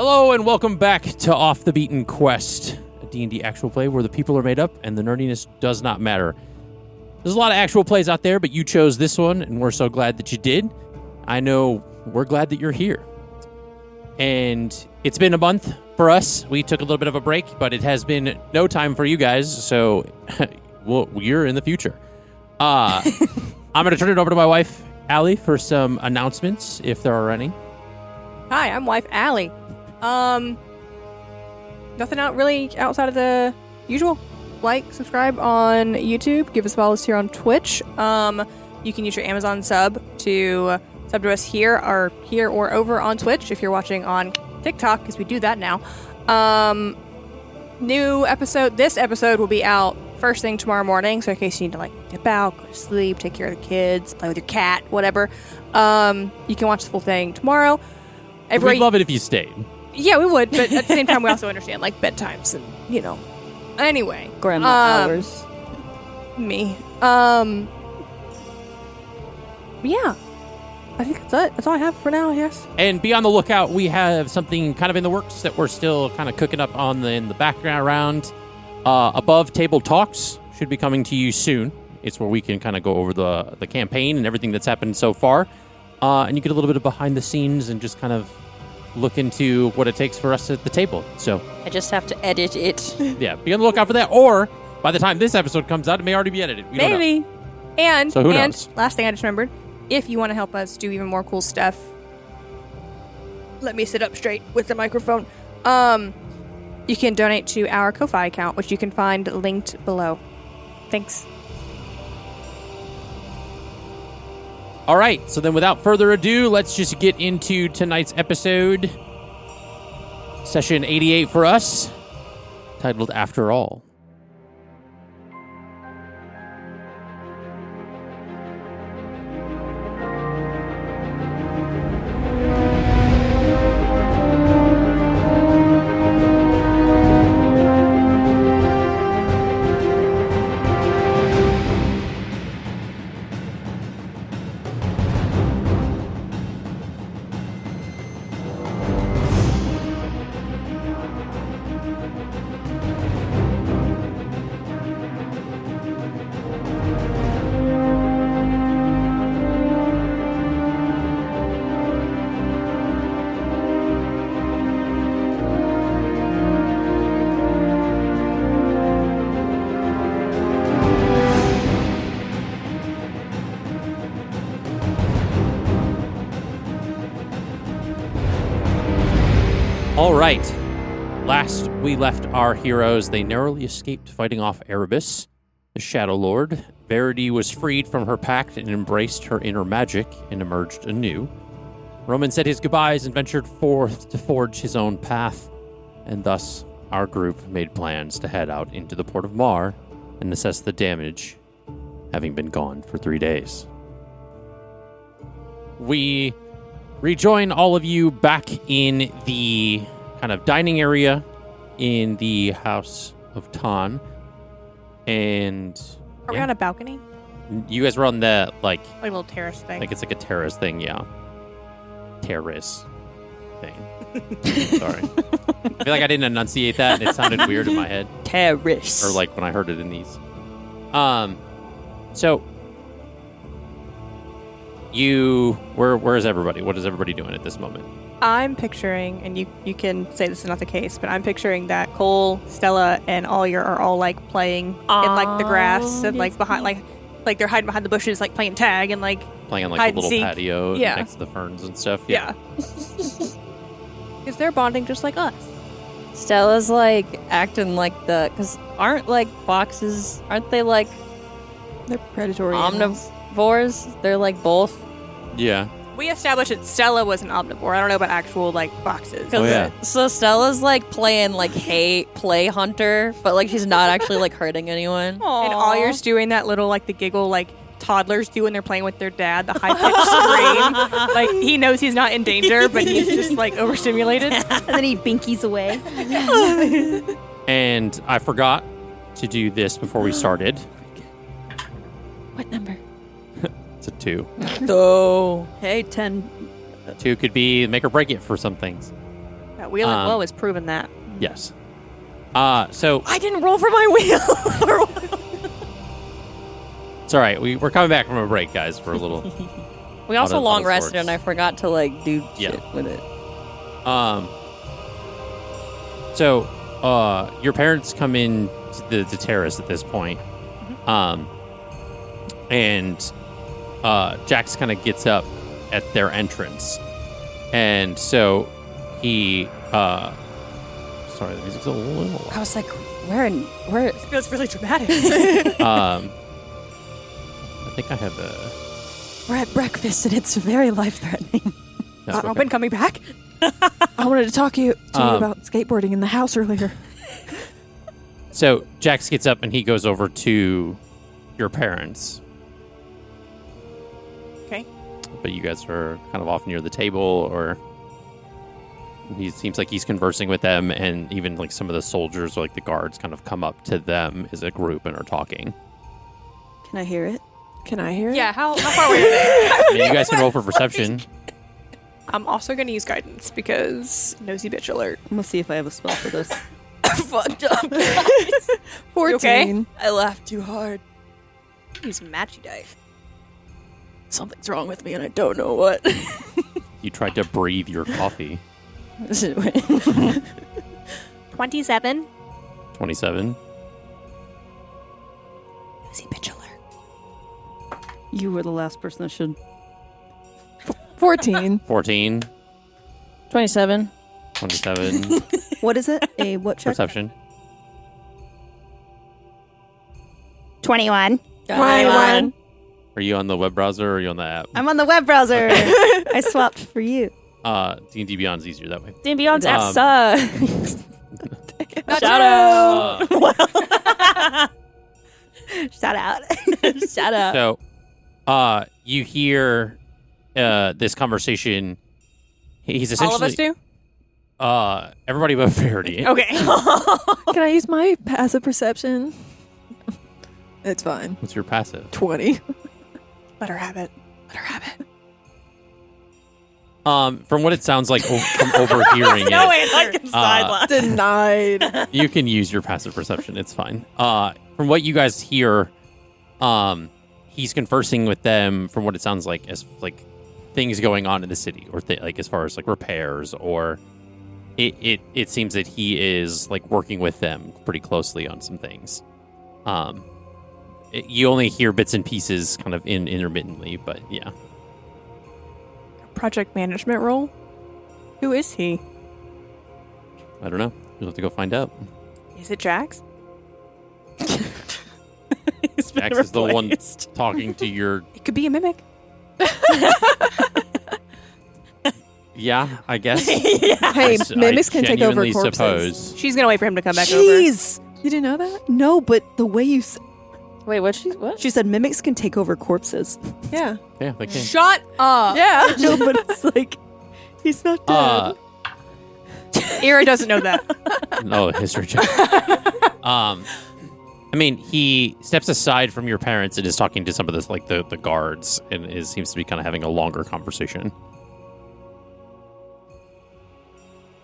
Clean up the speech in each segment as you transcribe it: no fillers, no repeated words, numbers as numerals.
Hello and welcome back to Off the Beaten Quest, a D&D actual play where the people are made up and the nerdiness does not matter. There's a lot of actual plays out there, but you chose this one, and we're so glad that you did. I know we're glad that you're here. And it's been a month for us. We took a little bit of a break, but it has been no time for you guys, so you're in the future. I'm going to turn it over to my wife, Allie, for some announcements, if there are any. Hi, I'm wife Allie. Nothing out really outside of the usual. Like, subscribe on YouTube, give us follows here on Twitch. You can use your Amazon sub to sub to us here or over on Twitch if you're watching on TikTok, because we do that now. New episode. This episode will be out first thing tomorrow morning, so in case you need to dip out, go to sleep, take care of the kids, play with your cat, whatever. You can watch the full thing tomorrow. We'd love it if you stayed. Yeah, we would, but at the same time, we also understand, bedtimes and, Anyway. Grandma hours. Me. Yeah. I think that's it. That's all I have for now, I guess. And be on the lookout. We have something kind of in the works that we're still kind of cooking up in the background. Above Table Talks should be coming to you soon. It's where we can kind of go over the campaign and everything that's happened so far. And you get a little bit of behind the scenes and just kind of look into what it takes for us at the table. So I just have to edit it. Yeah, be on the lookout for that. Or by the time this episode comes out, it may already be edited. We don't know. And so who knows? Last thing I just remembered, if you want to help us do even more cool stuff, let me sit up straight with the microphone. You can donate to our Ko-Fi account, which you can find linked below. Thanks. All right, so then without further ado, let's just get into tonight's episode. Session 88 for us, titled After All. All right. Last we left our heroes, they narrowly escaped fighting off Erebus, the Shadow Lord. Verity was freed from her pact and embraced her inner magic and emerged anew. Roman said his goodbyes and ventured forth to forge his own path, and thus our group made plans to head out into the port of Mar and assess the damage, having been gone for 3 days. We rejoin all of you back in the kind of dining area in the House of Tan. And Are we on a balcony? You guys were on the Like a little terrace thing. Like it's like a terrace thing, yeah. Terrace thing. Sorry. I feel like I didn't enunciate that and it sounded weird in my head. Terrace. Or like when I heard it in these. So where is everybody? What is everybody doing at this moment? I'm picturing, and you can say this is not the case, but I'm picturing that Cole, Stella, and Ollier are all playing in the grass and behind like they're hiding behind the bushes, playing tag and playing on hide the little and seek. patio next to the ferns and stuff. Yeah. Because they're bonding just like us. Stella's acting because aren't foxes, aren't they they're predatory omnivores? They're both. Yeah. We established that Stella was an omnivore. I don't know about actual foxes. Oh, yeah. So Stella's playing play hunter, but she's not actually hurting anyone. Aww. And Ollier's doing that little the giggle toddlers do when they're playing with their dad, the high-pitched scream. He knows he's not in danger, but he's just overstimulated. And then he binkies away. And I forgot to do this before we started. What number? It's a 2. Oh. Hey, 10. 2 could be make or break it for some things. That wheel and Um, blow has proven that. Yes. So I didn't roll for my wheel. it's all right. We're coming back from a break, guys, for a little. We also Out of long rested, sorts. and I forgot to like do Yeah. shit with it. So, your parents come in to the terrace at this point. And Jax kind of gets up at their entrance. And so he, sorry, the music's a little I loud. was like, where? It feels really dramatic. I think I have the. We're at breakfast, and it's very life threatening. No, okay. Robin coming back? I wanted to talk to you Um, about skateboarding in the house earlier. So Jax gets up and he goes over to your parents. Okay. But you guys are kind of off near the table, or he seems like he's conversing with them, and even like some of the soldiers or like the guards kind of come up to them as a group and are talking. Can I hear it? Can I hear it? Yeah, how far away are they? I mean, you guys can roll for perception. I'm also going to use guidance because nosy bitch alert. I'm gonna see if I have a spell for this. Fucked up, guys. 14. okay? I laughed too hard. Use matchy dice. Something's wrong with me, and I don't know what. You tried to breathe your coffee. 27. 27. Nosy bitch alert. You were the last person that should. 14. 14. 27. 27. What is it? A what check? Perception. 21. 21. Are you on the web browser or are you on the app? I'm on the web browser. I swapped for you. D&D Beyond's easier that way. D&D Beyond's app Um, sucks. Shout out. Shout out. Shout out. So, you hear this conversation. He's essentially All of us do? everybody but Verity. Okay. Can I use my passive perception? It's fine. What's your passive? 20. Let her have it. Let her have it. From what it sounds like from overhearing it, Denied. you can use your passive perception. It's fine. From what you guys hear, he's conversing with them. From what it sounds like, as like things going on in the city, or like as far as like repairs, or it seems that he is like working with them pretty closely on some things. You only hear bits and pieces, kind of intermittently, but yeah. Project management role? Who is he? I don't know. You'll have to go find out. Is it Jax? Jax is the one talking to your. It could be a mimic. Yeah, I guess. Hey, mimics can take over genuinely corpses. suppose. She's gonna wait for him to come back over. Jeez. You didn't know that? No, but the way you Wait, what? she said mimics can take over corpses. Yeah. Yeah, they can. Shut up. Yeah. No, but it's like he's not dead. Eira doesn't know that. No, history check. I mean, he steps aside from your parents and is talking to some of this, like the guards, and seems to be kind of having a longer conversation.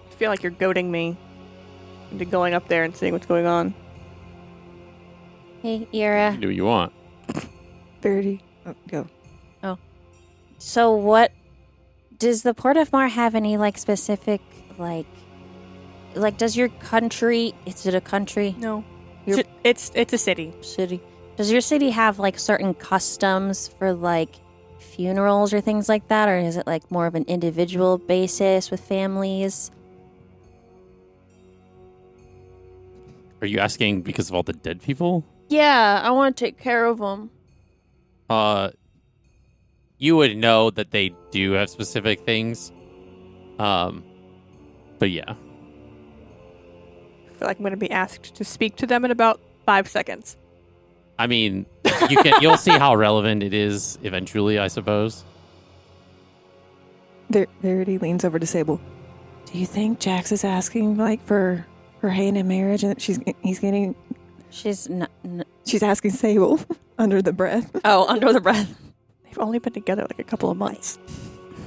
I feel like you're goading me into going up there and seeing what's going on. Hey, You Eira. can do what you want. Verity. Oh, go. So what... Does the Port of Mar have any, like, specific, like, does your country... Is it a country? No. You're- It's a city. City. Does your city have, like, certain customs for, like, funerals or things like that? Or is it, like, more of an individual basis with families? Are you asking because of all the dead people? Yeah, I want to take care of them. You would know that they do have specific things. But yeah. I feel like I'm gonna be asked to speak to them in about 5 seconds. I mean, you'll see how relevant it is eventually, I suppose. Verity leans over to Sable. Do you think Jax is asking, like, for her hand in marriage, and she's asking Sable under the breath? Oh, under the breath. They've only been together like a couple of months.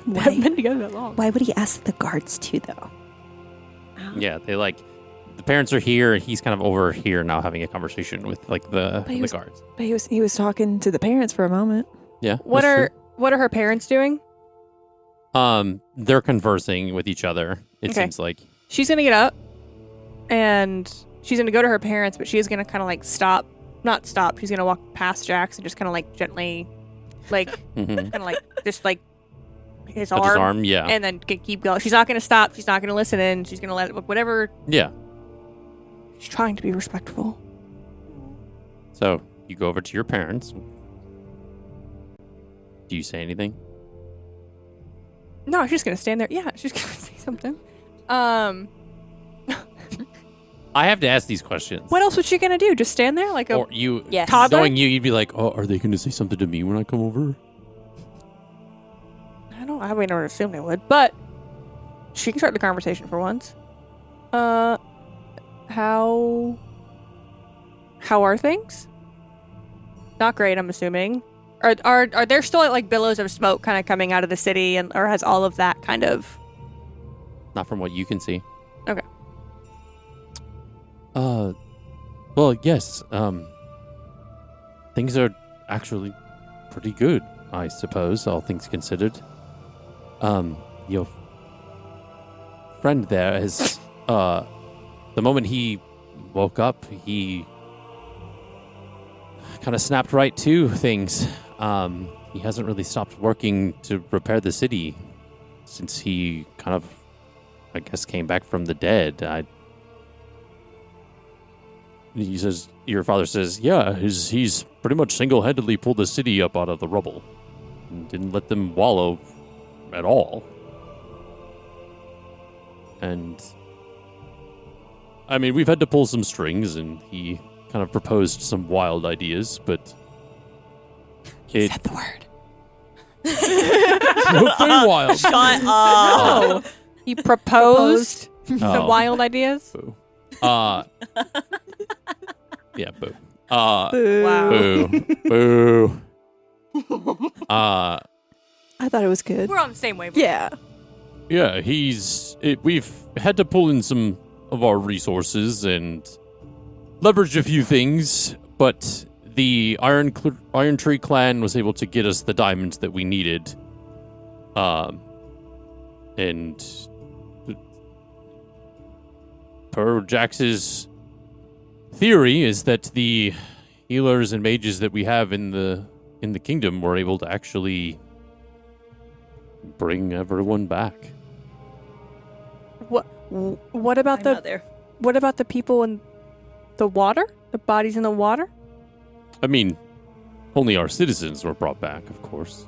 They Why, haven't been together that long. why would he ask the guards to though? Yeah, they like the parents are here, and he's kind of over here now having a conversation with like the guards. But he was talking to the parents for a moment. Yeah. What that's are her parents doing? true. They're conversing with each other. It Okay. seems like. She's gonna get up, and she's gonna go to her parents, but she is gonna kind of like not stop. She's gonna walk past Jax and just kind of like gently, like Mhm. kind of like just like his Touch arm, his arm, yeah. and then keep going. She's not gonna stop. She's not gonna listen in. She's gonna let whatever. Yeah. She's trying to be respectful. So you go over to your parents. Do you say anything? No, she's just gonna stand there. Yeah, she's gonna say something. I have to ask these questions. What else was she gonna do? Just stand there like a Or you, Yes. toddler? knowing you, you'd be like, "Oh, are they going to say something to me when I come over?" I would never assume they would, but she can start the conversation for once. How are things? Not great, I'm assuming. Are there still like billows of smoke kind of coming out of the city, and or has all of that kind of? Not from what you can see. Okay. Well, yes. Things are actually pretty good, I suppose, all things considered. Your friend there is, the moment he woke up, he kind of snapped right to things. He hasn't really stopped working to repair the city since he kind of, I guess, came back from the dead. He says, your father says, yeah, he's pretty much single-handedly pulled the city up out of the rubble and didn't let them wallow at all. And, I mean, we've had to pull some strings, and he kind of proposed some wild ideas, but it... Said the word. Very wild. Shut up. He proposed Oh. some wild ideas. Boo. Yeah, boo. Wow. Boo. Boo. I thought it was good. We're on the same wavelength. Yeah. Yeah, we've had to pull in some of our resources and leverage a few things, but the Iron Tree clan was able to get us the diamonds that we needed. And per Jax's theory is that the healers and mages that we have in the kingdom were able to actually bring everyone back. What about what about the people in the water? The bodies in the water? I mean, only our citizens were brought back, of course.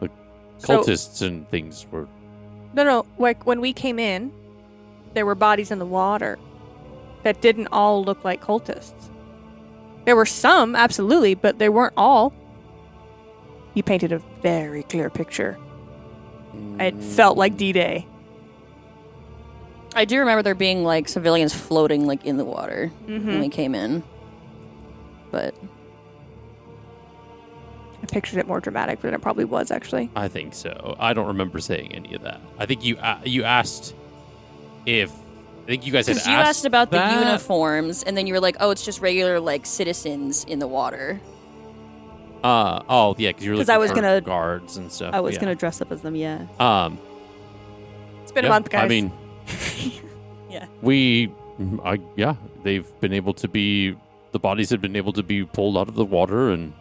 Like So- cultists and things were. No. Like when we came in, there were bodies in the water that didn't all look like cultists. There were some, absolutely, but they weren't all. You painted a very clear picture. It felt like D-Day. I do remember there being like civilians floating like in the water when we came in. But I pictured it more dramatic than it probably was, actually. I think so. I don't remember saying any of that. I think you asked if. I think you guys had because asked. you asked about that. the uniforms, and then you were like, "Oh, it's just regular like citizens in the water." Oh yeah, because you were 'Cause looking I was for gonna- guards and stuff. I was yeah. gonna dress up as them, yeah. It's been Yeah, a month, guys. I mean, Yeah. they've been able to be. The bodies have been able to be pulled out of the water and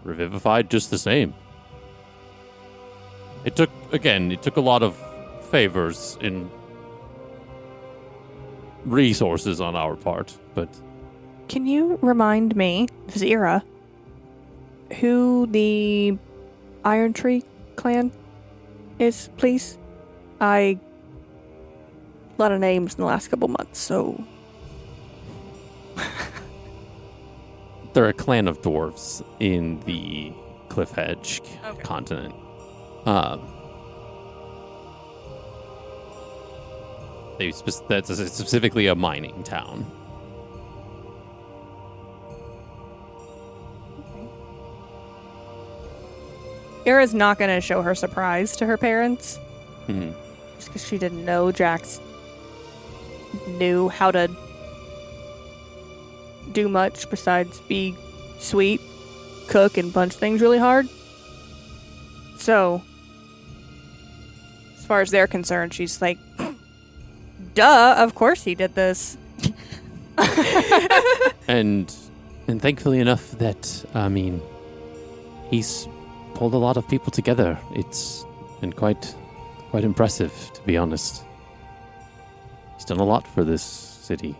revivified just the same. It took a lot of favors in resources on our part, but Can you remind me, this is Eira, who the Iron Tree clan is, please? A lot of names in the last couple months, so... they're a clan of dwarves in the Cliff Edge continent. That's specifically a mining town. Eira's not going to show her surprise to her parents, Mhm. just because she didn't know Jax knew how to do much besides be sweet, cook, and punch things really hard. So, as far as they're concerned, she's like, duh, of course he did this. And thankfully enough that, he's pulled a lot of people together. It's been quite impressive, to be honest. He's done a lot for this city.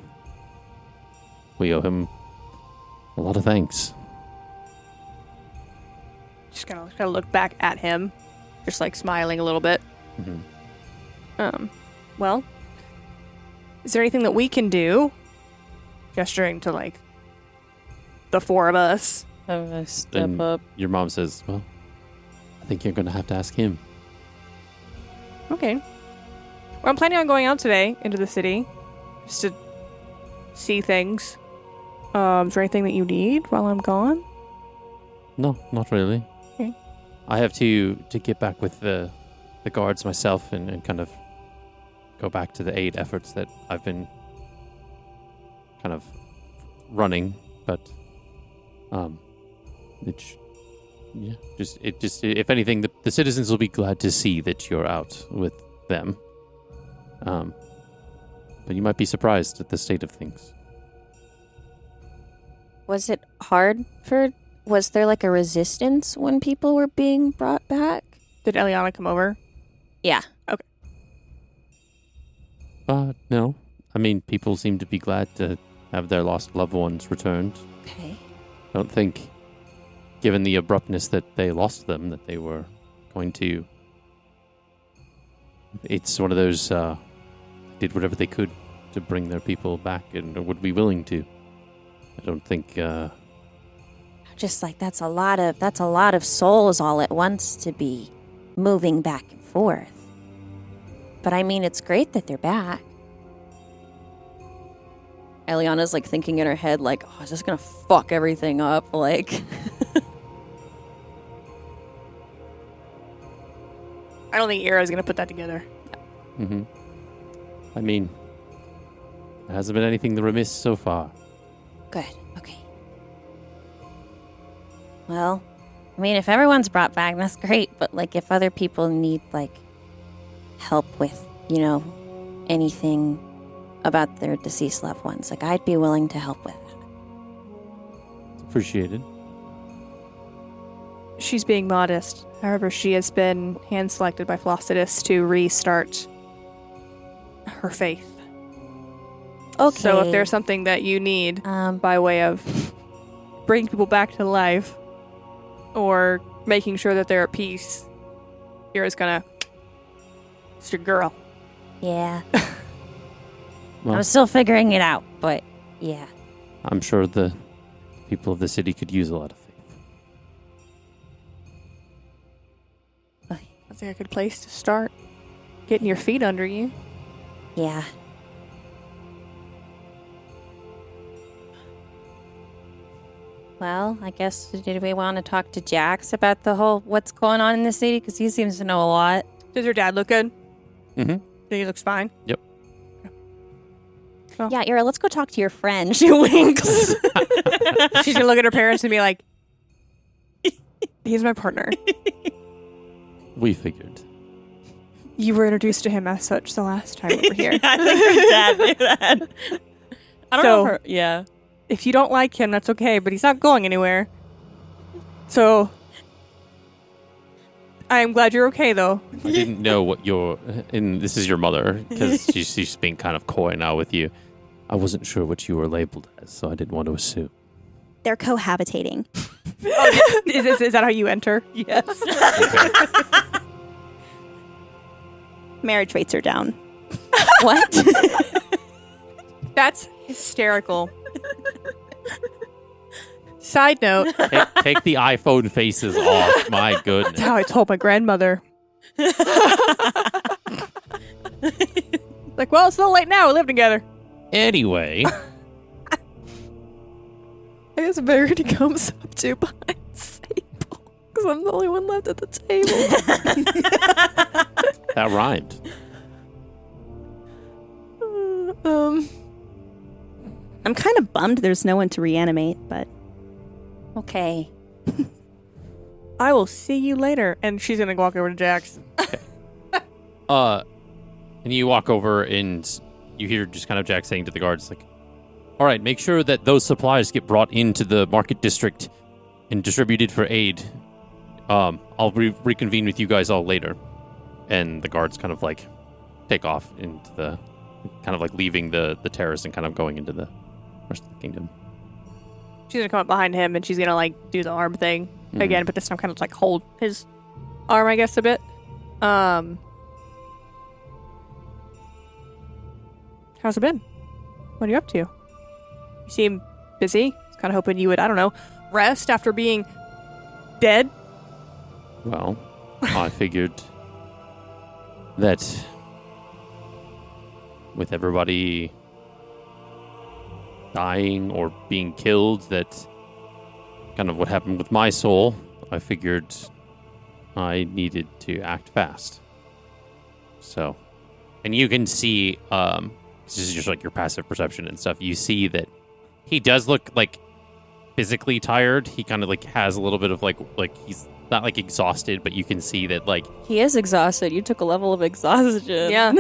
We owe him a lot of thanks. Just gonna look back at him, just like smiling a little bit. Mm-hmm. Well, is there anything that we can do? Gesturing to like the four of us. Step And up. your mom says, well, I think you're going to have to ask him. Okay. Well, I'm planning on going out today into the city just to see things. Is there anything that you need while I'm gone? No, not really. Okay. I have to get back with the guards myself and kind of go back to the aid efforts that I've been kind of running, but if anything, the citizens will be glad to see that you're out with them. But you might be surprised at the state of things. Was it hard was there like a resistance when people were being brought back? Did Eliana come over? Yeah. No. I mean, people seem to be glad to have their lost loved ones returned. Okay. I don't think, given the abruptness that they lost them, that they were going to... It's one of those, did whatever they could to bring their people back and would be willing to. I don't think, Just like that's a lot of souls all at once to be moving back and forth. But I mean, it's great that they're back. Eliana's like thinking in her head, like, oh, is this gonna fuck everything up? Like, I don't think Eira's gonna put that together. Mm-hmm. I mean, there hasn't been anything remiss so far. Good. Okay. Well, I mean, if everyone's brought back, that's great. But like, if other people need like help with, anything about their deceased loved ones, like I'd be willing to help with that. It's appreciated. She's being modest. However, she has been hand-selected by Flossidus to restart her faith. Okay. So if there's something that you need by way of bringing people back to life or making sure that they're at peace, Eira's gonna... It's your girl. Yeah. Well, I'm still figuring it out, but yeah. I'm sure the people of the city could use a lot of faith. That's like a good place to start. Getting your feet under you. Yeah. Well, I guess, did we want to talk to Jax about the whole what's going on in the city? Because he seems to know a lot. Does your dad look good? Mm-hmm. Think he looks fine? Yep. Oh. Yeah, Eira, let's go talk to your friend. She winks. She's gonna look at her parents and be like, he's my partner. We figured. You were introduced to him as such the last time we were here. I think her dad knew that. I don't know. Yeah. If you don't like him, that's okay, but he's not going anywhere. So, I am glad you're okay, though. I didn't know what and this is your mother, because she's being kind of coy now with you. I wasn't sure what you were labeled as, so I didn't want to assume. They're cohabitating. Is that how you enter? Yes. Okay. Marriage rates are down. What? That's hysterical. Side note, Take the iPhone faces off. My goodness. that's how I told my grandmother. Like, well, it's a little late now. We live together. Anyway, I guess Verity comes up to behind Sable because I'm the only one left at the table. that rhymed. I'm kind of bummed there's no one to reanimate, but Okay. I will see you later. And she's going to walk over to Jax. And you walk over and you hear just kind of Jack saying to the guards, like, all right, make sure that those supplies get brought into the market district and distributed for aid. I'll reconvene with you guys all later. And the guards kind of like take off into the, kind of like leaving the terrace and kind of going into the rest of the kingdom. She's going to come up behind him and she's going to like do the arm thing again, but this time kind of like hold his arm, I guess, a bit. How's it been? What are you up to? You seem busy. I was kind of hoping you would, I don't know, rest after being dead. Well, I figured that with everybody dying or being killed, that kind of what happened with my soul, I figured I needed to act fast. So, and you can see, this is just like your passive perception and stuff, you see that he does look like physically tired. He kind of like has a little bit of like he's not like exhausted, but you can see that like He is exhausted. You took a level of exhaustion. Yeah.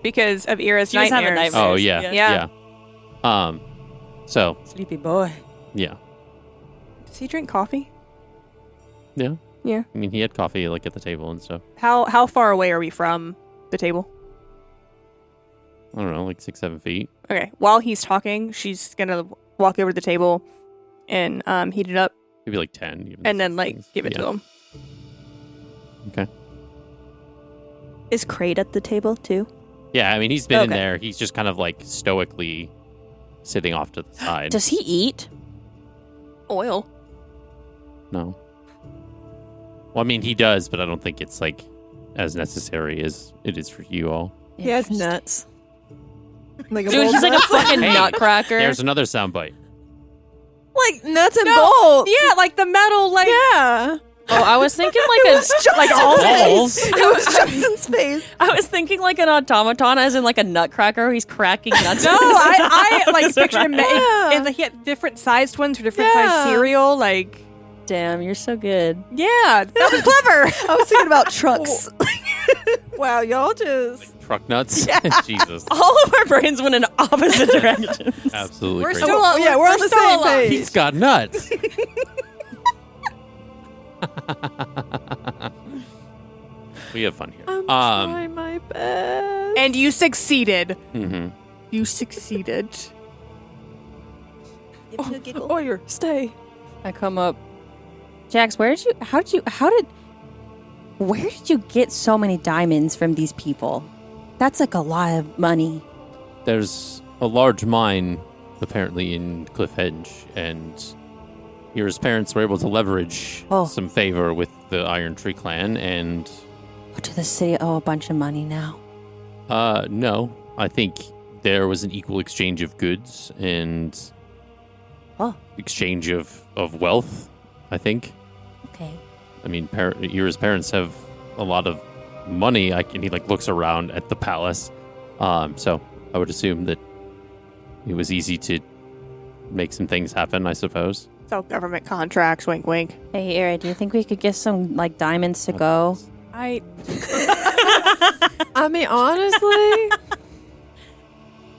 Because of Eira's She was having nightmares. nightmares. oh yeah, Yeah. So Sleepy boy. yeah, Does he drink coffee? yeah. Yeah. I mean, he had coffee like at the table and stuff. How far away are we from the table? I don't know, like 6-7 feet. Okay. While he's talking, she's gonna walk over to the table and heat it up Maybe like 10. Even and then like give it to him. Okay. is Crate at the table too? Yeah, I mean, he's been in Okay. there. He's just kind of like stoically sitting off to the side. Does he eat? Oil. No. Well, I mean, he does, but I don't think it's like as necessary as it is for you all. He has nuts. Like a Dude, bowl he's of like a nuts. fucking Hey, nutcracker. There's another soundbite. like nuts and bolts. Yeah, like the metal, like Yeah. Oh, I was thinking like Balls? It was Justin's face. I was thinking like an automaton, as in like a nutcracker. He's cracking nuts. No, I like pictured him Yeah. in the he had different sized ones for different Yeah. sized cereal. Like, Damn, you're so good. yeah, that was clever. I was thinking about trucks. Wow, y'all just. Truck nuts? Jesus. All of our brains went in opposite directions. Absolutely We're crazy. still Oh, yeah, we're on the still same alive. page. He's got nuts. We have fun here. I'm trying my best. And you succeeded. Mhm. You succeeded. Oyer, stay. I come up. Jax, where did you get so many diamonds from these people? That's like a lot of money. There's a large mine apparently in Cliff Hedge, and Ira's parents were able to leverage some favor with the Iron Tree clan, and Do the city owe a bunch of money now? no, I think there was an equal exchange of goods and exchange of wealth, I think. Okay. I mean, Ira's parents have a lot of money. And he like looks around at the palace. So I would assume that it was easy to make some things happen, I suppose. So government contracts, wink, wink. Hey, Eira, do you think we could get some like diamonds to go? I mean, honestly,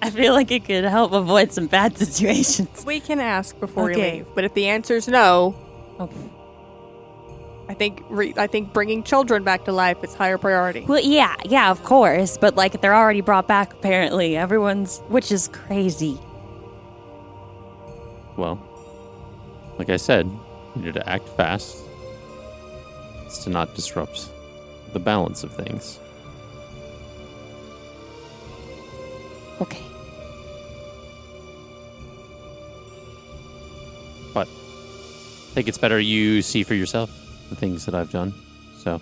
I feel like it could help avoid some bad situations. we can ask before we Okay. leave, but if the answer's no, Okay. I think bringing children back to life is higher priority. Well, yeah, of course, but like they're already brought back apparently. Which is crazy. Well, like I said, you need to act fast. It's to not disrupt the balance of things. Okay. But I think it's better you see for yourself the things that I've done. So,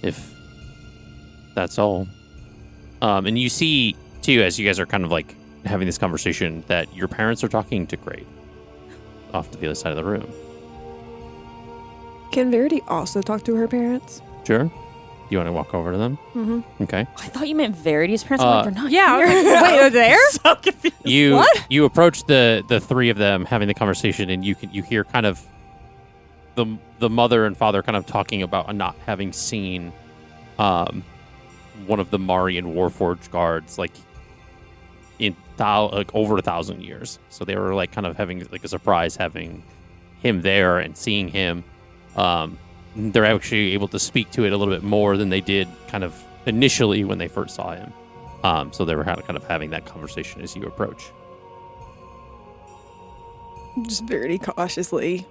if that's all. And you see, too, as you guys are kind of like having this conversation, that your parents are talking to Great off to the other side of the room. can Verity also talk to her parents? Sure. You want to walk over to them? Mm-hmm. Okay. I thought you meant Verity's parents. I'm like, they're not Yeah. here. Wait, they're there? So confused. You approach the three of them having the conversation, and you hear kind of the mother and father kind of talking about not having seen one of the Marian Warforged guards like in over 1,000 years. So they were like kind of having like a surprise having him there and seeing him. They're actually able to speak to it a little bit more than they did kind of initially when they first saw him. So they were kind of having that conversation as you approach. Just very cautiously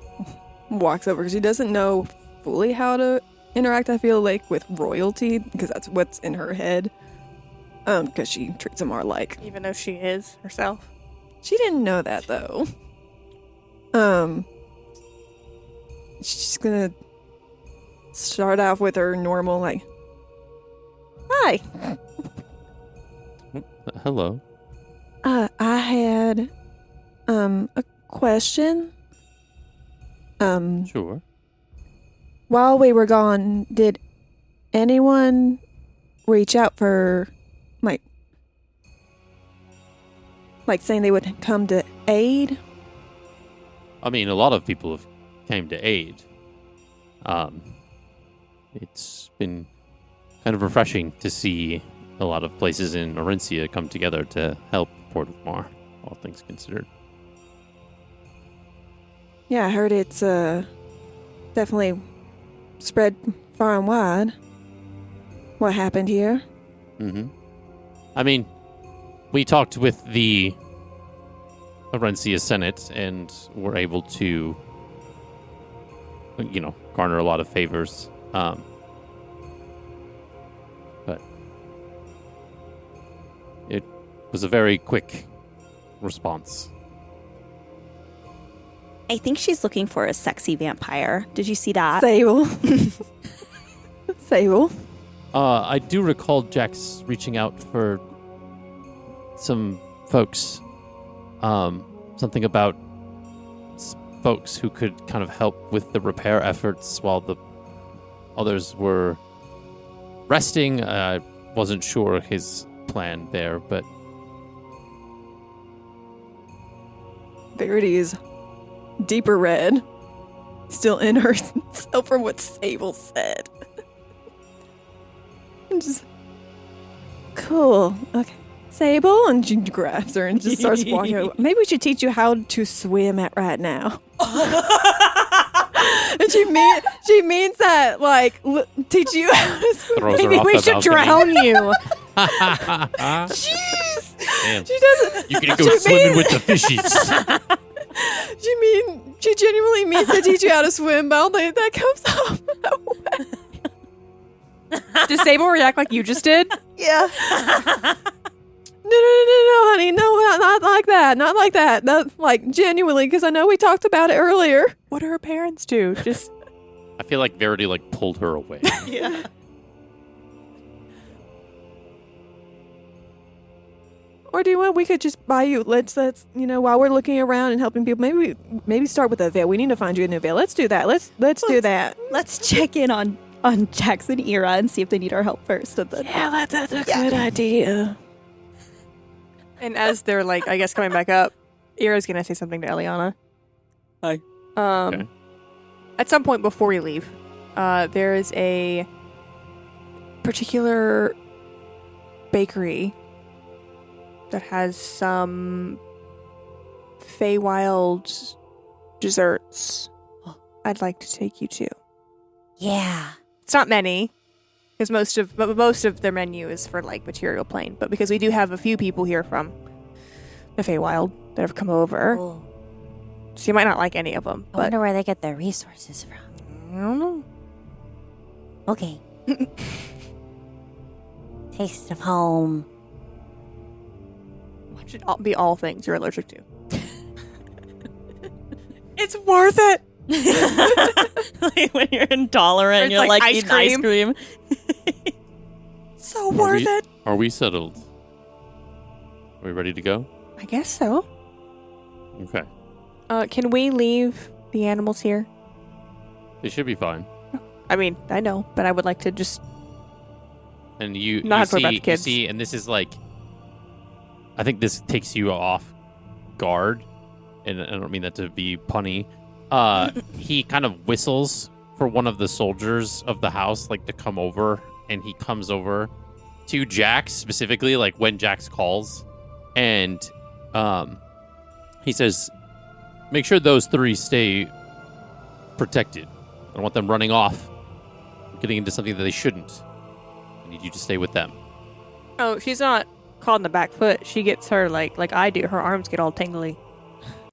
walks over because she doesn't know fully how to interact, I feel like, with royalty, because that's what's in her head. Because she treats them more like... Even though she is herself. She didn't know that, though. She's gonna start off with her normal, like, hi. Hello. I had, a question. Sure. While we were gone, did anyone reach out for, like saying they would come to aid? I mean, a lot of people have came to aid. It's been kind of refreshing to see a lot of places in Aarencia come together to help Port of Mar, all things considered. Yeah, I heard it's definitely spread far and wide. What happened here? Mm-hmm. I mean, we talked with the Aarencia Senate and were able to, garner a lot of favors. But it was a very quick response. I think she's looking for a sexy vampire. Did you see that? Sable. Sable. I do recall Jax reaching out for some folks. Something about folks who could kind of help with the repair efforts while the others were resting. I wasn't sure his plan there, but... Verity is deeper red. Still in herself from what Sable said. And just... Cool. Okay. Sable? And she grabs her and just starts walking over. Maybe we should teach you how to swim at right now. And she means that, like, teach you how to swim. Throws her Maybe off we the should balcony. drown you. Jeez! Damn. She doesn't... You can go swimming with the fishies. She genuinely means to teach you how to swim, but I don't think that comes off that way. Does Sable react like you just did? Yeah. No, honey. No, not like that. Not like that. Not, like, genuinely, because I know we talked about it earlier. What do her parents do? Just I feel like Verity, pulled her away. Yeah. Or do you want, we could just buy you, let's, while we're looking around and helping people, maybe start with a veil. We need to find you a new veil. Let's do that. Let's do that. Let's check in on Jaks and Eira and see if they need our help first. And then... Yeah, that's a good idea. And as they're I guess coming back up, Eira's gonna say something to Elliana. Hi. Okay. At some point before we leave, there is a particular bakery that has some Feywild desserts I'd like to take you to. Yeah. It's not many, because most of their menu is for material plane. But because we do have a few people here from the Feywild that have come over, Cool. so you might not like any of them. I But wonder where they get their resources from. I don't know. Okay. Taste of home. Watch it be all things you're allergic to. It's worth it. when you're intolerant, It's you're like eating ice cream. So worth it. Are we settled? Are we ready to go? I guess so. Okay. Can we leave the animals here? They should be fine. I mean, I know, but I would like to just And you Not about the you kids. see, and this is like, I think this takes you off guard, and I don't mean that to be punny. He kind of whistles for one of the soldiers of the house, like to come over, and he comes over to Jax specifically, like when Jax calls, and he says, "Make sure those 3 stay protected. I don't want them running off, getting into something that they shouldn't. I need you to stay with them." Oh, she's not caught in the back foot. She gets her like I do. Her arms get all tingly.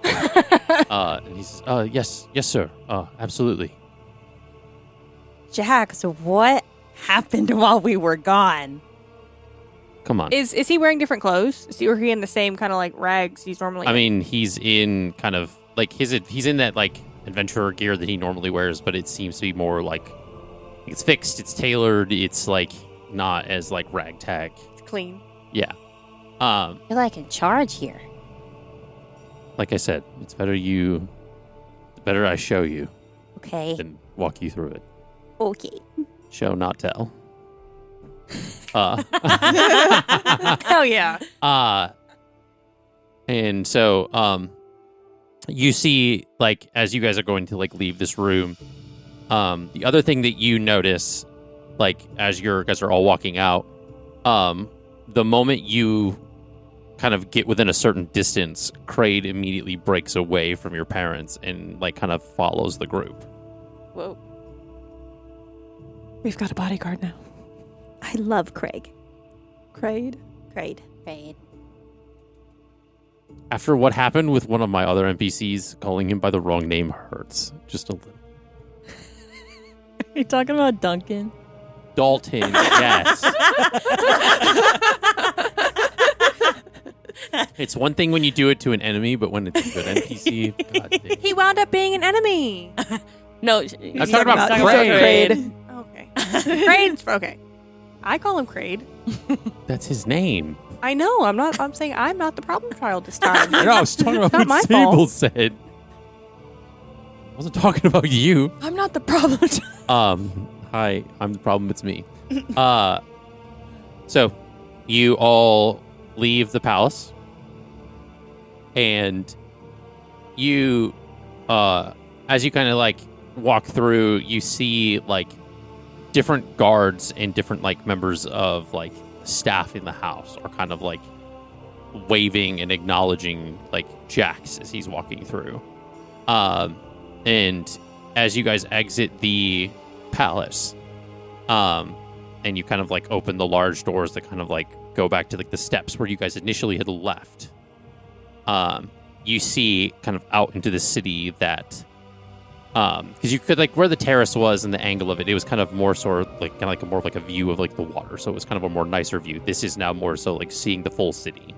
And he says, yes, sir. Absolutely. Jax, what happened while we were gone? Come on. Is he wearing different clothes? Is he in the same kind of like rags he's normally? I mean, he's in kind of like he's in that like adventurer gear that he normally wears, but it seems to be more like it's fixed, it's tailored, it's like not as like ragtag. It's clean. Yeah. You're like in charge here. Like I said, it's better I show you Okay. than walk you through it. Okay. Show, not tell. Hell yeah. And so, you see, like, as you guys are going to, like, leave this room, the other thing that you notice, like, as you guys are all walking out, the moment you kind of get within a certain distance, Kraid immediately breaks away from your parents and, like, kind of follows the group. Whoa. We've got a bodyguard now. I love Craig. Kraid. Kraid. Great. After what happened with one of my other NPCs, calling him by the wrong name hurts. Just a little. Are you talking about Duncan? Dalton, yes. It's one thing when you do it to an enemy, but when it's a good NPC, God damn. He wound up being an enemy. No, I'm talking about Kraid. Okay. Kraid's okay. I call him Kraid. That's his name. I know. I'm saying I'm not the problem child this time. I know, I was talking about Not my what Sable fault. said. I wasn't talking about you. I'm not the problem child. Hi, I'm the problem, it's me. So, you all leave the palace, and you, as you kind of, like, walk through, you see, like, different guards and different, like, members of, like, staff in the house are kind of, like, waving and acknowledging, like, Jax as he's walking through. And as you guys exit the palace, and you kind of like open the large doors that kind of like go back to like the steps where you guys initially had left, you see kind of out into the city that, because you could like where the terrace was and the angle of it, it was kind of more sort of like kind of like more of like a view of like the water, so it was kind of a more nicer view. This is now more so like seeing the full city.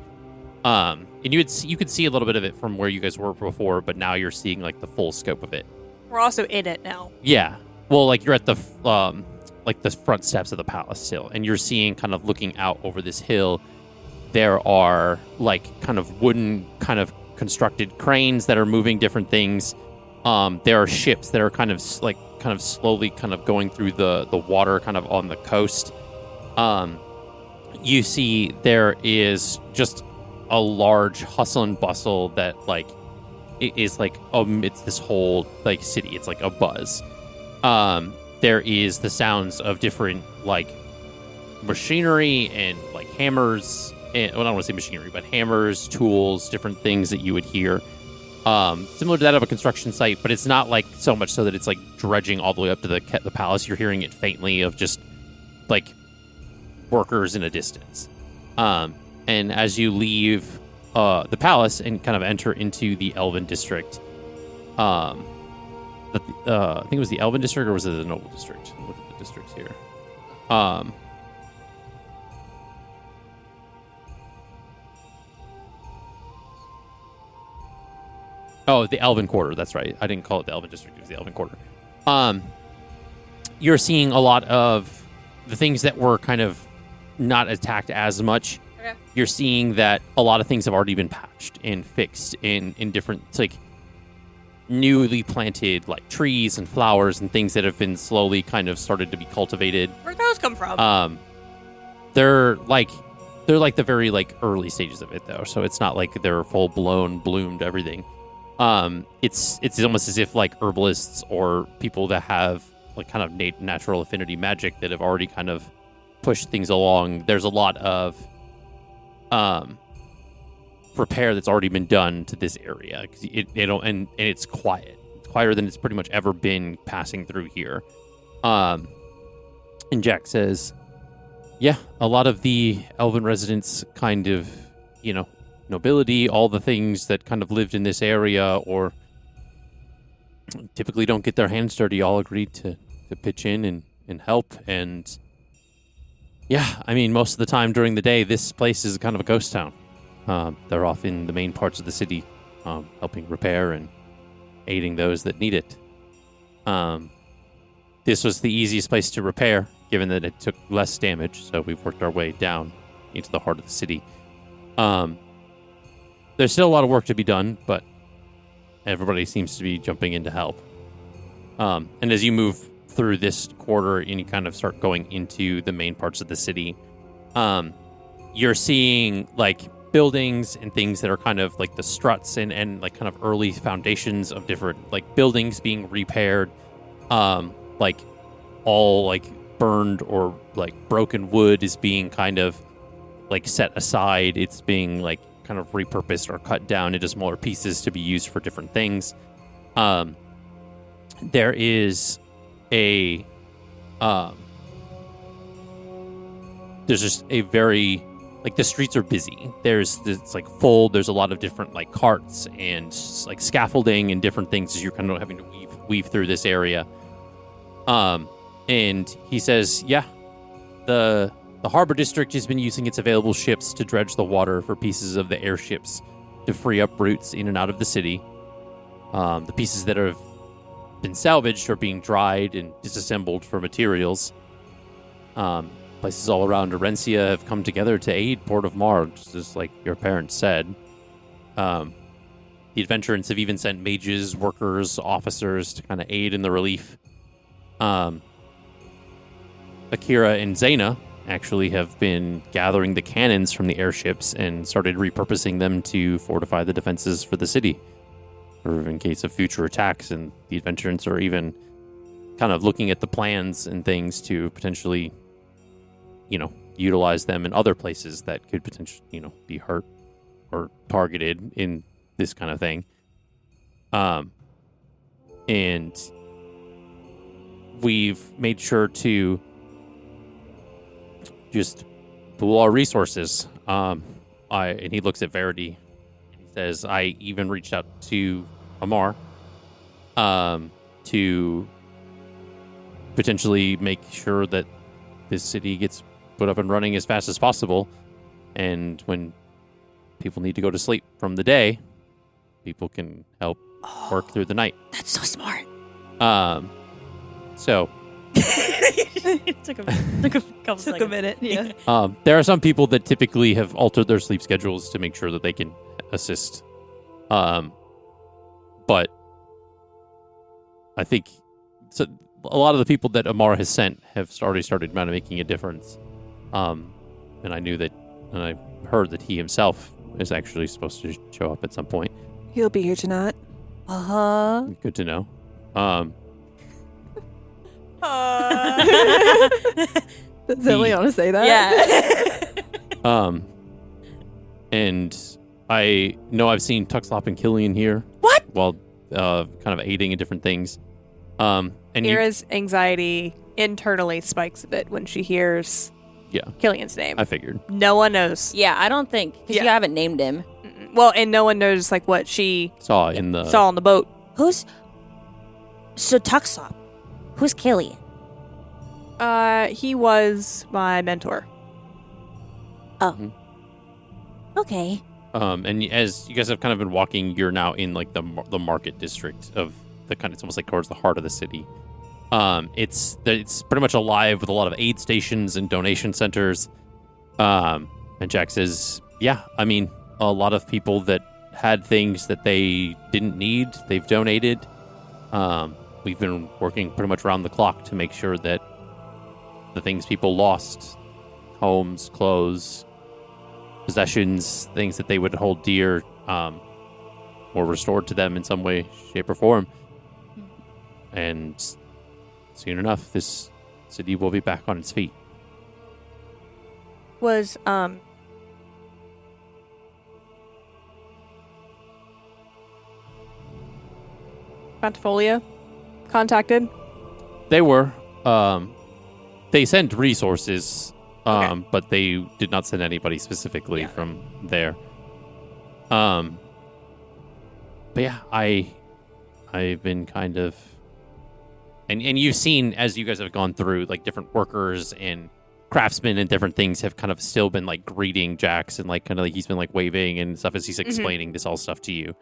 And you could see a little bit of it from where you guys were before, but now you're seeing like the full scope of it. We're also in it now. Yeah. Well, like you're at the like the front steps of the palace still, and you're seeing kind of looking out over this hill. There are like kind of wooden kind of constructed cranes that are moving different things. There are ships that are kind of slowly kind of going through the water kind of on the coast. You see there is just a large hustle and bustle that like it is like it's this whole like city. It's like a buzz. There is the sounds of different like machinery and like hammers. And, well, I don't want to say machinery, but hammers, tools, different things that you would hear. Similar to that of a construction site, but it's not like so much so that it's like dredging all the way up to the palace. You're hearing it faintly of just like workers in a distance. And as you leave the palace and kind of enter into the Elven district, I think it was the Elven district, or was it the Noble district? Look at the districts here. Oh, the Elven Quarter. That's right. I didn't call it the Elven District. It was the Elven Quarter. You're seeing a lot of the things that were kind of not attacked as much. Okay. You're seeing that a lot of things have already been patched and fixed in different, like, newly planted, like, trees and flowers and things that have been slowly kind of started to be cultivated. Where'd those come from? They're like the very like early stages of it though, so it's not like they're full blown bloomed everything. It's almost as if like herbalists or people that have like kind of natural affinity magic that have already kind of pushed things along. There's a lot of repair that's already been done to this area because and it's quiet. It's quieter than it's pretty much ever been passing through here. And Jack says, yeah, a lot of the elven residents kind of, nobility, all the things that kind of lived in this area or typically don't get their hands dirty, all agreed to pitch in and help. And yeah, I mean, most of the time during the day, this place is kind of a ghost town. They're off in the main parts of the city, helping repair and aiding those that need it. This was the easiest place to repair, given that it took less damage, so we've worked our way down into the heart of the city. There's still a lot of work to be done, but everybody seems to be jumping in to help. And as you move through this quarter and you kind of start going into the main parts of the city, you're seeing like buildings and things that are kind of like the struts and like kind of early foundations of different like buildings being repaired, like all like burned or like broken wood is being kind of like set aside. It's being like kind of repurposed or cut down into smaller pieces to be used for different things. There is there's just a very like the streets are busy. It's like full. There's a lot of different like carts and like scaffolding and different things as you're kind of having to weave through this area. And he says, yeah, the harbor district has been using its available ships to dredge the water for pieces of the airships to free up routes in and out of the city. The pieces that have been salvaged are being dried and disassembled for materials. Places all around Aarencia have come together to aid Port of Mars, just like your parents said. The adventurers have even sent mages, workers, officers to kind of aid in the relief. Akira and Zaina actually have been gathering the cannons from the airships and started repurposing them to fortify the defenses for the city, or in case of future attacks. And the adventurers are even kind of looking at the plans and things to potentially, utilize them in other places that could potentially, be hurt or targeted in this kind of thing. And we've made sure to just pool our resources. And he looks at Verity and he says, I even reached out to Amar to potentially make sure that this city gets put up and running as fast as possible. And when people need to go to sleep from the day, people can help work through the night. That's so smart. So It took a couple Took seconds. a minute, yeah. there are some people that typically have altered their sleep schedules to make sure that they can assist. But I think so. A lot of the people that Amar has sent have already started kind of making a difference. And I knew that, and I heard that he himself is actually supposed to show up at some point. He'll be here tonight. Good to know. Does Elliana say that? Yeah. And I know I've seen Tuxlop and Killian here. What? While kind of aiding in different things. And Ira's anxiety internally spikes a bit when she hears Killian's name. I figured. No one knows. Yeah, I don't think, because Yeah. you haven't named him. Well, and no one knows like what she Saw in the saw on the boat. So Tuxop, who's Killian? He was my mentor. Okay. And as you guys have kind of been walking, you're now in like the market district of the kind of, it's almost like towards the heart of the city. It's pretty much alive with a lot of aid stations and donation centers. And Jack says, yeah, I mean, a lot of people that had things that they didn't need, they've donated. We've been working pretty much around the clock to make sure that the things people lost homes, clothes, possessions, things that they would hold dear, were restored to them in some way, shape, or form. And soon enough, this city will be back on its feet. Was Pantifolia contacted? They were. They sent resources, but they did not send anybody specifically from there. But yeah, I've been kind of, and you've seen as you guys have gone through, like different workers and craftsmen and different things have kind of still been like greeting Jaks and like kind of like he's been like waving and stuff as he's explaining this all stuff to you.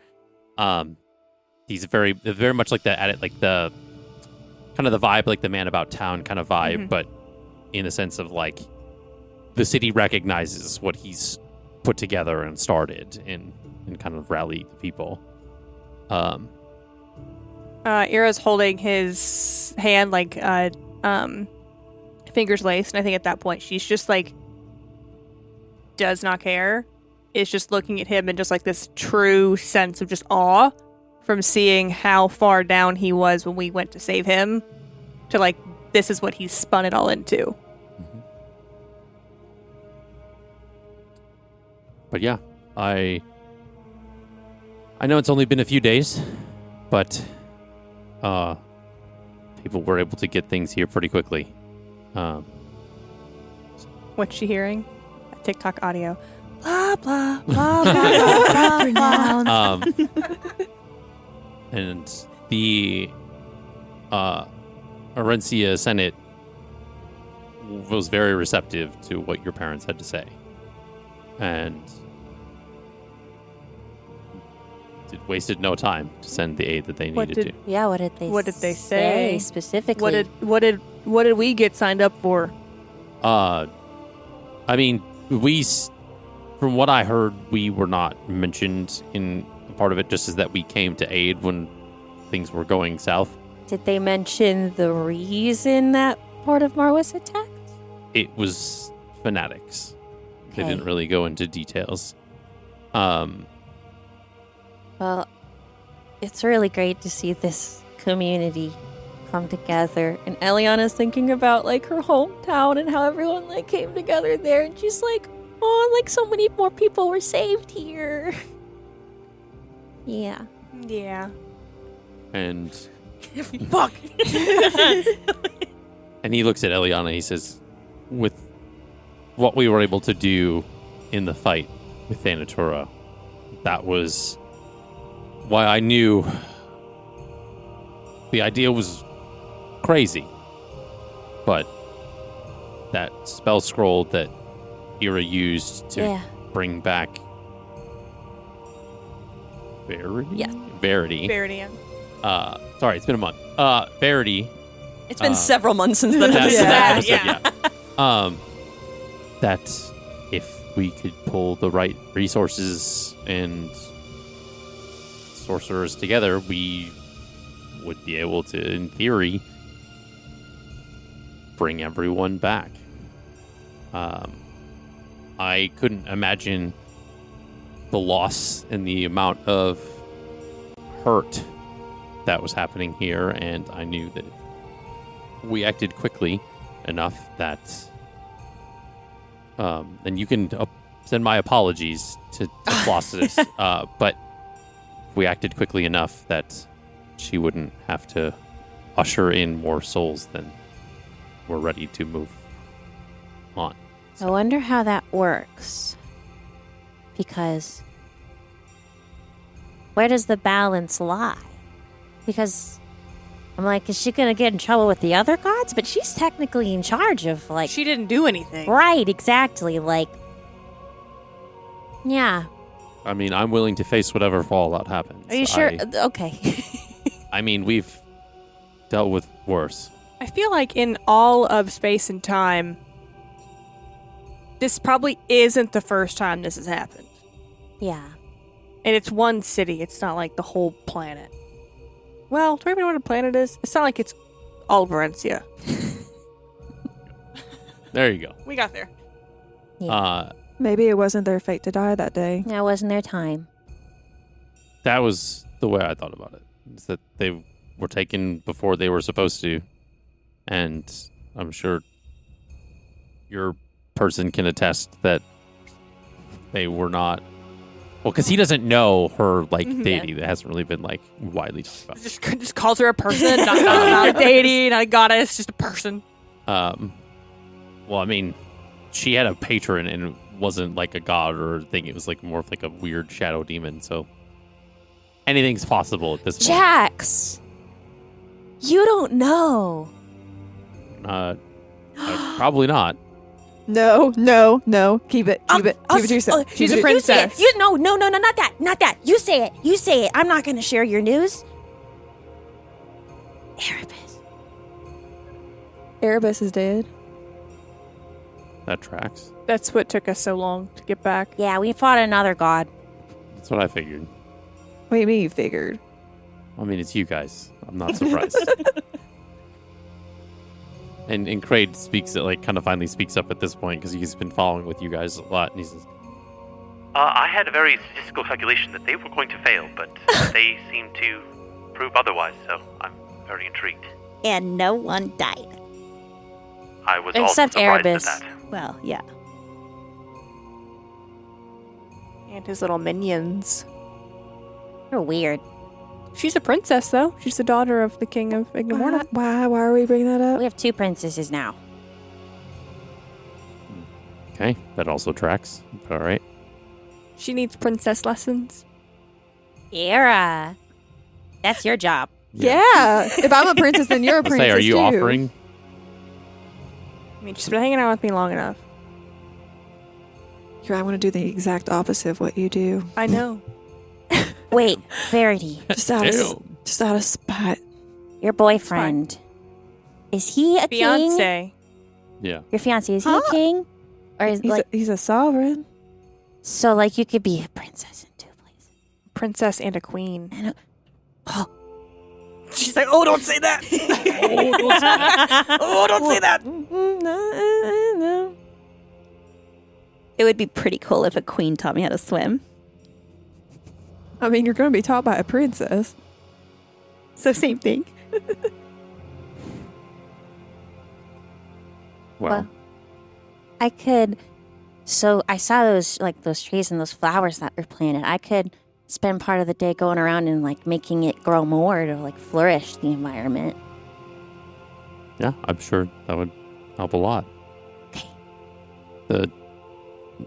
He's very much like the kind of the vibe, like the man about town kind of vibe, but in a sense of like the city recognizes what he's put together and started and kind of rallied the people. Ira's holding his hand like fingers laced, and I think at that point she's just like does not care. Is just looking at him in just like this true sense of just awe from seeing how far down he was when we went to save him to like this is what he's spun it all into. But yeah, I know it's only been a few days, but people were able to get things here pretty quickly. What's she hearing? TikTok audio. Blah blah blah blah blah blah. And the Aarencia Senate was very receptive to what your parents had to say, and it wasted no time to send the aid that they needed to. Yeah, what did they say specifically? What did we get signed up for? I mean, from what I heard, we were not mentioned in part of it, just as that we came to aid when things were going south. Did they mention the reason that part of Mar was attacked? It was fanatics. Okay. They didn't really go into details. Well, it's really great to see this community come together. And Eliana's thinking about like her hometown and how everyone like came together there, and she's like, oh, like so many more people were saved here. Yeah. And Fuck. and he looks at Eliana. He says, "With what we were able to do in the fight with Thanatura, that was why I knew the idea was crazy. But that spell scroll that Eira used to bring back Verity? Yeah. Verity. Verity. Sorry, it's been a month. Verity. It's been several months since that That's episode. that episode, yeah. That if we could pull the right resources and sorcerers together, we would be able to, in theory, bring everyone back. I couldn't imagine the loss and the amount of hurt that was happening here, and I knew that if we acted quickly enough that and you can send my apologies to Flossus, but if we acted quickly enough that she wouldn't have to usher in more souls than we're ready to move on. I wonder how that works. Because where does the balance lie? Because I'm like, is she going to get in trouble with the other gods? But she's technically in charge of, like... She didn't do anything. Right, exactly. Like, yeah. I mean, I'm willing to face whatever fallout happens. Are you sure? Okay. I mean, we've dealt with worse. I feel like in all of space and time, this probably isn't the first time this has happened. Yeah. And it's one city. It's not like the whole planet. Well, do we even know what a planet is? It's not like it's all of Aarencia. There you go. We got there. Yeah. Maybe it wasn't their fate to die that day. That wasn't their time. That was the way I thought about it. Is that they were taken before they were supposed to. And I'm sure your person can attest that they were not. Well, because he doesn't know her deity. That hasn't really been widely talked about. Just calls her a person, not a deity, not a goddess, just a person. Well, I mean, she had a patron, and it wasn't like a god or a thing. It was more of a weird shadow demon. So anything's possible at this point. Jaks! You don't know. Probably not. No. Keep it to yourself. She's a You say princess. it. No, not that. You say it. I'm not going to share your news. Erebus. Erebus is dead. That tracks. That's what took us so long to get back. Yeah, we fought another god. That's what I figured. What do you mean you figured? I mean, it's you guys. I'm not surprised. And Kraid kind of finally speaks up at this point because he's been following with you guys a lot. And he says, I had a very statistical calculation that they were going to fail, but they seem to prove otherwise, so I'm very intrigued. And no one died. I was Except also surprised Erebus. at that. Well, yeah. And his little minions. You're weird. She's a princess, though. She's the daughter of the king of Ignimortem. Why are we bringing that up? We have 2 princesses now. okay, that also tracks. All right. She needs princess lessons. Eira. That's your job. Yeah. If I'm a princess, then you're a princess Are you too. offering? I mean, she's been hanging out with me long enough. I want to do the exact opposite of what you do. I know. Wait, Verity, Just out of spite. your boyfriend. Is he a king? Beyonce. Yeah. Your fiance, is he a king? Or is He's a sovereign. so you could be a princess in 2 places. Princess and a queen. And She's like, oh, don't say that. Oh, don't say that. Oh, don't say that. No. It would be pretty cool if a queen taught me how to swim. I mean, you're going to be taught by a princess. So same thing. Well, I could. So I saw those trees and those flowers that were planted. I could spend part of the day going around and making it grow more to flourish the environment. yeah, I'm sure that would help a lot. Okay. A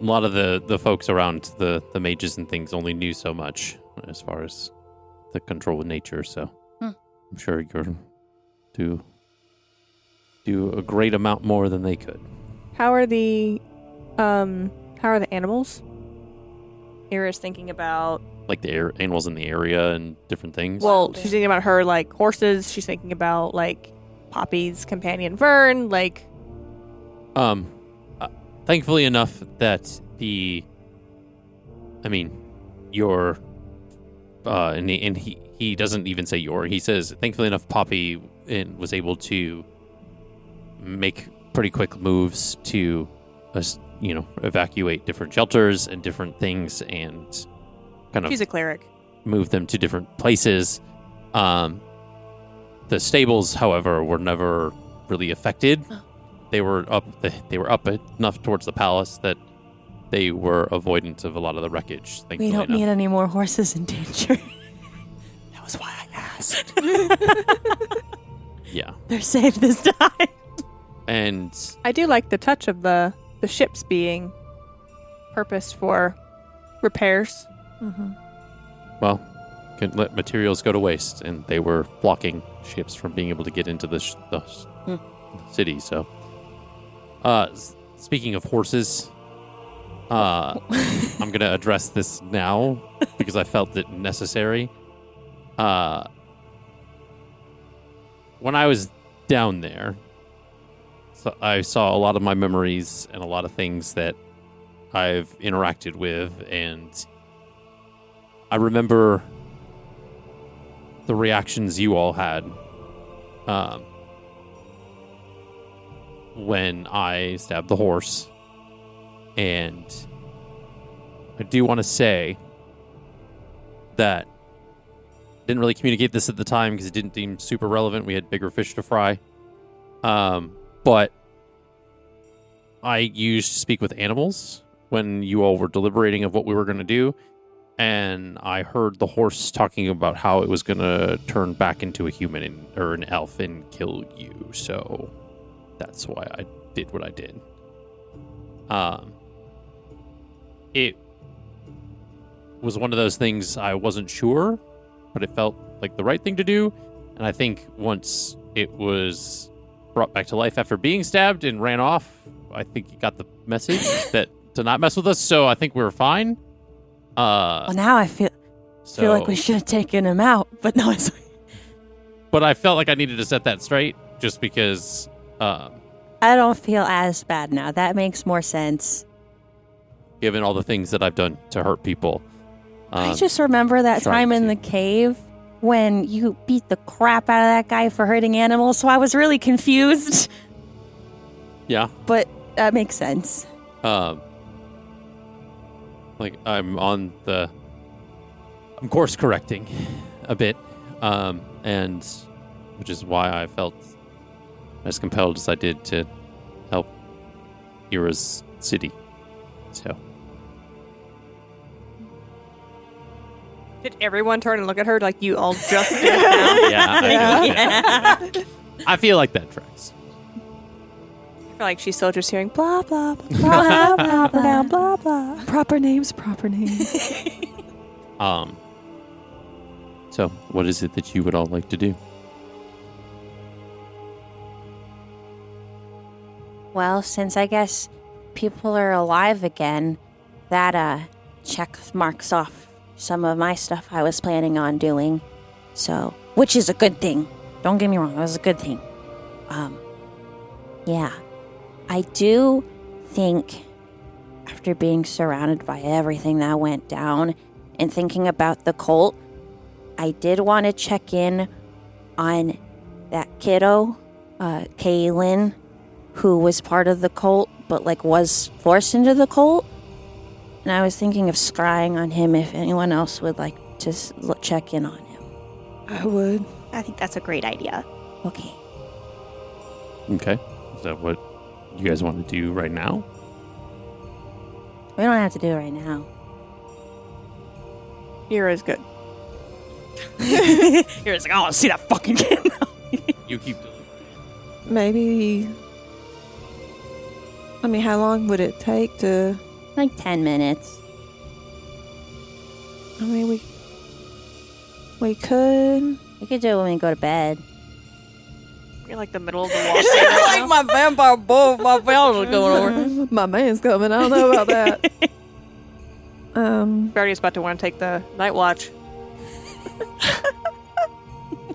lot of the folks around the mages and things only knew so much as far as the control with nature, so I'm sure you're do a great amount more than they could. How are the animals? Ira's thinking about. Like the animals in the area and different things. Well, she's thinking about her horses. She's thinking about Poppy's companion Vern. Thankfully enough that your and he doesn't even say your. He says thankfully enough Poppy was able to make pretty quick moves to evacuate different shelters and different things and kind of She's a cleric. move them to different places. The stables, however, were never really affected. They were up enough towards the palace that they were avoidant of a lot of the wreckage. We don't need any more horses in danger. That was why I asked. Yeah, They're safe this time. and I do like the touch of the ships being purposed for repairs. well, couldn't let materials go to waste, and they were blocking ships from being able to get into the city. So, speaking of horses, I'm going to address this now because I felt it necessary. When I was down there, I saw a lot of my memories and a lot of things that I've interacted with, and I remember the reactions you all had when I stabbed the horse, And I do want to say that didn't really communicate this at the time because it didn't seem super relevant. We had bigger fish to fry. But I used to speak with animals when you all were deliberating of what we were going to do. And I heard the horse talking about how it was going to turn back into a human or an elf and kill you. So that's why I did what I did. It was one of those things I wasn't sure, but it felt like the right thing to do. And I think once it was brought back to life after being stabbed and ran off, I think he got the message that to not mess with us. So I think we were fine. Well, now I feel like we should have taken him out, but no, it's... But I felt like I needed to set that straight just because... I don't feel as bad now. That makes more sense. Given all the things that I've done to hurt people. I just remember that time in the cave when you beat the crap out of that guy for hurting animals, so I was really confused. Yeah. But that makes sense. Like, I'm course correcting a bit, and which is why I felt as compelled as I did to help Ira's city. So. Did everyone turn and look at her like you all just did now? Yeah. I feel like that tracks. I feel like she's still just hearing blah, blah, blah, blah, blah, blah, blah, blah. Proper names. So, what is it that you would all like to do? Well, since I guess people are alive again, that check marks off some of my stuff I was planning on doing. So, which is a good thing. Don't get me wrong, that was a good thing. Yeah. I do think after being surrounded by everything that went down and thinking about the cult, I did want to check in on that kiddo, Kaylin, who was part of the cult, but was forced into the cult. And I was thinking of scrying on him if anyone else would like to check in on him. I would. I think that's a great idea. Okay. Okay. Is that what you guys want to do right now? We don't have to do it right now. Ira's good. You're like, I want to see that fucking kid. You keep doing it. Maybe. I mean, how long would it take to? 10 minutes. I mean, we could. We could do it when we go to bed. You're like the middle of the wall. Like my vampire bull, my bells are going over. My man's coming. I don't know about that. Verdi's about to want to take the night watch.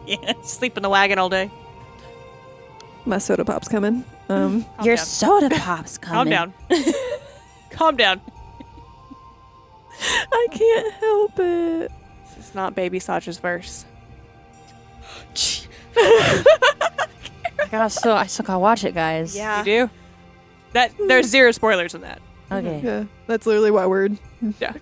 Yeah. Sleep in the wagon all day. My soda pop's coming. Calm Your down. soda pop's Calm coming. down. Calm down. I can't help it. This is not Baby Saj's verse. I still gotta watch it, guys. Yeah. You do? There's zero spoilers in that. Okay. Yeah, that's literally why word. Yeah.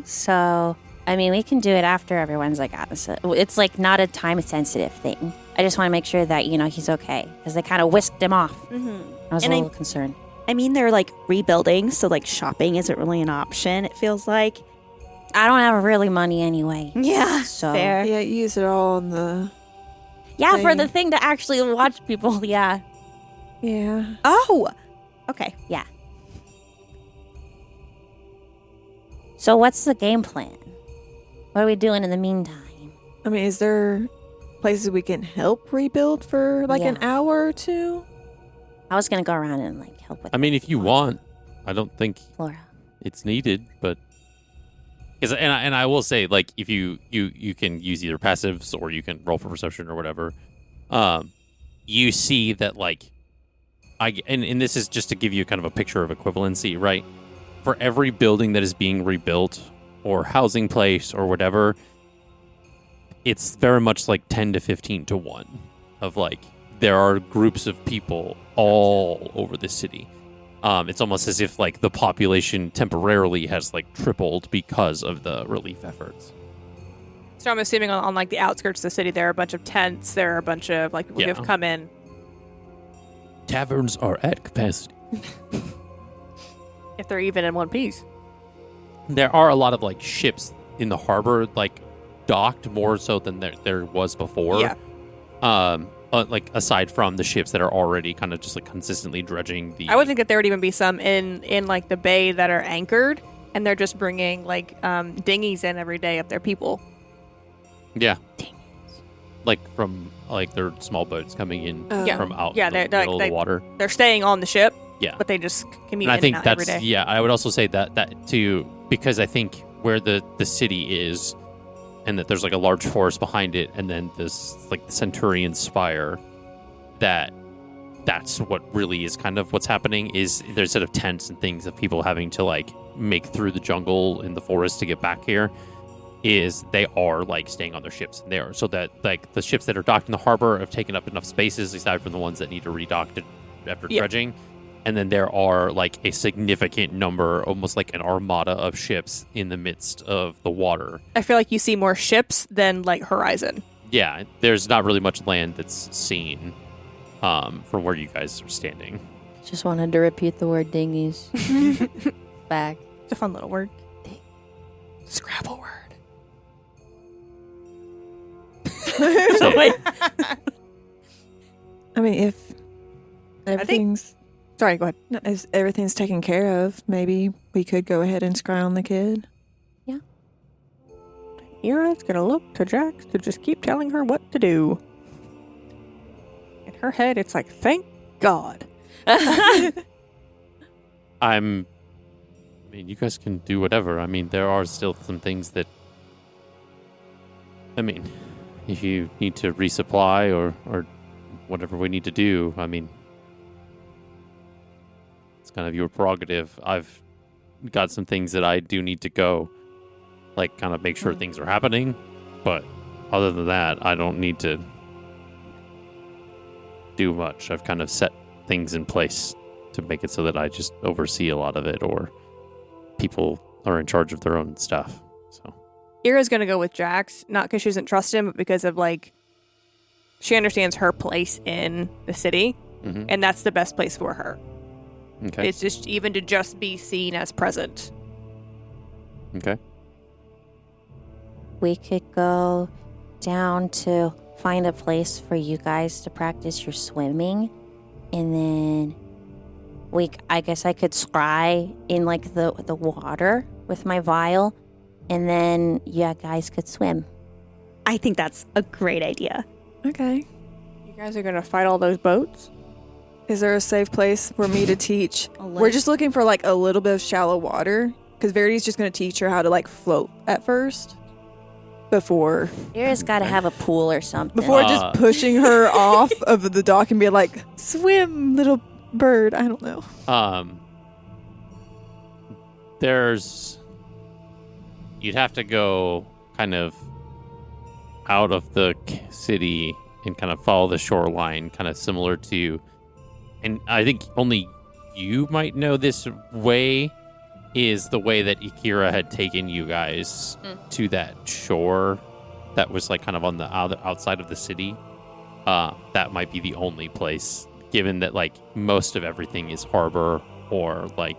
So, I mean, we can do it after everyone's honest. It's not a time sensitive thing. I just want to make sure that, he's okay. Because they kind of whisked him off. Mm-hmm. I was And a little concerned. I mean, they're rebuilding, so shopping isn't really an option, it feels like. I don't have really money anyway. Yeah. So, Fair. Yeah, you use it all on the. yeah, for thing. the thing to actually watch people. Yeah. Yeah. Oh! Okay. Yeah. So, what's the game plan? What are we doing in the meantime? I mean, is there places we can help rebuild for an hour or two? I was going to go around and help with I mean, if you want, I don't think Flora. it's needed, but and I will say, if you can use either passives or you can roll for perception or whatever. You see that and this is just to give you kind of a picture of equivalency, right? For every building that is being rebuilt or housing place or whatever, it's very much 10 to 15 to 1 of there are groups of people all over the city. It's almost as if like the population temporarily has like tripled because of the relief efforts. So I'm assuming on like the outskirts of the city, there are a bunch of tents. There are a bunch of like people who have come in. Taverns are at capacity. If they're even in one piece. There are a lot of like ships in the harbor, like docked more so than there was before. Yeah. Like aside from the ships that are already kind of just like consistently dredging the. I would think that there would even be some in like the bay that are anchored, and they're just bringing like dinghies in every day of their people. Yeah. Like from like their small boats coming in from out yeah, the middle of the water. They're staying on the ship. Yeah. But they just commute And I in think and out every that's day. yeah. I would also say that too, because I think where the city is, and that there's like a large forest behind it, and then this like the Centurion Spire, that's what really is kind of what's happening. Is there's instead of tents and things of people having to like make through the jungle in the forest to get back here, is they are like staying on their ships there, so that like the ships that are docked in the harbor have taken up enough spaces aside from the ones that need to redock after dredging. And then there are like a significant number, almost like an armada of ships in the midst of the water. I feel like you see more ships than like horizon. Yeah, there's not really much land that's seen from where you guys are standing. Just wanted to repeat the word dinghies. Back. It's a fun little word. Scrabble word. So, I mean, if everything's Sorry, go ahead. if everything's taken care of, maybe we could go ahead and scry on the kid. Eira's gonna look to Jax to just keep telling her what to do. In her head, it's like, thank God. I mean, you guys can do whatever. I mean, there are still some things that. I mean, if you need to resupply or whatever we need to do, I mean, it's kind of your prerogative. I've got some things that I do need to go, like, kind of make sure things are happening. But other than that, I don't need to do much. I've kind of set things in place to make it so that I just oversee a lot of it, or people are in charge of their own stuff. So Eira's gonna go with Jax, not because she doesn't trust him, but because of like she understands her place in the city, and that's the best place for her. Okay. It's just even to just be seen as present. Okay. We could go down to find a place for you guys to practice your swimming, and then I guess I could scry in like the water with my vial, and then you guys could swim. I think that's a great idea. Okay. You guys are gonna fight all those boats? Is there a safe place for me to teach? I'll We're let- just looking for like a little bit of shallow water, because Verity's just going to teach her how to like float at first before Eira's got to have a pool or something. just pushing her off of the dock and be like, swim, little bird. I don't know. You'd have to go kind of out of the city and kind of follow the shoreline, kind of similar to, and I think only you might know this way, is the way that Ikira had taken you guys to that shore that was like kind of on the outside of the city. That might be the only place, given that like most of everything is harbor or like,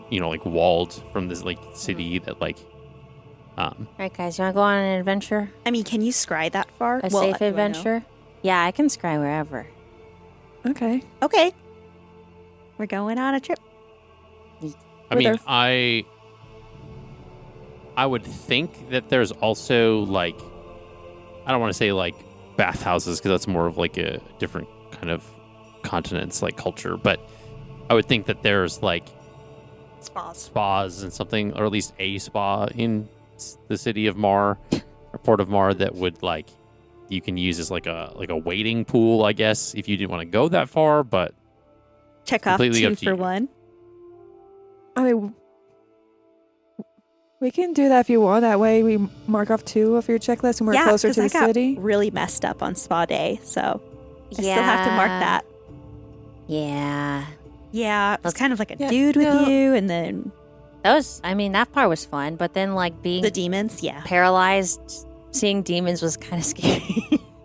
you know, like walled from this like city that like. All right, guys, you want to go on an adventure? I mean, can you scry that far? A Well, safe do I know? adventure? Yeah, I can scry wherever. Okay. Okay. We're going on a trip. I mean, I would think that there's also like, I don't want to say like bathhouses because that's more of like a different kind of continent's like culture, but I would think that there's like spas and something, or at least a spa in the city of Mar or Port of Mar that would like you can use as like a wading pool, I guess, if you didn't want to go that far, but Check off completely 2 up to for you. 1. I mean, we can do that if you want. That way we mark off 2 of your checklist and we're closer 'cause to I the got city. really messed up on spa day, so I still have to mark that. Yeah. Yeah, it was kind of like a Yeah, dude with no. you, and then that part was fun, but then like being the demons. Yeah. paralyzed, seeing demons was kind of scary.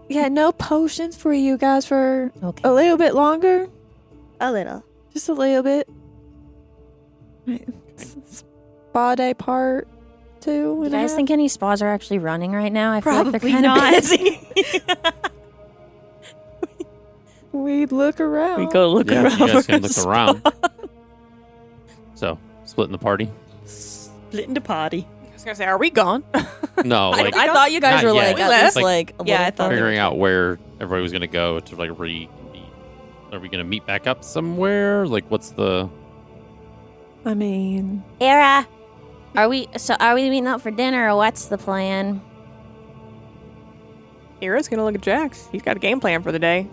Yeah, no potions for you guys for Okay. a little bit longer. A little. Just a little bit. Right. Spa day part 2. Do you guys think any spas are actually running right now? I feel like Probably they're kind of not. busy. we look around? We go look Yeah, around. you guys for can a look spa. around. So, splitting the party? Splitting the party. I was gonna say, are we gone? No, like I thought you guys Not were yet. like We at left. least like a Yeah, I little thought- figuring out where everybody was going to go to like reconvene. Are we going to meet back up somewhere? Like, what's the... I mean, Era, are we meeting up for dinner or what's the plan? Ira's gonna look at Jax. He's got a game plan for the day.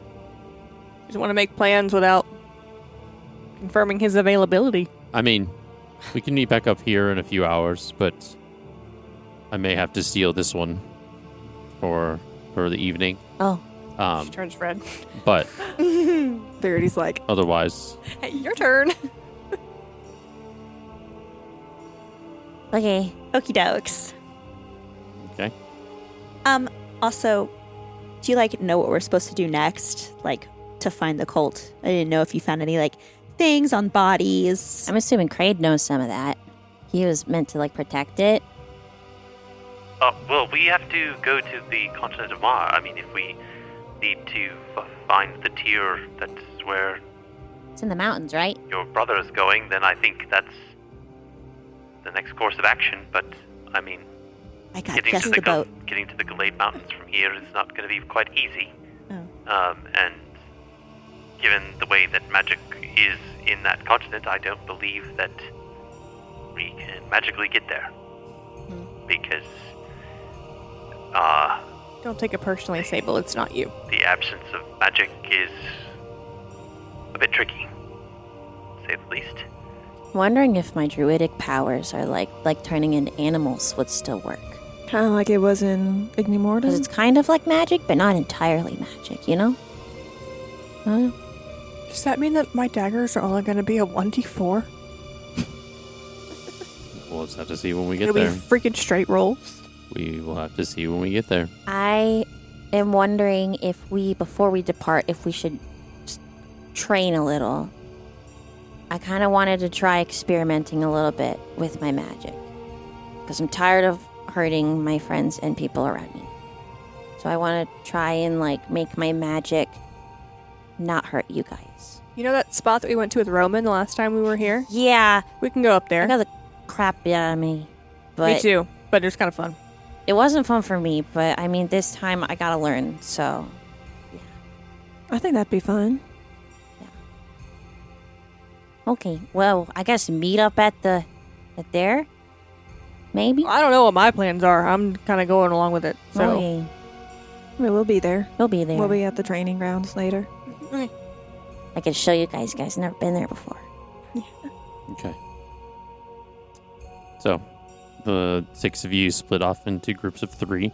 Just want to make plans without confirming his availability. I mean, we can meet back up here in a few hours, but I may have to steal this one for the evening. Oh. She turns red. But Verity's like, otherwise, Hey, your turn. Okay. Okie dokes. okay. Also, do you like know what we're supposed to do next? Like to find the cult? I didn't know if you found any like things on bodies. I'm assuming Kraid knows some of that. He was meant to like protect it. Well, we have to go to the continent of Mar. I mean, if we need to find the tier that's where It's in the mountains, right? your brother is going, then I think that's the next course of action. But, I mean, I got getting just to the boat. getting to the Glade Mountains from here is not going to be quite easy. Oh. And given the way that magic is in that continent, I don't believe that we can magically get there. Because Don't take it personally, Sable. It's not you. the absence of magic is a bit tricky, to say the least. Wondering if my druidic powers are like turning into animals would still work. Kind of like it was in Because Ignimortem. it's kind of like magic, but not entirely magic, you know? Does that mean that my daggers are only going to be a 1d4? We'll just have to see when we get It'll be there. freaking straight rolls. We will have to see when we get there. I am wondering if before we depart, if we should train a little. I kind of wanted to try experimenting a little bit with my magic. Because I'm tired of hurting my friends and people around me. So I want to try and make my magic not hurt you guys. You know that spot that we went to with Roman the last time we were here? Yeah, We can go up I there. got the crap out of me. But Me too. But it's kind of fun. it wasn't fun for me, but I mean, this time I gotta learn, so. I think that'd be fun. Okay, well, I guess meet up at there? Maybe? I don't know what my plans are. I'm kind of going along with it. So Okay, we'll be there. we'll be there. We'll be at the training grounds later. I can show you guys. You guys never been there before. Okay. So, the 6 of you split off into groups of 3.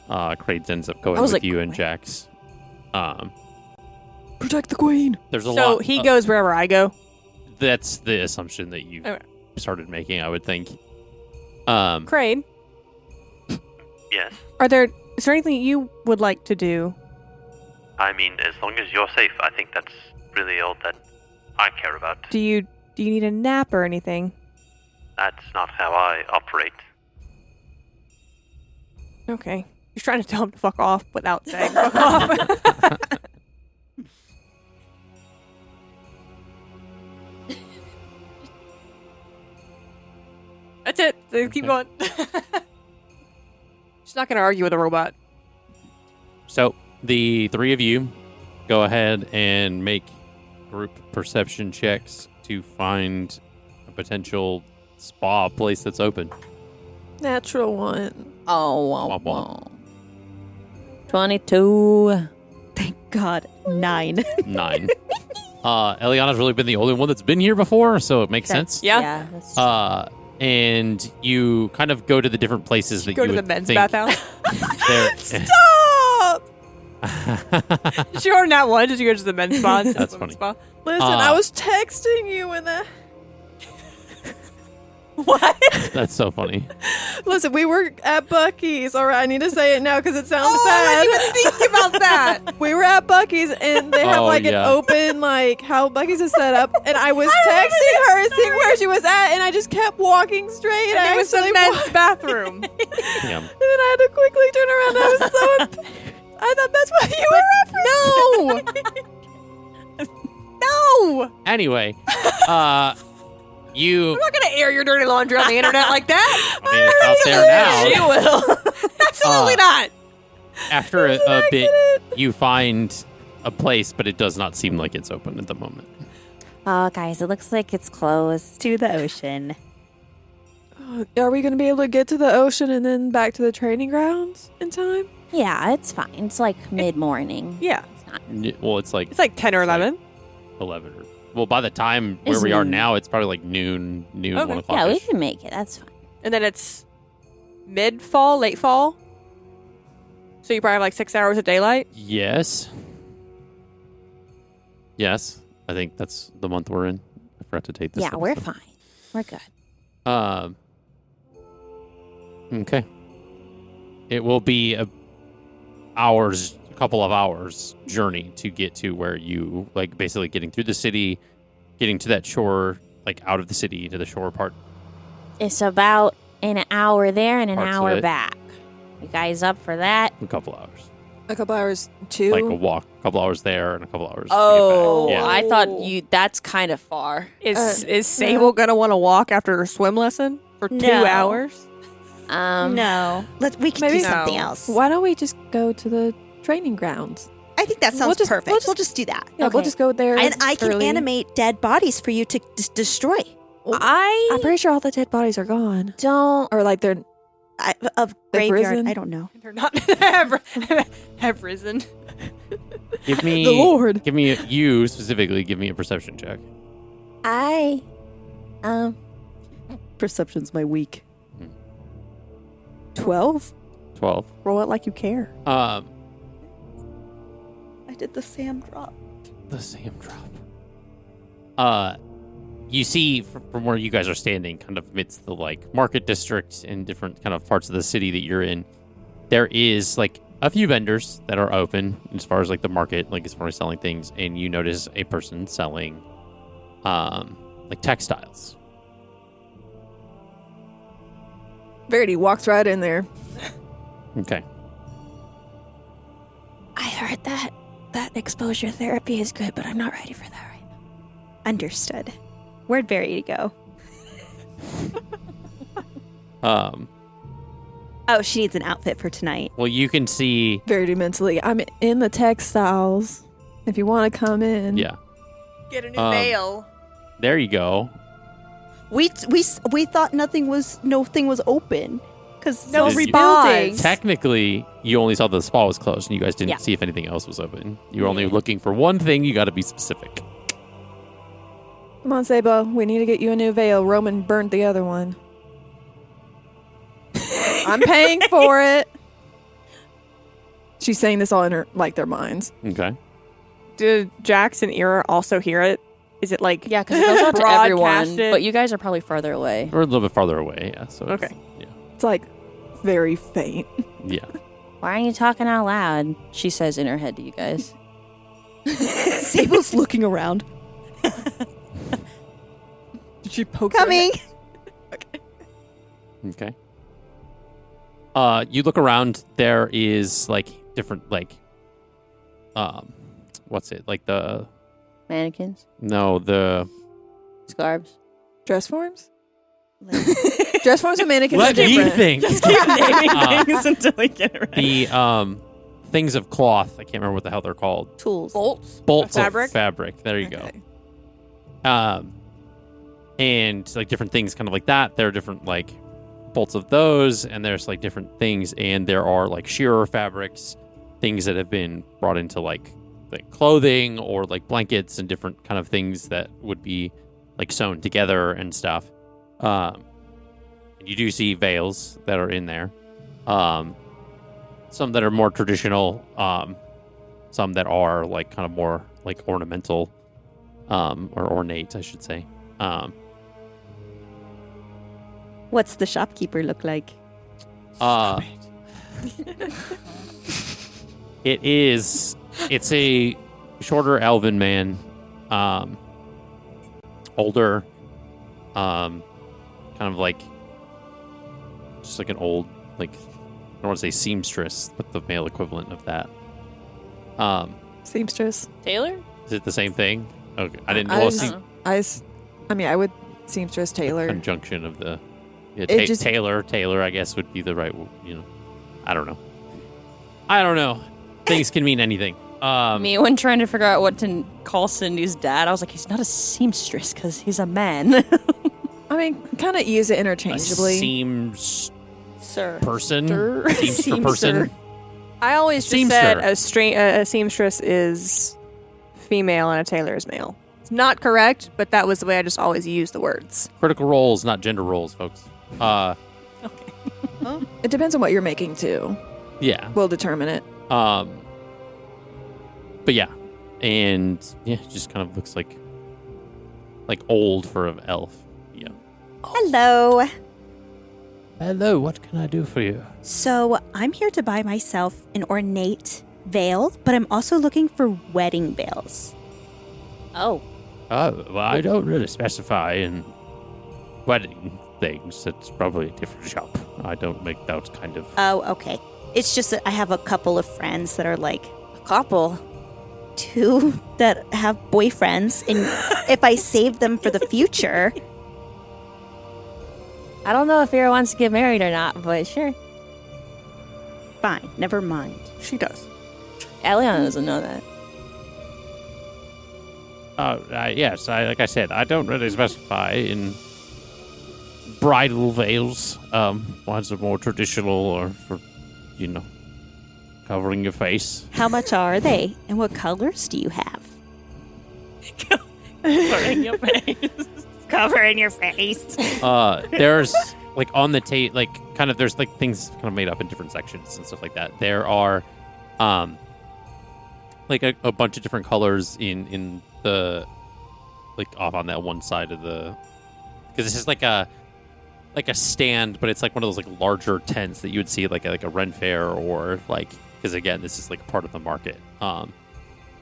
Kraid ends up going I was with like, you and "Queen." Jax. Protect the queen. There's a so lot. he goes wherever I go. That's the assumption that you Okay. started making, I would think. Kraid, Yes. is there anything you would like to do? I mean, as long as you're safe, I think that's really all that I care about. Do you need a nap or anything? That's not how I operate. Okay. He's trying to tell him to fuck off without saying fuck off. That's it. So keep going. She's not going to argue with a robot. So, the 3 of you go ahead and make group perception checks to find a potential spa place that's open. Natural one. Oh, Womp womp. 22. Thank God. 9. 9. Eliana's really been the only one that's been here before, so it makes sense. Yeah? That's And you kind of go to the different places that Go you to the would men's think bathhouse. there- Stop! Sure, not one. Did you go to the men's spa? instead of That's women's funny. Spa? Listen, I was texting you when that. What? That's so funny. Listen, we were at Buc-ee's. All right, I need to say it now because it sounds Oh, bad. I didn't even think about that. We were at Buc-ee's and they have Oh, like yeah. an open, like how Buc-ee's is set up. And I was texting her, seeing where she was at, and I just kept walking straight. And it was the actually men's walked- bathroom. Yeah. And then I had to quickly turn around. I was so. I thought that's what you were referencing. No! Anyway, you. I'm not going to air your dirty laundry on the internet like that. I mean, it's out there now. You will. Absolutely not. After a bit, you find a place, but it does not seem like it's open at the moment. Oh, guys, it looks like it's closed. To the ocean. Are we going to be able to get to the ocean and then back to the training grounds in time? Yeah, it's fine. It's like mid-morning. Yeah. It's not. Well, it's like It's like 10 or 11. 11. Well, by the time where It's we are noon. now, it's probably like noon, Okay. 1 o'clock. Yeah, we can make it. That's fine. And then it's mid-fall, late fall. So you probably have like 6 hours of daylight. Yes. Yes. I think that's the month we're in. I forgot to take this. Yeah, we're episode. fine. We're good. Okay. It will be a couple of hours journey to get to where you, like, basically getting through the city, getting to that shore, like out of the city to the shore part. It's about an hour there and an Parts of hour it. back. You guys up for that? A couple hours. A couple hours too. Like a walk, a couple hours there and a couple hours. Oh, to get back. I thought you. That's kind of far. Is Sable going to want to walk after her swim lesson for 2 No. hours? No. We can maybe do something no. else. Why don't we just go to the training grounds? I think that sounds We'll just- perfect. we'll just- do that. Yeah, we'll Okay. just go there. And I can early. animate dead bodies for you to destroy. I'm pretty sure all the dead bodies are gone, Don't. or like they're. Of graveyard. risen? I don't know. They're not have risen. Give me The Lord. Give me you specifically. Give me a perception check. I. Perception's my weak. 12? 12. Roll it like you care. I did the Sam drop. The same drop. You see from where you guys are standing, kind of amidst the like market district and different kind of parts of the city that you're in, there is like a few vendors that are open as far as like the market, like as far as selling things, and you notice a person selling, like textiles. Verity walks right in there. Okay. I heard that exposure therapy is good, but I'm not ready for that right now. Understood. Where'd Verity go? Oh, she needs an outfit for tonight. Well, you can see. Verity mentally. I'm in the textiles. If you want to come in. Yeah. Get a new veil. There you go. We thought no thing was open because No Did you- rebuilding. Technically, you only saw the spa was closed, and you guys didn't Yeah. see if anything else was open. You were only looking for one thing. You got to be specific. Come on, Sable. We need to get you a new veil. Roman burned the other one. I'm paying for it. She's saying this all in her their minds. Okay. Did Jaks and Eira also hear it? Is it like Yeah, because it goes out to everyone. broadcasted? But you guys are probably farther away. We're a little bit farther away. Yeah. So it's- Okay. Yeah. It's like very faint. Yeah. Why aren't you talking out loud? She says in her head to you guys. Sable's looking around. Did she poke Coming. Okay. You look around. There is like different what's it like the Mannequins, the scarves. Dress forms? Dress forms and mannequins are let me different. think. things until we get it right. The things of cloth. I can't remember what the hell they're called. Tools. Bolts fabric? of fabric. There you go. Okay. And like different things kind of like that. There are different like bolts of those, and there's like different things, and there are like shearer fabrics, things that have been brought into like clothing or like blankets and different kind of things that would be like sewn together and stuff. And you do see veils that are in there. Some that are more traditional, some that are like kind of more like ornamental, or ornate, I should say. What's the shopkeeper look like? It's a shorter elven man, older, kind of like just like an old, like, I don't want to say seamstress, but the male equivalent of that. Seamstress. Taylor? Is it the same thing? Okay, I didn't know. I would seamstress Taylor. Conjunction of the Just- Taylor, I guess would be the right. I don't know. Things can mean anything. Me, when trying to figure out what to call Cindy's dad, I was like, he's not a seamstress because he's a man. I mean, kind of use it a interchangeably. Sir. person, Sir. seamster person. I always just said a seamstress is female and a tailor is male. It's not correct, but that was the way I just always used the words. Critical roles, not gender roles, folks. It depends on what you're making too. Yeah. Will determine it. But yeah, and yeah, it just kind of looks like old for an elf. Yeah. Hello. Hello, what can I do for you? So I'm here to buy myself an ornate veil, but I'm also looking for wedding veils. Oh. Oh, well, I don't really specify in wedding things. It's probably a different shop. I don't make those kind of. Oh, okay. It's just that I have a couple of friends that are like A couple. 2 that have boyfriends, and if I save them for the future, I don't know if Ira wants to get married or not, but sure. fine, never mind. She does. Eliana doesn't know that. Yes, like I said, I don't really specify in bridal veils. One's are more traditional or for, covering your face. How much are they, and what colors do you have? Covering your face. Covering your face. There's on the tape, there's things kind of made up in different sections and stuff like that. There are, a bunch of different colors in the, off on that one side of the, because this is like a stand, but it's like one of those larger tents that you would see like a Ren Fair or because again, this is part of the market,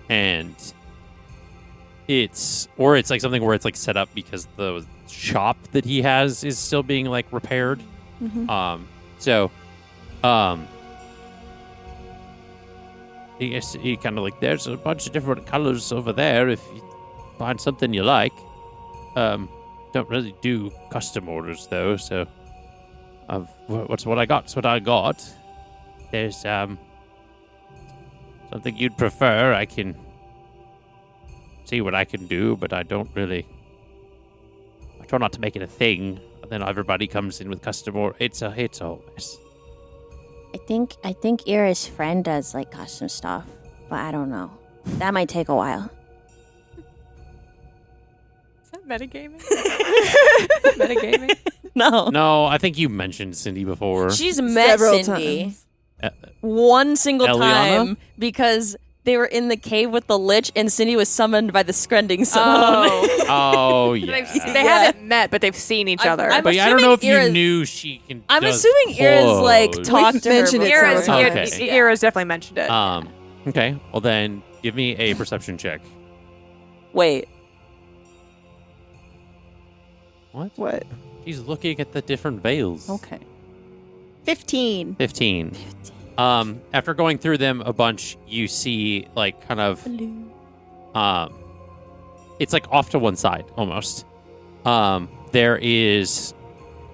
and it's something where it's set up because the shop that he has is still being repaired. Mm-hmm. He kind of there's a bunch of different colors over there if you find something you like. Don't really do custom orders though, so what's what I got? It's what I got. There's something you'd prefer, I can see what I can do, but I don't really. I try not to make it a thing. Then everybody comes in with custom order. It's a mess. I think Ira's friend does custom stuff, but I don't know. That might take a while. Is that metagaming? Is that metagaming? No, I think you mentioned Cindy before. She's met Several Cindy times. one single Eliana? time because they were in the cave with the lich and Cindy was summoned by the Scrending Stone. Oh. Oh yeah. They haven't met, but they've seen each other. I'm But yeah, I don't know if assuming you Ira's- knew she can. I'm does assuming Ira's clothes. talked to her. mentioned it before. Ira's, several Okay. times. Ira's definitely mentioned it. Okay. Well then, give me a perception check. Wait. What? She's looking at the different veils. Okay. 15. 15. After going through them a bunch, you see it's off to one side almost. There is,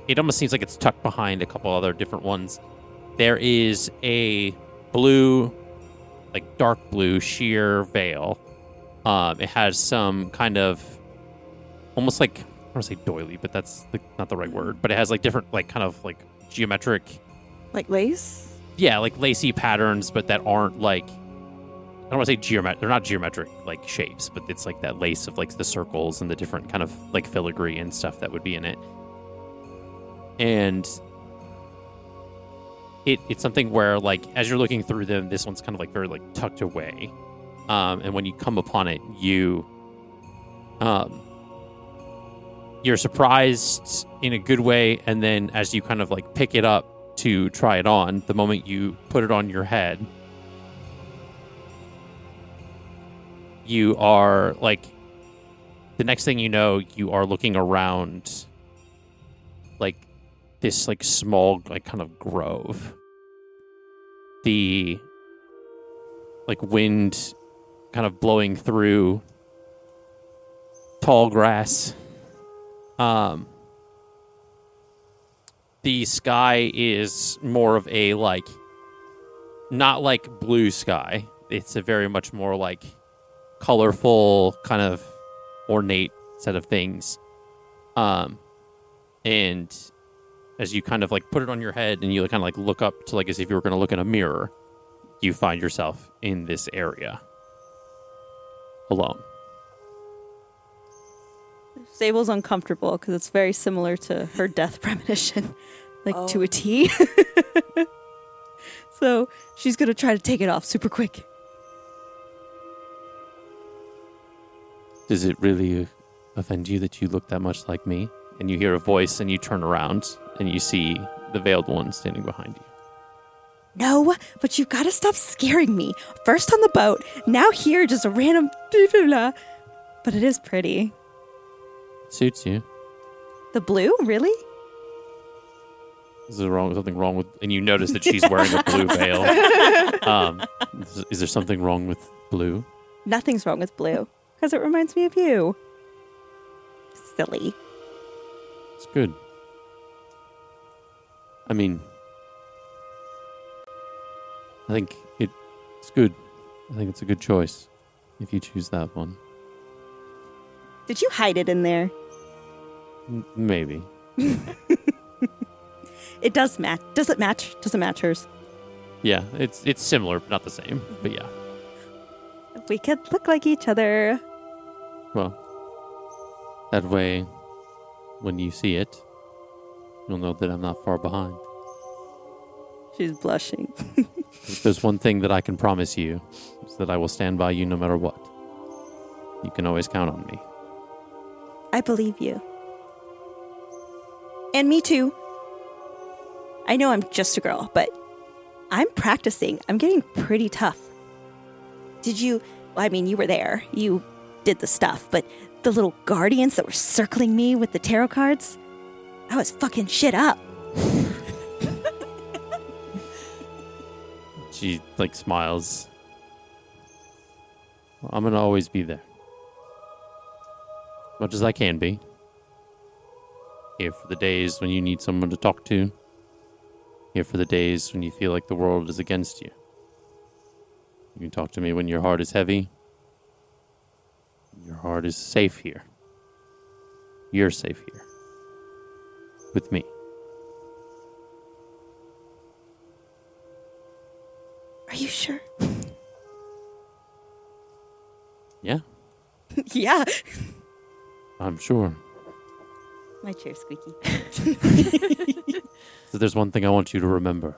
it almost seems like it's tucked behind a couple other different ones. There is a blue, dark blue sheer veil. It has some kind of almost I don't want to say doily, but that's not the right word. But it has different geometric. Like lace? Yeah, lacy patterns, but that aren't I don't want to say geometric. They're not geometric shapes, but it's that lace of the circles and the different kind of filigree and stuff that would be in it. And it's something where as you're looking through them, this one's kind of very tucked away. And when you come upon it, you're surprised in a good way, and then as you kind of like pick it up to try it on, the moment you put it on your head, you are like, the next thing you know, you are looking around like this like small like kind of grove. The like wind kind of blowing through tall grass. The sky is more of a like, not like blue sky. It's a very much more like colorful, kind of ornate set of things. And as you kind of like put it on your head and you kind of like look up to like as if you were going to look in a mirror, you find yourself in this area alone. Sable's uncomfortable because it's very similar to her death premonition, like to a T. So she's going to try to take it off super quick. Does it really offend you that you look that much like me? And you hear a voice and you turn around and you see the veiled one standing behind you. No, but you've got to stop scaring me. First on the boat, now here, just a random blah, blah, blah. But it is pretty. It suits you. The blue? Really? Is there something wrong with... And you notice that she's wearing a blue veil. Is there something wrong with blue? Nothing's wrong with blue, because it reminds me of you. Silly. It's good. I mean... I think it's good. I think it's a good choice if you choose that one. Did you hide it in there? Maybe. It does match. Does it match? Does it match hers? Yeah, it's similar, but not the same. But yeah. We could look like each other. Well, that way, when you see it, you'll know that I'm not far behind. She's blushing. If there's one thing that I can promise you, is that I will stand by you no matter what. You can always count on me. I believe you. And me too. I know I'm just a girl, but I'm practicing. I'm getting pretty tough. Did you... I mean, you were there. You did the stuff, but the little guardians that were circling me with the tarot cards, I was fucking shit up. She, like, smiles. Well, I'm gonna always be there. Much as I can be. Here for the days when you need someone to talk to. Here for the days when you feel like the world is against you. You can talk to me when your heart is heavy. Your heart is safe here. You're safe here. With me. Are you sure? Yeah, Yeah. I'm sure. My chair's squeaky. So there's one thing I want you to remember.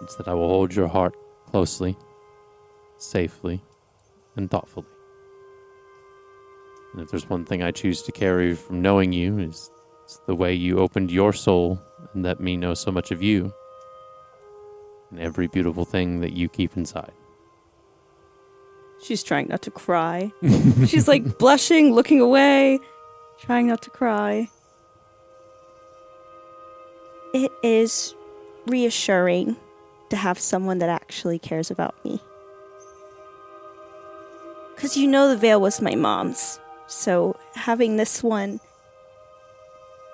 It's that I will hold your heart closely, safely, and thoughtfully. And if there's one thing I choose to carry from knowing you, it's the way you opened your soul and let me know so much of you and every beautiful thing that you keep inside. She's trying not to cry. She's like blushing, looking away, trying not to cry. It is reassuring to have someone that actually cares about me. Because you know the veil was my mom's. So having this one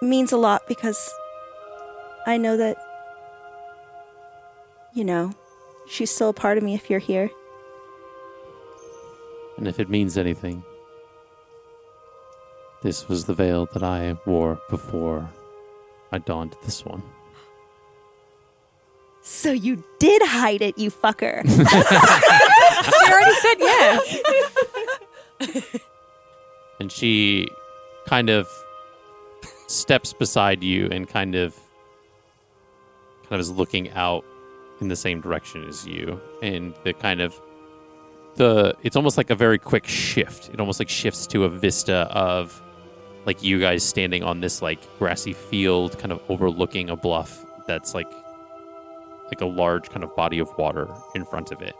means a lot because I know that, you know, she's still a part of me if you're here. And if it means anything, this was the veil that I wore before I donned this one. So you did hide it, you fucker. She already said yes. And she kind of steps beside you and kind of is looking out in the same direction as you. And the kind of it's almost like a very quick shift. It almost like shifts to a vista of like you guys standing on this like grassy field kind of overlooking a bluff that's like a large kind of body of water in front of it.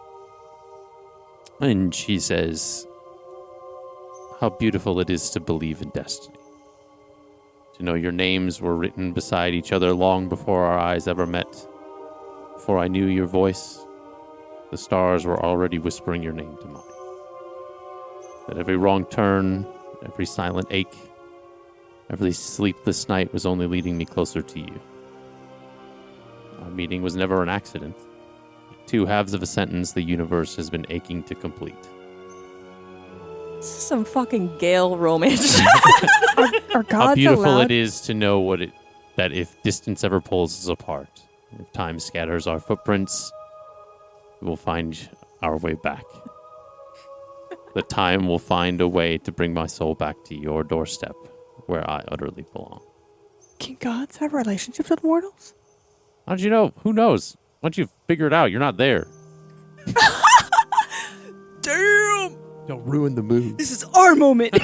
And she says, how beautiful it is to believe in destiny. To know your names were written beside each other long before our eyes ever met. Before I knew your voice, the stars were already whispering your name to mine. That every wrong turn, every silent ache, every sleepless night was only leading me closer to you. Our meeting was never an accident. Two halves of a sentence the universe has been aching to complete. This is some fucking Gale romance. Are gods How beautiful allowed? it is to know that if distance ever pulls us apart, if time scatters our footprints, we will find our way back. That time will find a way to bring my soul back to your doorstep, where I utterly belong. Can gods have relationships with mortals? How did you know? Who knows? Once you figure it out, you're not there. Damn! Don't ruin the mood. This is our moment.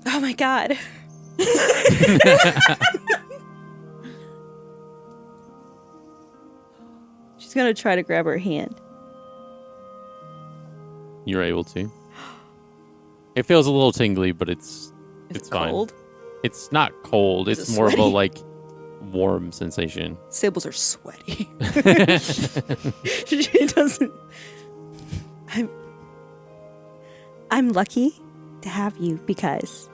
Oh my god. She's gonna try to grab her hand. You're able to. It feels a little tingly, but it's fine. Cold? It's not cold. Is It's it more of a sweaty? like warm sensation. Sables are sweaty. She doesn't. I'm lucky to have you because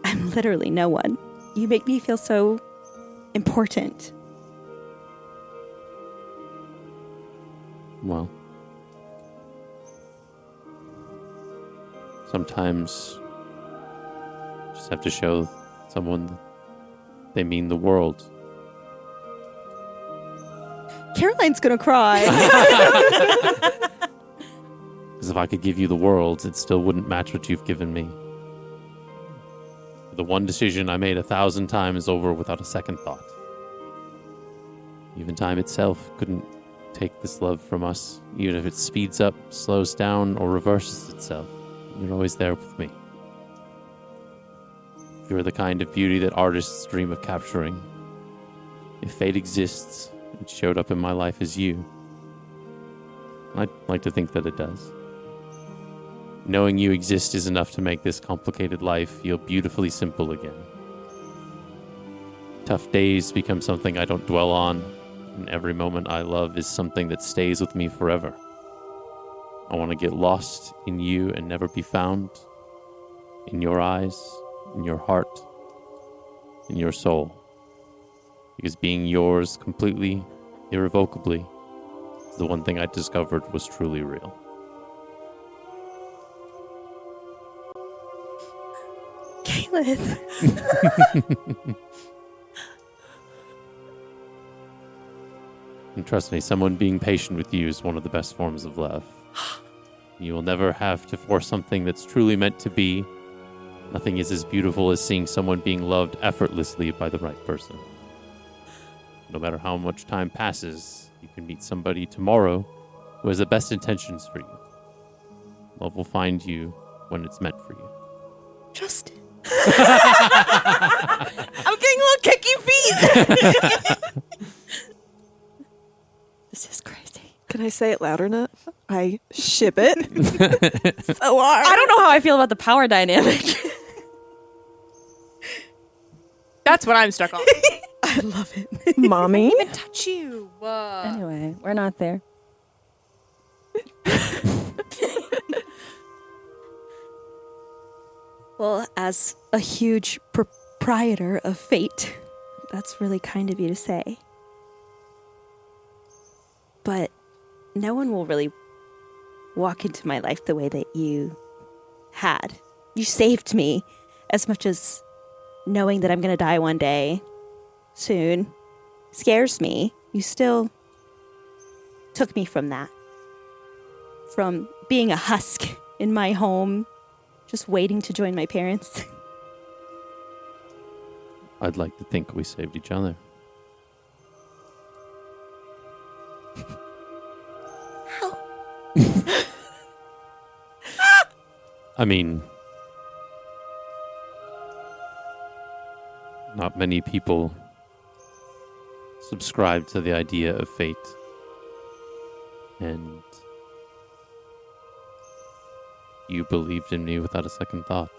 I'm literally no one. You make me feel so important. Well, sometimes you just have to show someone that they mean the world. Caroline's gonna cry. Because if I could give you the world, it still wouldn't match what you've given me. The one decision I made 1,000 times over without a second thought. Even time itself couldn't take this love from us, even if it speeds up, slows down, or reverses itself. You're always there with me. You're the kind of beauty that artists dream of capturing. If fate exists, it showed up in my life as you. I'd like to think that it does. Knowing you exist is enough to make this complicated life feel beautifully simple again. Tough days become something I don't dwell on, and every moment I love is something that stays with me forever. I want to get lost in you and never be found, in your eyes, in your heart, in your soul. Because being yours completely, irrevocably, is the one thing I discovered was truly real. Caleb. And trust me, someone being patient with you is one of the best forms of love. You will never have to force something that's truly meant to be. Nothing is as beautiful as seeing someone being loved effortlessly by the right person. No matter how much time passes, you can meet somebody tomorrow who has the best intentions for you. Love will find you when it's meant for you. Justin. I'm getting a little kicky feet. This is crazy. Can I say it loud or not? I ship it. So hard. I don't know how I feel about the power dynamic. That's what I'm stuck on. I love it. Mommy. Even touch you. Anyway, we're not there. Well, as a huge proprietor of fate, that's really kind of you to say. But no one will really walk into my life the way that you had. You saved me as much as knowing that I'm going to die one day soon scares me. You still took me from that. From being a husk in my home, just waiting to join my parents. I'd like to think we saved each other. I mean, not many people subscribe to the idea of fate. And you believed in me without a second thought.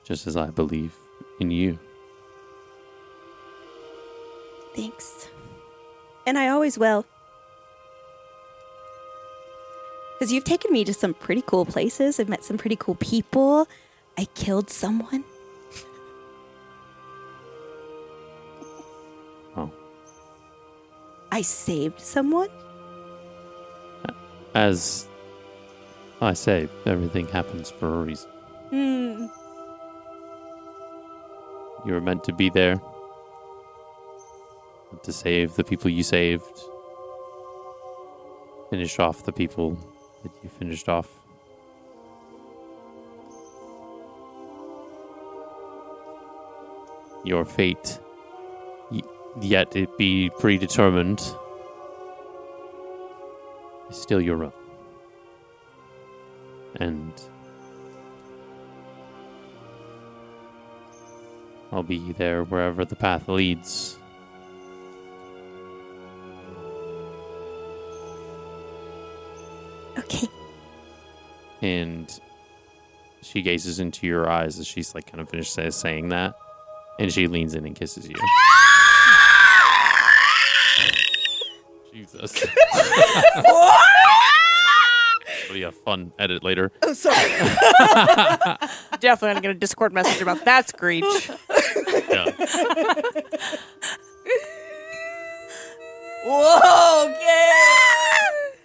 Just as I believe in you. Thanks. And I always will. Because you've taken me to some pretty cool places. I've met some pretty cool people. I killed someone. Oh. I saved someone. As I say, everything happens for a reason. You were meant to be there. To save the people you saved. Finish off the people that you finished off. Your fate, yet it be predetermined, is still your own. And I'll be there wherever the path leads. Okay. And she gazes into your eyes as she's like kind of finished saying that. And she leans in and kisses you. Jesus. It'll be a fun edit later. Oh, sorry. Definitely gonna get a Discord message about that screech. Yeah. Whoa, okay.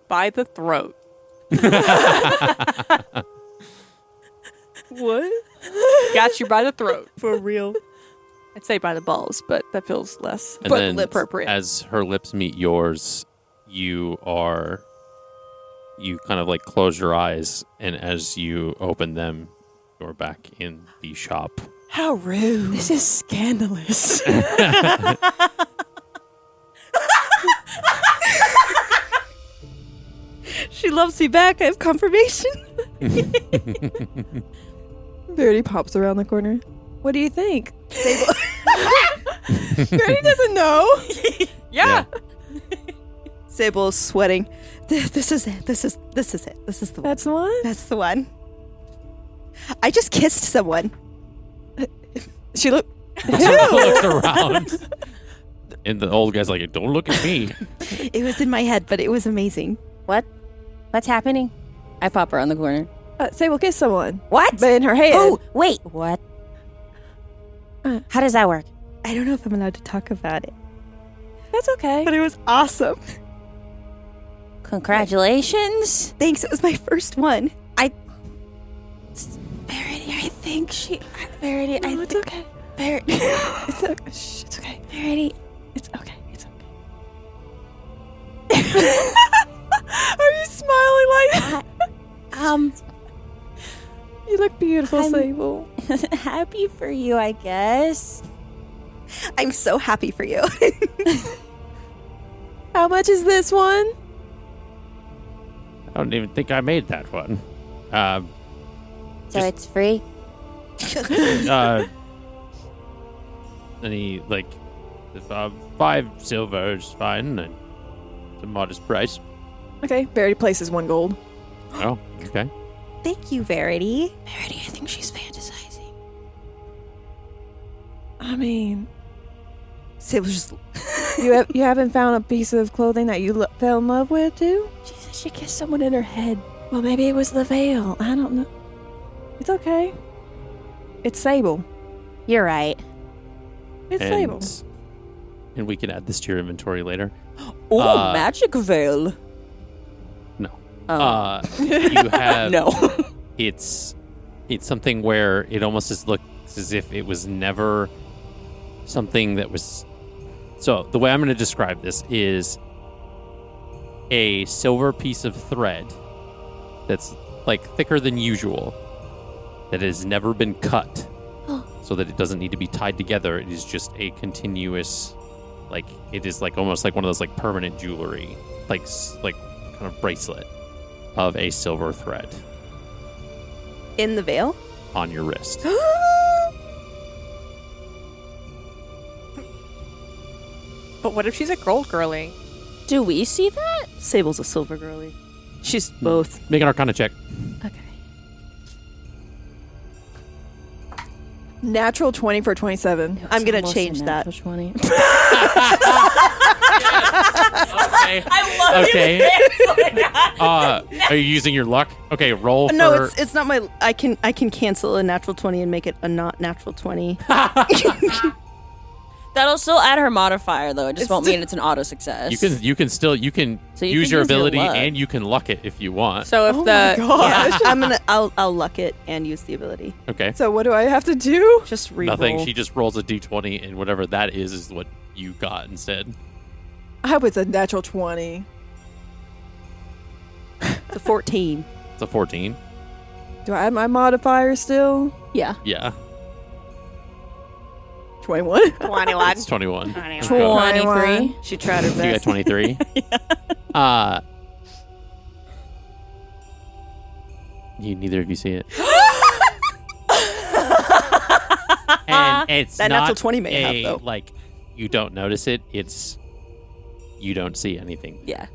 By the throat. What? Got you by the throat. For real? I'd say by the balls, but that feels less And then appropriate. as her lips meet yours, you kind of like close your eyes, and as you open them, you're back in the shop. How rude. This is scandalous. She loves me back. I have confirmation. Verity pops around the corner. What do you think? Sable. Verity doesn't know. Yeah. Sable's sweating. This is it. This is it. This is the one. That's the one? That's the one. I just kissed someone. She looked. Looks around. And the old guy's like, don't look at me. It was in my head, but it was amazing. What? What's happening? I pop around the corner. Sable kissed someone. What? But in her head. Oh, wait. What? How does that work? I don't know if I'm allowed to talk about it, That's okay. but it was awesome. Congratulations. Thanks. It was my first one. Verity, I think Verity, No, it's okay. Verity. It's okay. Shh, it's okay. Verity. It's okay. It's okay. Are you smiling like that? You look beautiful, I'm- Sable. Happy for you, I guess. I'm so happy for you. How much is this one? I don't even think I made that one. So Just- it's free? Any, like, if 5 silver is fine, and it's a modest price. Okay, Verity places 1 gold. Oh, okay. Thank you, Verity. Verity, I think she's fantasizing. I mean, Sable's just you haven't found a piece of clothing that you fell in love with, too? She said she kissed someone in her head. Well, maybe it was the veil. I don't know. It's okay. It's Sable. You're right. It's Sable. And we can add this to your inventory later. Oh, magic veil. No. Oh. You have... No. It's something where it almost just looks as if it was never something that was... So, the way I'm going to describe this is a silver piece of thread that's, like, thicker than usual that has never been cut so that it doesn't need to be tied together. It is just a continuous, like, it is, like, almost like one of those, like, permanent jewelry, like kind of bracelet. of a silver thread In the veil? on your wrist. But what if she's a gold girly? Do we see that? Sable's a silver girly. She's both. Make an Arcana check. Okay. Natural 20 for 27. I'm going to Almost change a that. natural 20. Okay. I love Okay. Are you using your luck? Okay, roll for... No, it's not my. I can cancel a natural 20 and make it a not natural 20. That'll still add her modifier, though. It just won't mean it's an auto success. You can So use you your can use your ability luck. and you can luck it if you want. So if Oh the my gosh. I'll luck it and use the ability. Okay. So what do I have to do? Just reroll. Nothing. She just rolls a d20 and whatever that is what you got instead. I hope it's a natural 20. It's a 14. It's a 14. Do I add my modifier still? Yeah. Yeah. 21. 21. It's 21. 23. She tried her You got best. 23. Neither of you see it. And it's That not natural 20 may have, though. like, you don't notice it. It's you don't see anything. Yeah.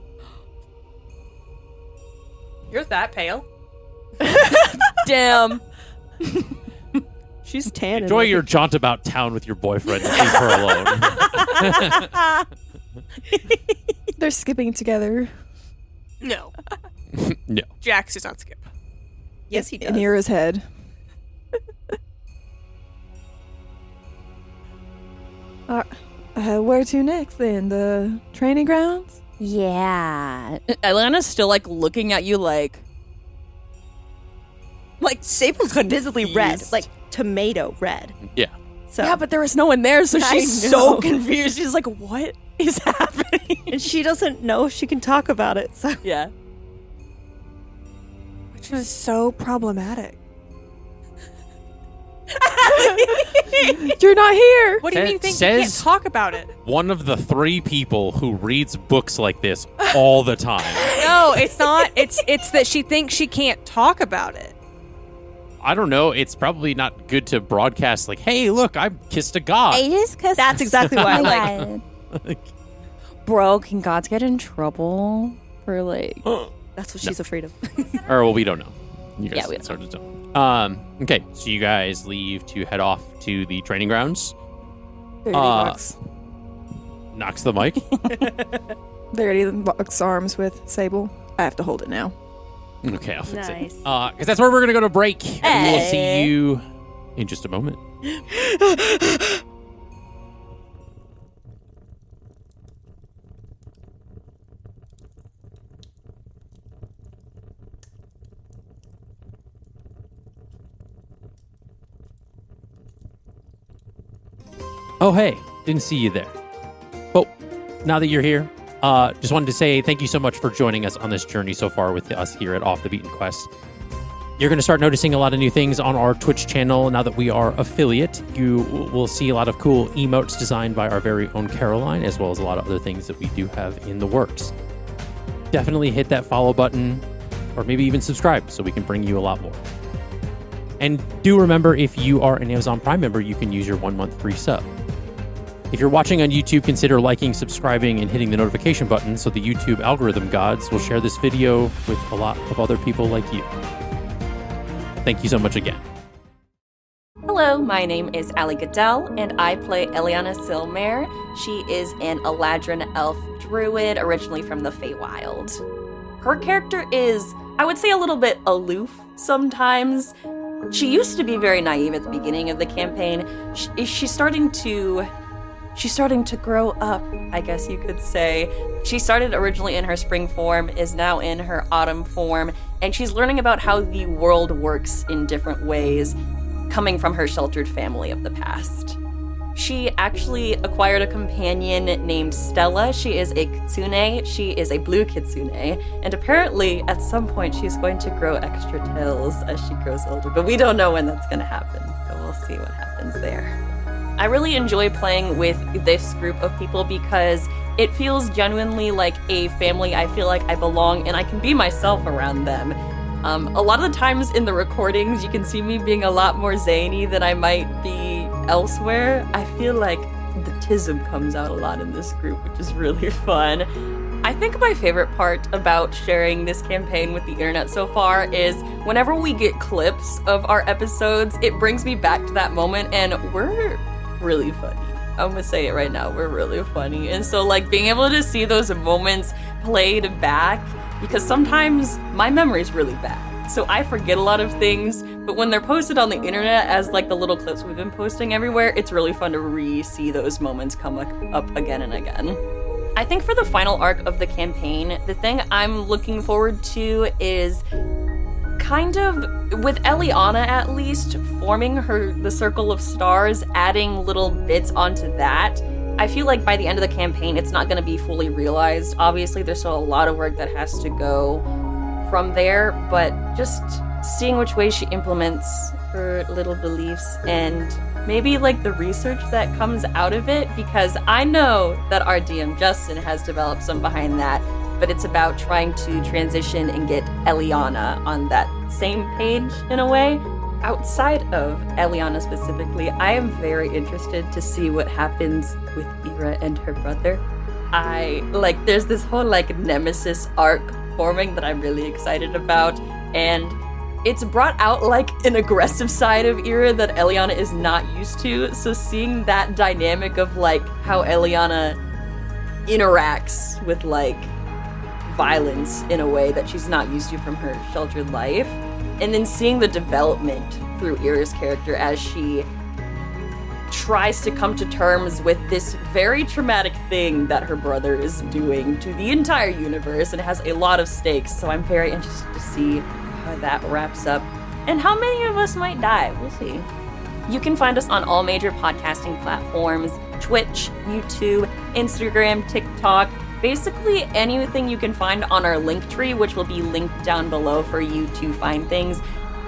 You're that pale. Damn. She's tan. Enjoy your jaunt about town with your boyfriend and leave her alone. They're skipping together. No. No. Jax does not skip. Yes, he does. In Eira's head. Where to next then? The training grounds? Yeah. Atlanta's still, like, looking at you like... Like, Sable's visibly red. confused. Like, tomato red. Yeah. So, Yeah, but there was no one there, so I she's know. so confused. She's like, what is happening? and she doesn't know if she can talk about it. So Yeah. Which is so problematic. You're not here! What do you That mean think you can't says- talk about it? One of the 3 people who reads books like this all the time. No, it's not. It's that she thinks she can't talk about it. I don't know. It's probably not good to broadcast like, hey, look, I kissed a god. It is because that's exactly why I like. Bro, can gods get in trouble for, like... that's what she's afraid of. Or, well, we don't know. You guys Yeah, we don't sort of don't. Okay, so you guys leave to head off to the training grounds. Verity locks. Knocks the mic. Verity locks arms with Sable. I have to hold it now. Okay, I'll fix Nice. it. Because that's where we're going to go to break. And we will see Hey. you in just a moment. Oh, hey, didn't see you there. But now that you're here, just wanted to say thank you so much for joining us on this journey so far with us here at Off the Beaten Quest. You're going to start noticing a lot of new things on our Twitch channel now that we are affiliate. You will see a lot of cool emotes designed by our very own Caroline, as well as a lot of other things that we do have in the works. Definitely hit that follow button, or maybe even subscribe so we can bring you a lot more. And do remember, if you are an Amazon Prime member, you can use your 1-month free sub. If you're watching on YouTube, consider liking, subscribing, and hitting the notification button so the YouTube algorithm gods will share this video with a lot of other people like you. Thank you so much again. Hello, my name is Ali Goodell, and I play Eliana Silmare. She is an Eladrin elf druid, originally from the Feywild. Her character is, I would say, a little bit aloof sometimes. She used to be very naive at the beginning of the campaign. She's starting to grow up, I guess you could say. She started originally in her spring form, is now in her autumn form, and she's learning about how the world works in different ways, coming from her sheltered family of the past. She actually acquired a companion named Stella. She is a kitsune. She is a blue kitsune. And apparently, at some point, she's going to grow extra tails as she grows older. But we don't know when that's going to happen, so we'll see what happens there. I really enjoy playing with this group of people because it feels genuinely like a family. I feel like I belong and I can be myself around them. A lot of the times in the recordings, you can see me being a lot more zany than I might be elsewhere. I feel like the tism comes out a lot in this group, which is really fun. I think my favorite part about sharing this campaign with the internet so far is whenever we get clips of our episodes, it brings me back to that moment, and we're really funny. I'm gonna say it right now, we're really funny. And so like being able to see those moments played back, because sometimes my memory's really bad, so I forget a lot of things, but when they're posted on the internet as like the little clips we've been posting everywhere, it's really fun to re-see those moments come up again and again. I think for the final arc of the campaign, the thing I'm looking forward to is kind of, with Eliana at least, forming the Circle of Stars, adding little bits onto that. I feel like by the end of the campaign, it's not going to be fully realized. Obviously, there's still a lot of work that has to go from there, but just seeing which way she implements her little beliefs and maybe like the research that comes out of it, because I know that our DM Justin has developed some behind that, but it's about trying to transition and get Eliana on that same page in a way. Outside of Eliana specifically, I am very interested to see what happens with Eira and her brother. There's this whole nemesis arc forming that I'm really excited about, and it's brought out an aggressive side of Eira that Eliana is not used to. So seeing that dynamic of how Eliana interacts with violence in a way that she's not used to from her sheltered life, and then seeing the development through Eira's character as she tries to come to terms with this very traumatic thing that her brother is doing to the entire universe, and has a lot of stakes. So I'm very interested to see how that wraps up and how many of us might die. We'll see. You can find us on all major podcasting platforms: Twitch, YouTube, Instagram, TikTok, basically anything you can find on our link tree, which will be linked down below for you to find things.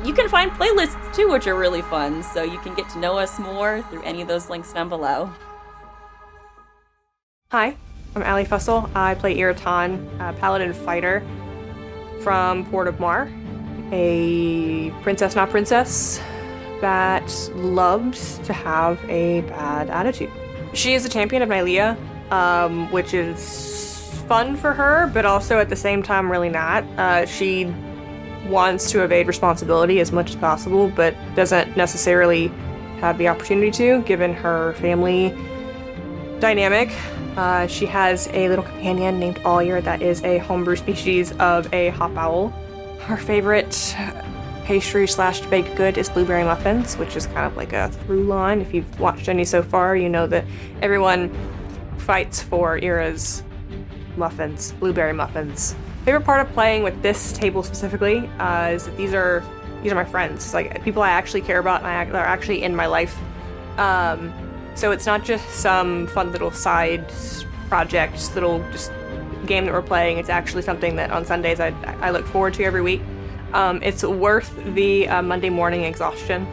You can find playlists too, which are really fun, so you can get to know us more through any of those links down below. Hi, I'm Allie Fussell. I play Iraton, a paladin fighter from Port of Mar, a princess not princess that loves to have a bad attitude. She is a champion of Nylea, which is fun for her, but also at the same time really not. She wants to evade responsibility as much as possible, but doesn't necessarily have the opportunity to, given her family dynamic. She has a little companion named Allier that is a homebrew species of a hop owl. Her favorite pastry/baked good is blueberry muffins, which is kind of like a through line. If you've watched any so far, you know that everyone fights for Eira's muffins, blueberry muffins. Favorite part of playing with this table specifically is that these are my friends. It's people I actually care about and they're actually in my life. So it's not just some fun little side project, little just game that we're playing. It's actually something that on Sundays I look forward to every week. It's worth the Monday morning exhaustion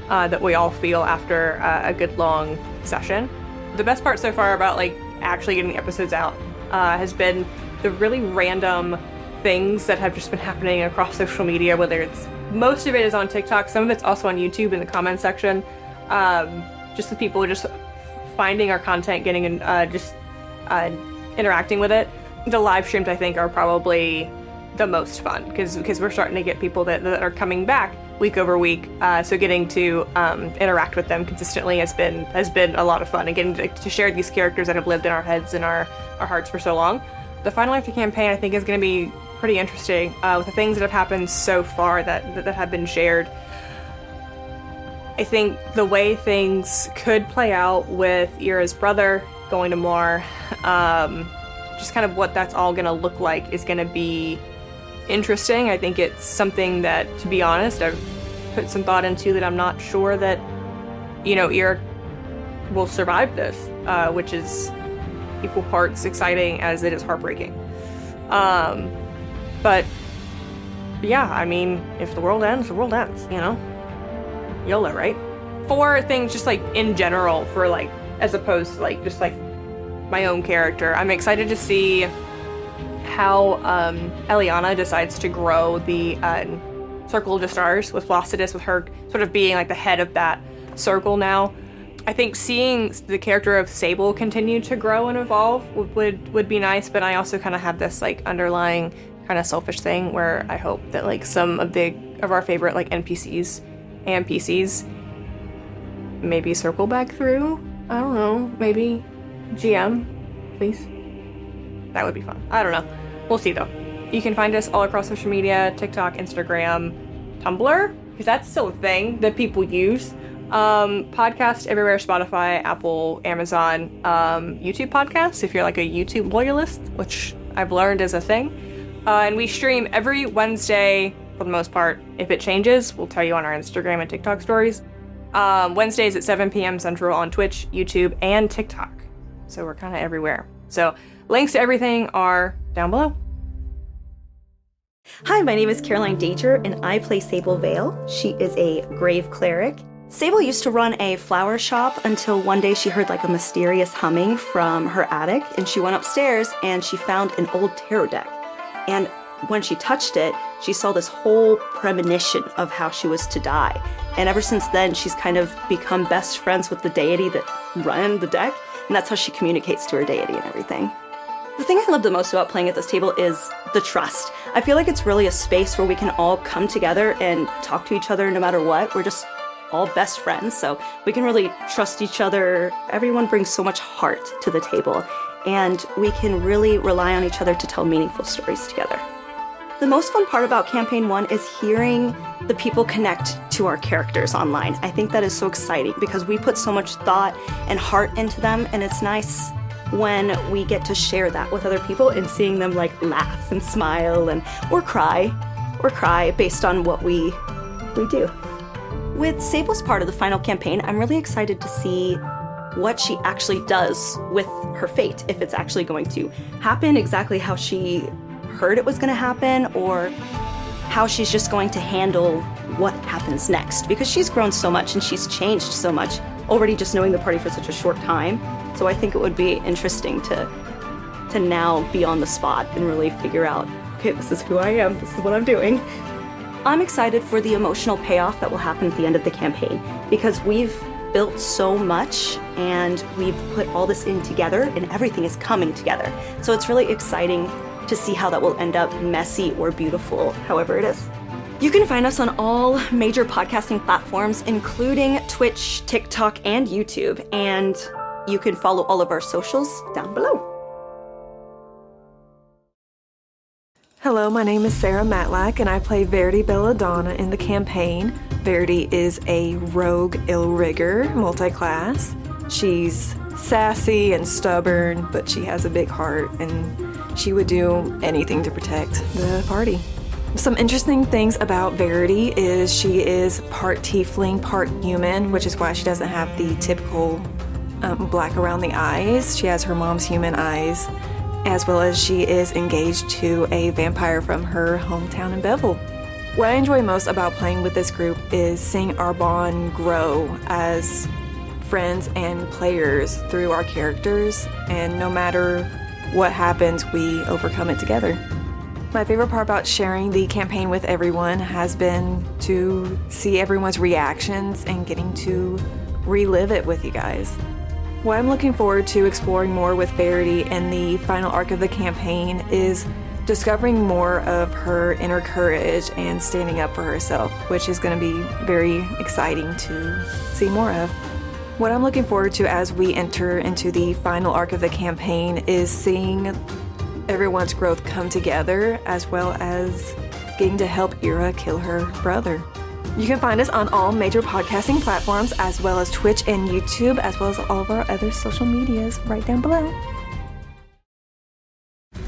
that we all feel after a good long session. The best part so far about actually getting the episodes out has been the really random things that have just been happening across social media, whether it's, most of it is on TikTok, some of it's also on YouTube in the comment section. Just the people just finding our content, getting in, interacting with it. The live streams, I think, are probably the most fun because we're starting to get people that are coming back week over week. So getting to interact with them consistently has been a lot of fun, and getting to share these characters that have lived in our heads and our hearts for so long. The final after campaign, I think, is going to be pretty interesting with the things that have happened so far that have been shared. I think the way things could play out with Eira's brother going to Mar, just kind of what that's all going to look like is going to be interesting. I think it's something that, to be honest, I've put some thought into, that I'm not sure that, Eira will survive this, which is equal parts exciting as it is heartbreaking. But yeah, I mean, if the world ends, the world ends, YOLO, right? for things just like in general, for like as opposed to like just like my own character. I'm excited to see how Eliana decides to grow the Circle of the Stars with Flossidus, with her sort of being like the head of that circle now. I think seeing the character of Sable continue to grow and evolve would be nice, but I also kind of have this like underlying kind of selfish thing where I hope that like some of our favorite like NPCs and PCs maybe circle back through. I don't know, maybe GM, please. That would be fun. I don't know. We'll see though. You can find us all across social media, TikTok, Instagram, Tumblr, because that's still a thing that people use. Podcast everywhere, Spotify, Apple, Amazon, YouTube podcasts if you're like a YouTube loyalist, which I've learned is a thing. And we stream every Wednesday for the most part. If it changes, we'll tell you on our Instagram and TikTok stories. Wednesdays at 7 p.m. Central on Twitch, YouTube, and TikTok. So we're kind of everywhere. So links to everything are down below. Hi, my name is Caroline Danger, and I play Sable Vale. She is a grave cleric. Sable used to run a flower shop until one day she heard like a mysterious humming from her attic, and she went upstairs and she found an old tarot deck. And when she touched it, she saw this whole premonition of how she was to die. And ever since then, she's kind of become best friends with the deity that ran the deck, and that's how she communicates to her deity and everything. The thing I love the most about playing at this table is the trust. I feel like it's really a space where we can all come together and talk to each other no matter what. We're just all best friends, so we can really trust each other. Everyone brings so much heart to the table, and we can really rely on each other to tell meaningful stories together. The most fun part about Campaign 1 is hearing the people connect to our characters online. I think that is so exciting because we put so much thought and heart into them, and it's nice when we get to share that with other people and seeing them like laugh and smile and or cry based on what we do. With Sable's part of the final campaign, I'm really excited to see what she actually does with her fate, if it's actually going to happen exactly how she heard it was going to happen, or how she's just going to handle what happens next, because she's grown so much and she's changed so much already just knowing the party for such a short time. So I think it would be interesting to now be on the spot and really figure out, okay, this is who I am, this is what I'm doing. I'm excited for the emotional payoff that will happen at the end of the campaign, because we've built so much and we've put all this in together and everything is coming together. So it's really exciting to see how that will end up, messy or beautiful, however it is. You can find us on all major podcasting platforms, including Twitch, TikTok, and YouTube, and you can follow all of our socials down below. Hello, my name is Sarah Matlack, and I play Verity Belladonna in the campaign. Verity is a rogue ill-rigger multi-class. She's sassy and stubborn, but she has a big heart, and she would do anything to protect the party. Some interesting things about Verity is she is part tiefling, part human, which is why she doesn't have the typical black around the eyes. She has her mom's human eyes, as well as she is engaged to a vampire from her hometown in Bevel. What I enjoy most about playing with this group is seeing our bond grow as friends and players through our characters, and no matter what happens, we overcome it together. My favorite part about sharing the campaign with everyone has been to see everyone's reactions and getting to relive it with you guys. What I'm looking forward to exploring more with Verity in the final arc of the campaign is discovering more of her inner courage and standing up for herself, which is going to be very exciting to see more of. What I'm looking forward to as we enter into the final arc of the campaign is seeing everyone's growth come together, as well as getting to help Eira kill her brother. You can find us on all major podcasting platforms, as well as Twitch and YouTube, as well as all of our other social medias right down below.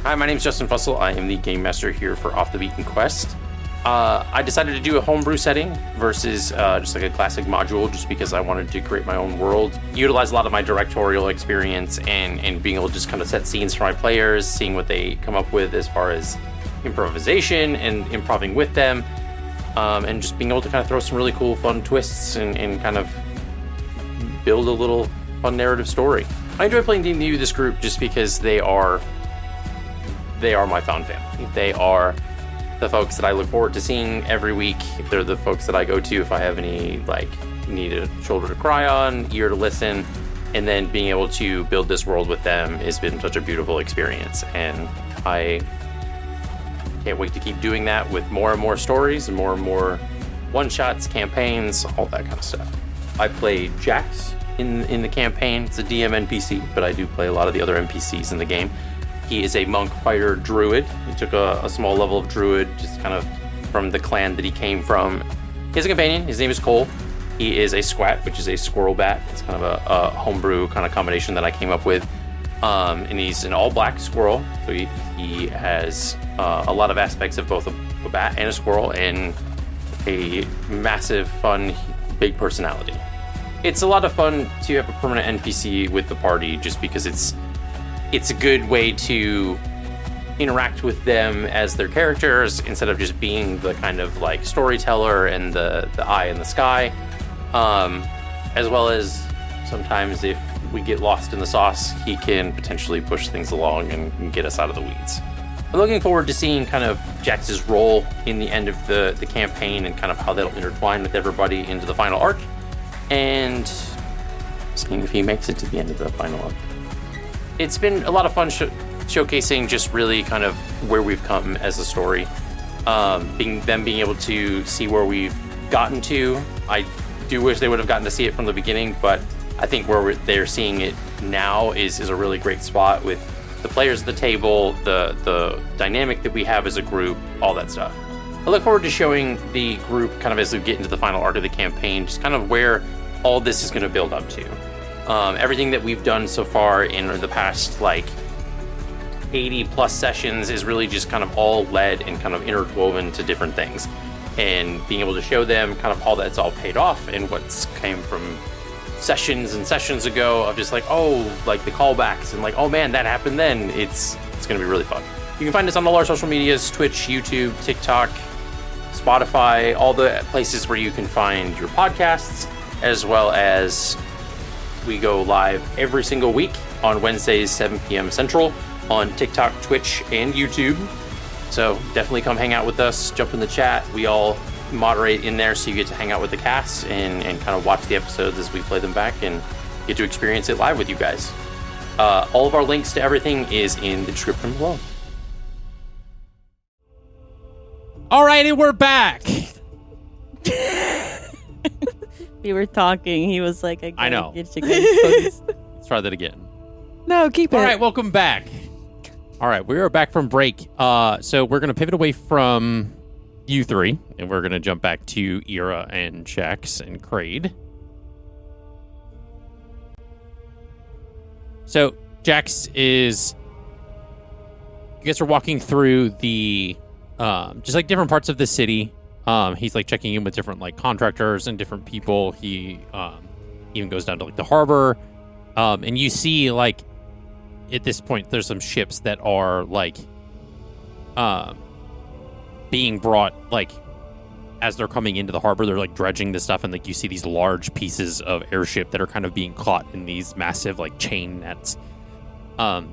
Hi, my name is Justin Fussell. I am the game master here for Off the Beaten Quest. I decided to do a homebrew setting versus just like a classic module, just because I wanted to create my own world, utilize a lot of my directorial experience and being able to just kind of set scenes for my players, seeing what they come up with as far as improvisation and improving with them, and just being able to kind of throw some really cool, fun twists and kind of build a little fun narrative story. I enjoy playing D&D with this group just because they are my found family. They are the folks that I look forward to seeing every week. They're the folks that I go to if I have any, like, need a shoulder to cry on, ear to listen, and then being able to build this world with them has been such a beautiful experience. And I can't wait to keep doing that with more and more stories and more one-shots, campaigns, all that kind of stuff. I play Jaks in the campaign. It's a DM NPC, but I do play a lot of the other NPCs in the game. He is a monk fighter druid. He took a small level of druid just kind of from the clan that he came from. He has a companion. His name is Cole. He is a squat, which is a squirrel bat. It's kind of a homebrew kind of combination that I came up with. And he's an all-black squirrel. So he has a lot of aspects of both a bat and a squirrel, and a massive, fun, big personality. It's a lot of fun to have a permanent NPC with the party just because it's a good way to interact with them as their characters instead of just being the kind of like storyteller and the eye in the sky. As well as sometimes if we get lost in the sauce, he can potentially push things along and get us out of the weeds. I'm looking forward to seeing kind of Jax's role in the end of the campaign and kind of how that'll intertwine with everybody into the final arc, and seeing if he makes it to the end of the final arc. It's been a lot of fun showcasing just really kind of where we've come as a story. Being able to see where we've gotten to. I do wish they would have gotten to see it from the beginning, but I think where they're seeing it now is a really great spot with the players at the table, the dynamic that we have as a group, all that stuff. I look forward to showing the group kind of as we get into the final arc of the campaign, just kind of where all this is going to build up to. Everything that we've done so far in the past, like 80 plus sessions is really just kind of all led and kind of interwoven to different things, and being able to show them kind of how that's all paid off and what's came from sessions and sessions ago of just like, oh, like the callbacks and like, oh man, that happened then. It's going to be really fun. You can find us on all our social medias, Twitch, YouTube, TikTok, Spotify, all the places where you can find your podcasts, as well as we go live every single week on Wednesdays, 7 p.m. Central on TikTok, Twitch, and YouTube. So definitely come hang out with us, jump in the chat. We all moderate in there, so you get to hang out with the cast and kind of watch the episodes as we play them back and get to experience it live with you guys. All of our links to everything is in the description below. All right, and we're back. We were talking. He was like, I know. Get you guys Let's try that again. No, keep it. All right, welcome back. All right, we are back from break. So we're going to pivot away from you three, and we're going to jump back to Eira and Jaks and Kraid. So Jaks is... You guys are walking through the... just like different parts of the city. He's like checking in with different like contractors and different people. He even goes down to like the harbor. And you see like at this point there's some ships that are like being brought like as they're coming into the harbor. They're like dredging the stuff, and like you see these large pieces of airship that are kind of being caught in these massive like chain nets. And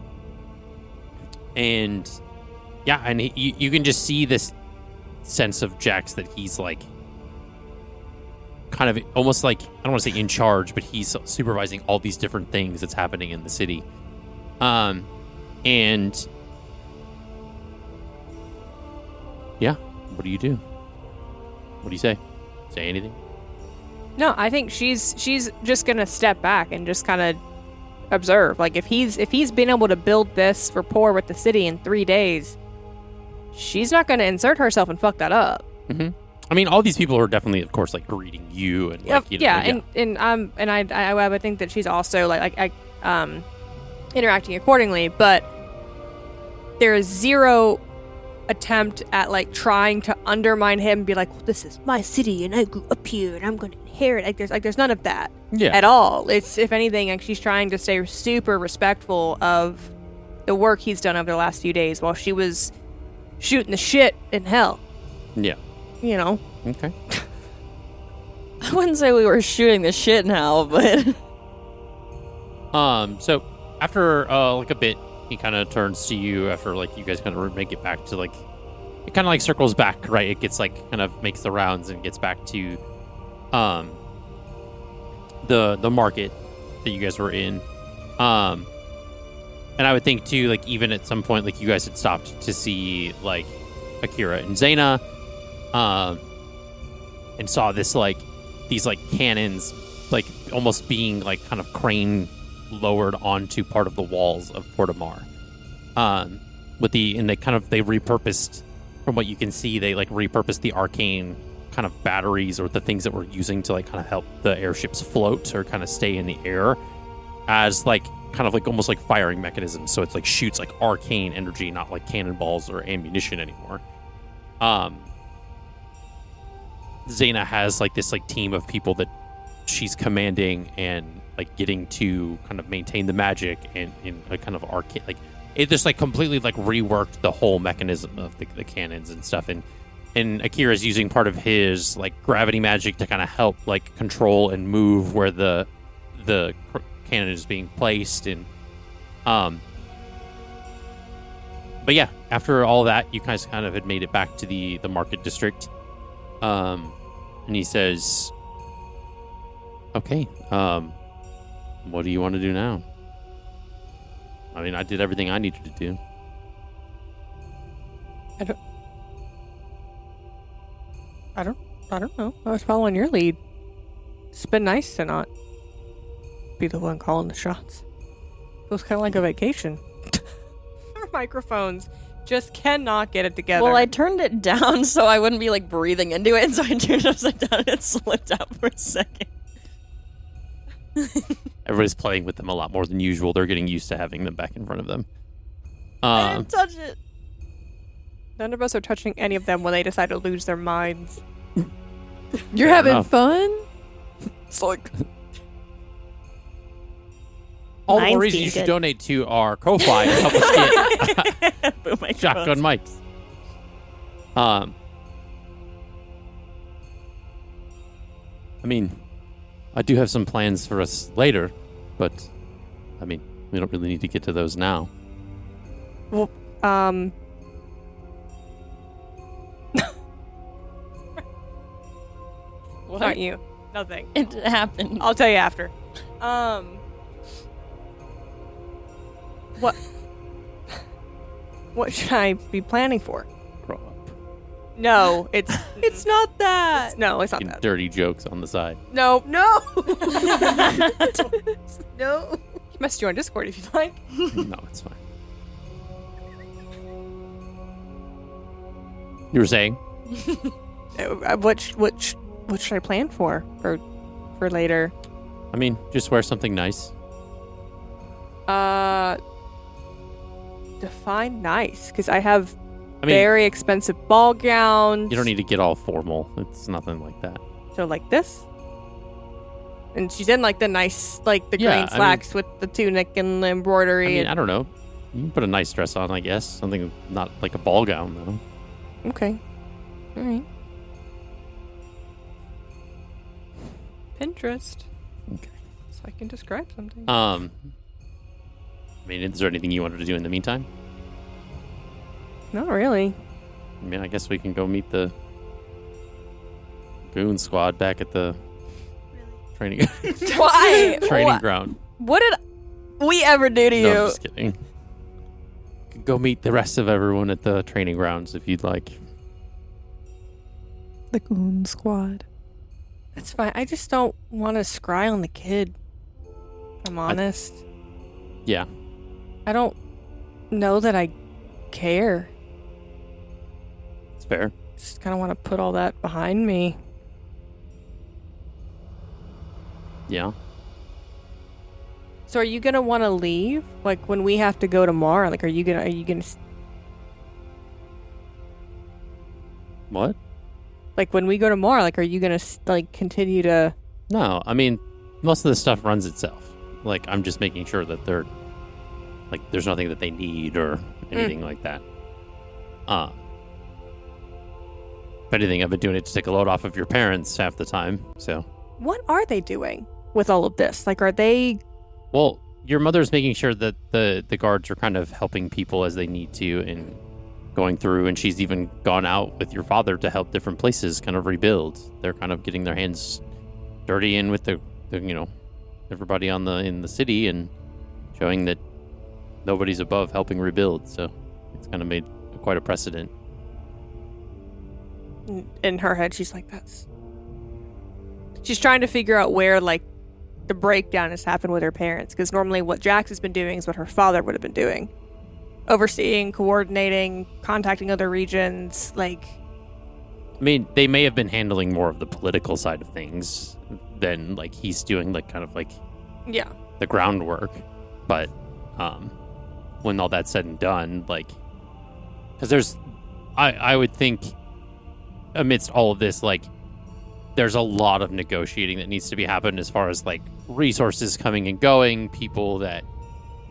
yeah, and you can just see this sense of Jaks that he's like kind of almost like, I don't want to say in charge, but he's supervising all these different things that's happening in the city. And yeah, what do you do? What do you say? Say anything? No, I think she's just gonna step back and just kind of observe. Like if he's been able to build this rapport with the city in 3 days, she's not gonna insert herself and fuck that up. Mm-hmm. I mean, all these people are definitely, of course, like greeting you and like, you know, I would think that she's also like interacting accordingly, but there is zero attempt at like trying to undermine him and be like, well, this is my city and I grew up here and I'm going to inherit. There's none of that at all. It's, if anything, like she's trying to stay super respectful of the work he's done over the last few days while she was shooting the shit in hell. Yeah. You know. Okay. I wouldn't say we were shooting the shit now, but So after like a bit, he kind of turns to you after like you guys kind of make it back to like it kind of like circles back, right? It gets like kind of makes the rounds and gets back to the market that you guys were in. And I would think too, like even at some point, like you guys had stopped to see like Akira and Zaina, and saw this like these like cannons, like almost being like kind of crane lowered onto part of the walls of Portimar. And they repurposed, from what you can see, they like repurposed the arcane kind of batteries or the things that we're using to like kind of help the airships float or kind of stay in the air as like kind of like almost like firing mechanisms. So it's like shoots like arcane energy, not like cannonballs or ammunition anymore. Zaina has like this like team of people that she's commanding and like getting to kind of maintain the magic and in a kind of arcane, like it just like completely like reworked the whole mechanism of the cannons and stuff. And Akira's using part of his like gravity magic to kind of help like control and move where the cannon is being placed. And but yeah, after all that, you guys kind of had made it back to the market district. And he says, okay, what do you want to do now? I mean, I did everything I needed to do. I don't know. I was following your lead. It's been nice to not be the one calling the shots. Feels kind of like a vacation. Our microphones just cannot get it together. Well, I turned it down so I wouldn't be like breathing into it, and so I turned it upside down and it slipped out for a second. Everybody's playing with them a lot more than usual. They're getting used to having them back in front of them. I didn't touch it. None of us are touching any of them when they decide to lose their minds. You're Fair having enough. fun? It's like... All the Mine's more reason being you should good. donate to our Ko-Fi and help us get Boom, my shotgun mics. I mean, I do have some plans for us later, but I mean, we don't really need to get to those now. Well, What? not you. Nothing. It happened. I'll tell you after. What should I be planning for? Grow up. No, it's It's not that. no, it's not Making that. dirty jokes on the side. No. No! No. You must join Discord if you'd like. No, it's fine. You were saying? What should I plan for later? I mean, just wear something nice. Define nice, because I have I mean, very expensive ball gowns. you don't need to get all formal. It's nothing like that. So like this. And she's in like the nice, like the Yeah, green I mean- slacks with the tunic and the I embroidery. mean, I don't know. You can put a nice dress on, I guess. Something not like a ball gown, though. Okay. All right. Pinterest. Okay. So I can describe something. I mean, is there anything you wanted to do in the meantime? Not really. I mean, I guess we can go meet the goon squad back at the training Why? training ground. What did we ever do to No, you? I'm just kidding. You can go meet the rest of everyone at the training grounds if you'd like. The goon squad. That's fine. I just don't want to scry on the kid. If I'm honest. Yeah. I don't know that I care. It's fair. Just kind of want to put all that behind me. Yeah. So are you gonna want to leave? Like when we have to go tomorrow? Like are you gonna What? like when we go tomorrow? Like are you gonna like continue to? No, I mean, most of the stuff runs itself. Like, I'm just making sure that they're, like, there's nothing that they need or anything like that. If anything, I've been doing it to take a load off of your parents half the time, so. What are they doing with all of this? Like are they? Well, your mother's making sure that the guards are kind of helping people as they need to and going through, and she's even gone out with your father to help different places kind of rebuild. They're kind of getting their hands dirty in with the everybody in the city and showing that nobody's above helping rebuild. So it's kind of made quite a precedent. In her head, she's like, she's trying to figure out where, like, the breakdown has happened with her parents, because normally what Jax has been doing is what her father would have been doing. Overseeing, coordinating, contacting other regions, like... I mean, they may have been handling more of the political side of things than, like, he's doing, like, kind of, like... Yeah. The groundwork. But, when all that's said and done, like... Because there's... I would think, amidst all of this, like, there's a lot of negotiating that needs to be happened as far as, like, resources coming and going, people that,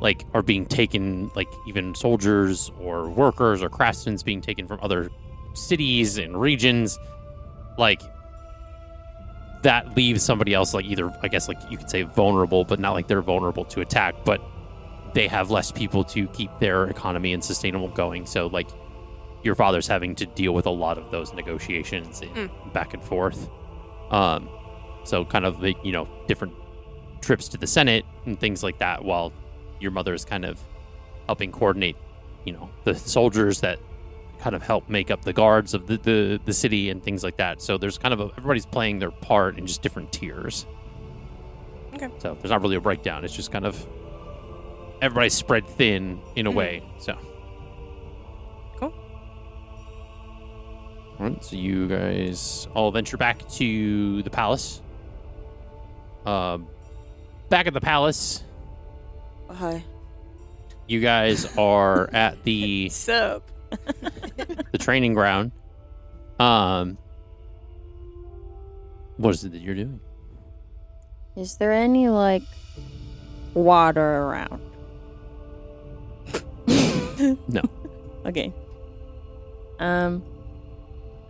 like, are being taken, like, even soldiers or workers or craftsmen being taken from other cities and regions, like, that leaves somebody else, like, either, I guess, like, you could say vulnerable, but not like they're vulnerable to attack, but they have less people to keep their economy and sustainable going. So, like, your father's having to deal with a lot of those negotiations and back and forth. So kind of, like, different trips to the Senate and things like that, while your mother's kind of helping coordinate, the soldiers that kind of help make up the guards of the city and things like that. So there's kind of everybody's playing their part in just different tiers. Okay. So there's not really a breakdown. It's just kind of everybody's spread thin in a way. So. Cool. All right, so you guys all venture back to the palace. Back at the palace. Hi. You guys are at the Sup? the training ground. What is it that you're doing? Is there any, like, water around? No. Okay.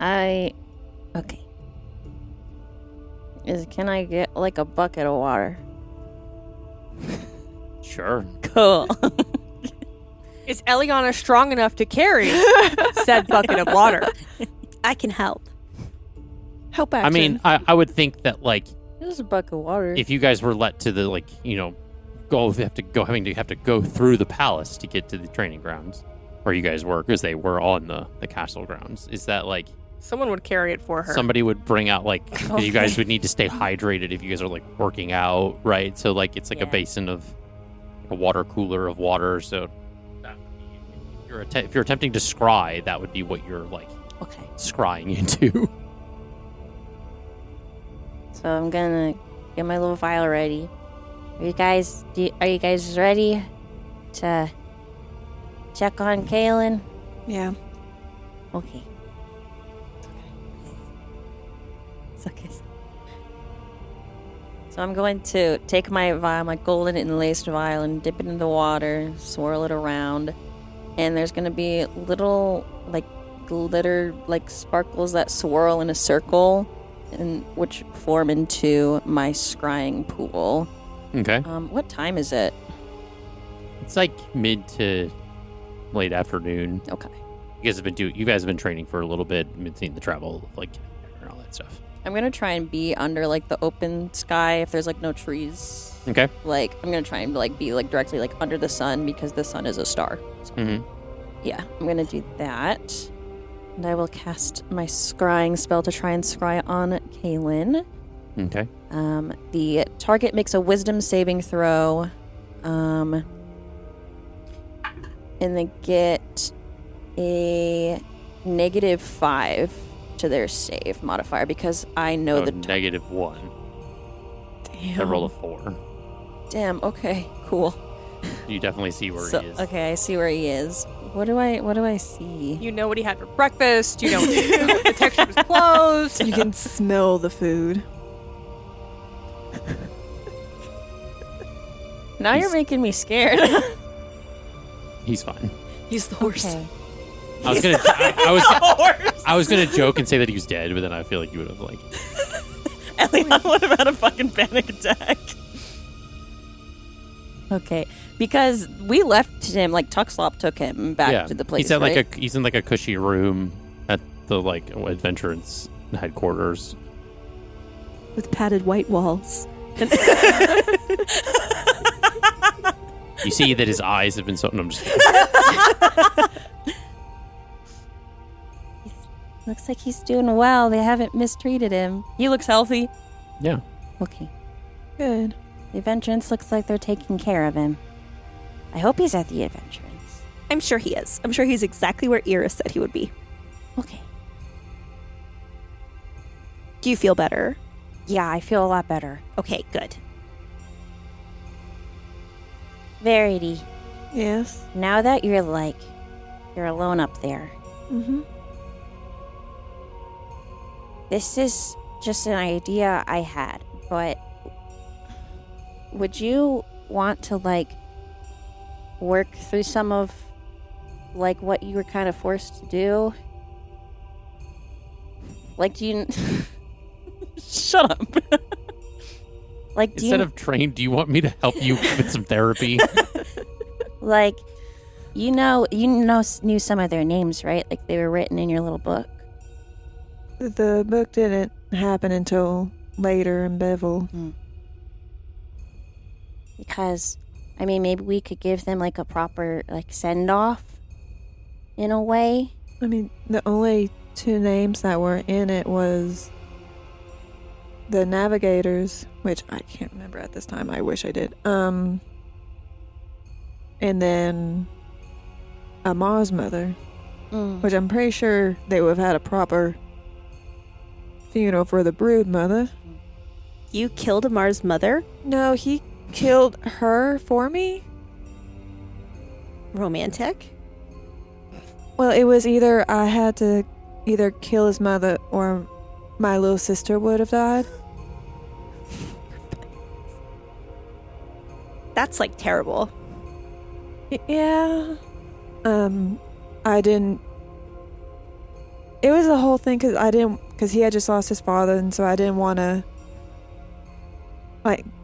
Okay. Can I get, like, a bucket of water? Sure. Cool. Is Eliana strong enough to carry said bucket of water? I can help. Help action. I mean, I would think that, like, There's a bucket of water. if you guys were let to the, like, having to go through the palace to get to the training grounds where you guys were, because they were on the castle grounds, is that, like, Someone would carry it for her. somebody would bring out, like, you guys would need to stay hydrated if you guys are, like, working out, right? So, like, it's like a basin of a water cooler of water. So that would be, if you're attempting to scry, that would be what you're, like, scrying into. So I'm gonna get my little vial ready. Are you guys ready to check on Kaylin? Yeah. Okay. It's okay. So I'm going to take my vial, my golden inlaced vial, and dip it in the water, swirl it around, and there's going to be little, like, glitter, like, sparkles that swirl in a circle, and which form into my scrying pool. Okay. What time is it? It's like mid to late afternoon. Okay. You guys have been training for a little bit, been seeing the travel, like, and all that stuff. I'm going to try and be under, like, the open sky if there's, like, no trees. Okay. Like, I'm going to try and, like, be, like, directly, like, under the sun because the sun is a star. So, yeah, I'm going to do that. And I will cast my scrying spell to try and scry on Kaylin. Okay. The target makes a wisdom saving throw. And they get a -5 to their save modifier because I know So the -1. Damn. I roll a 4. Damn. Okay. Cool. You definitely see where So, he is. okay, I see where he is. What do I see? You know what he had for breakfast. You know the texture of his clothes. You can smell the food. Now you're making me scared. He's fine. He's the horse. Okay. I was gonna joke and say that he was dead, but then I feel like you would have, like. Eliana would have had a fucking panic attack. Okay, because we left him, like, Tuxlop took him back to the place, he's at right? he's in like a cushy room at the like adventurance headquarters. With padded white walls. You see that his eyes have been so. No, I'm just kidding. Looks like he's doing well. They haven't mistreated him. He looks healthy. Yeah. Okay. Good. The Adventurance looks like they're taking care of him. I hope he's at the Adventurance. I'm sure he is. I'm sure he's exactly where Eira said he would be. Okay. Do you feel better? Yeah, I feel a lot better. Okay, good. Verity, Yes. now that you're alone up there, Mm-hmm. this is just an idea I had, but would you want to, work through some of, what you were kind of forced to do? Do you... Shut up. do Instead of trained, do you want me to help you with some therapy? knew some of their names, right? They were written in your little book. The book didn't happen until later in Bevel. Because, maybe we could give them, a proper, send-off, in a way. The only two names that were in it was the Navigators, which I can't remember at this time. I wish I did. And then a Mars Mother, which I'm pretty sure they would have had a proper funeral for the Brood Mother. You killed Amar's mother? No, he killed her for me. Romantic? Well, it was either I had to either kill his mother or my little sister would have died. That's, terrible. Yeah. I didn't... It was a whole thing because he had just lost his father, and so I didn't want to...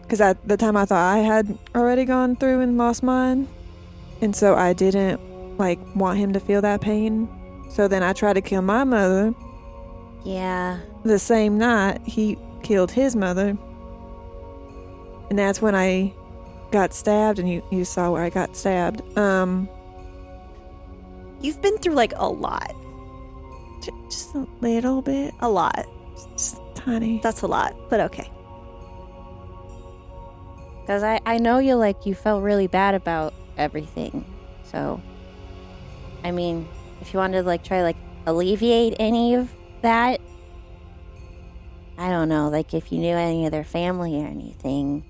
because at the time I thought I had already gone through and lost mine. And so I didn't, want him to feel that pain. So then I tried to kill my mother. Yeah. The same night, he killed his mother. And that's when I got stabbed, and you saw where I got stabbed. You've been through, a lot. Just a little bit. A lot. Just tiny. That's a lot, but okay. Because I know you felt really bad about everything. So, if you wanted to, try alleviate any of that, I don't know, if you knew any of their family or anything,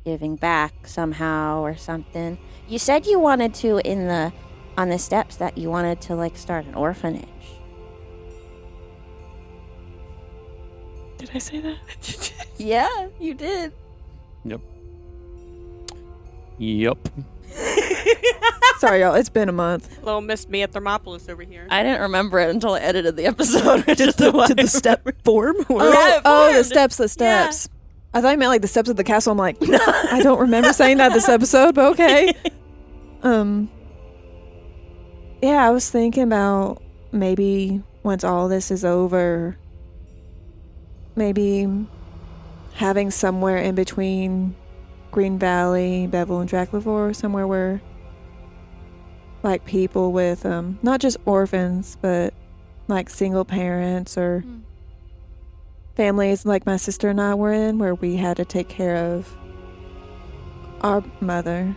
giving back somehow or something. You said you wanted to on the steps that you wanted to start an orphanage. Did I say that? Yeah, you did. Yep. Sorry, y'all. It's been a month. Little Miss Mia Thermopolis over here. I didn't remember it until I edited the episode. Which is To the step form? The steps. I thought you meant the steps of the castle. I'm like, I don't remember saying that this episode, but okay. Yeah, I was thinking about maybe once all this is over, maybe having somewhere in between Green Valley, Bevel, and Draclavor, somewhere where people with not just orphans, but single parents or families like my sister and I were in, where we had to take care of our mother.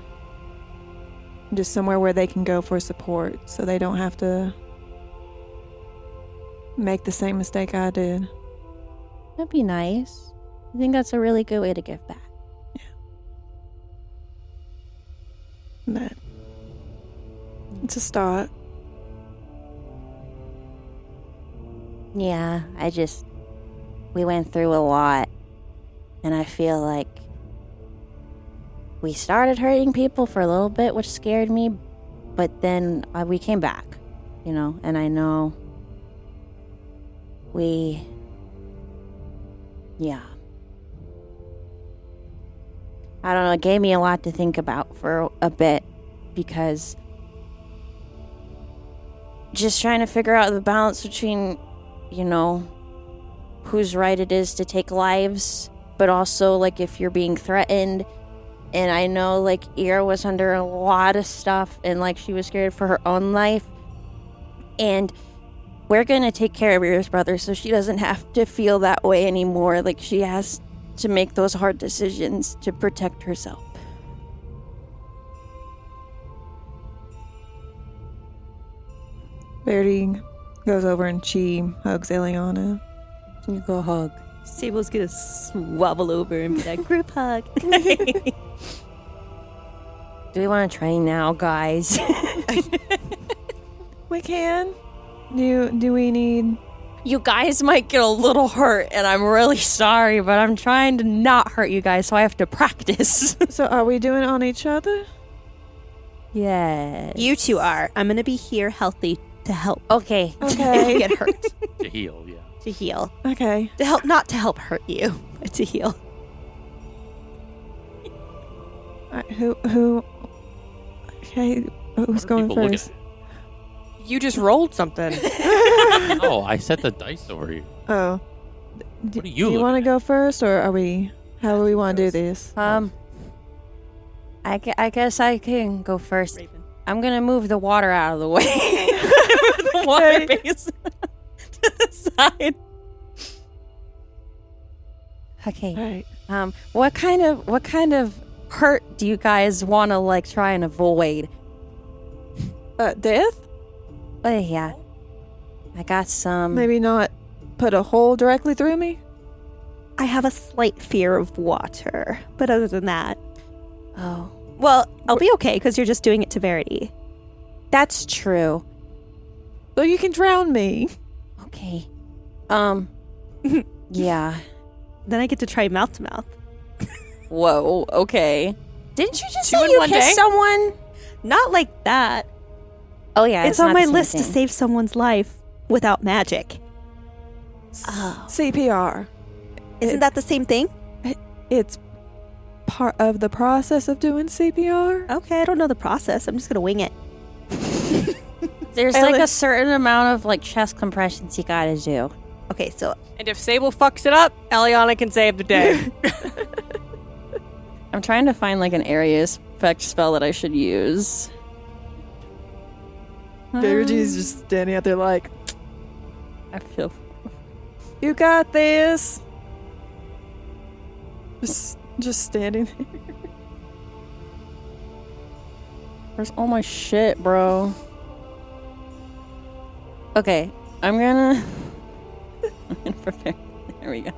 Just somewhere where they can go for support, so they don't have to make the same mistake I did. That'd be nice. I think that's a really good way to give back. But it's a start. Yeah, we went through a lot, and I feel like we started hurting people for a little bit, which scared me, but then we came back, and I know I don't know, it gave me a lot to think about for a bit because just trying to figure out the balance between, whose right it is to take lives, but also, like, if you're being threatened. And I know, like, Eira was under a lot of stuff and, like, she was scared for her own life. And we're going to take care of Eira's brother so she doesn't have to feel that way anymore. Like, she has to make those hard decisions to protect herself. Verity goes over and she hugs Eliana. You go hug. Sable's gonna swavel over and be like, group hug. Do we want to train now, guys? We can. Do we need... You guys might get a little hurt, and I'm really sorry, but I'm trying to not hurt you guys, so I have to practice. So are we doing it on each other? Yeah. You two are. I'm gonna be here healthy to help. Okay. If you Okay. get hurt. To heal, yeah. To heal. Okay. To help, not to help hurt you, but to heal. Who... Okay, who's going People look first? at You just rolled something. it. Oh, I set the dice over here. Oh. What are you Do you looking want to at? go first, or are we... How do we want to do this? I guess I can go first. Raven. I'm gonna move the water out of the way. Move the water base to the side. Okay. All right. What kind of hurt do you guys want to like try and avoid? Death? Oh yeah, I got some. Maybe not put a hole directly through me? I have a slight fear of water, but other than that, Oh, well, I'll be okay because you're just doing it to Verity. that's true. So you can drown me. Okay. Yeah. Then I get to try mouth to mouth. Whoa, okay. Didn't you just Two say in you one kissed day? someone? Not like that. Oh yeah, It's on not my the same list to thing. save someone's life without magic. Oh. CPR. Isn't that the same thing? It's part of the process of doing CPR. Okay, I don't know the process. I'm just gonna wing it. There's Ellie- like a certain amount of like chest compressions you gotta do. Okay, so And if Sable fucks it up, Eliana can save the day. I'm trying to find like an area effect spell that I should use. Verity's just standing out there like, I feel you got this. Just standing there. Where's all my shit, bro? Okay, I'm gonna prepare. There we go.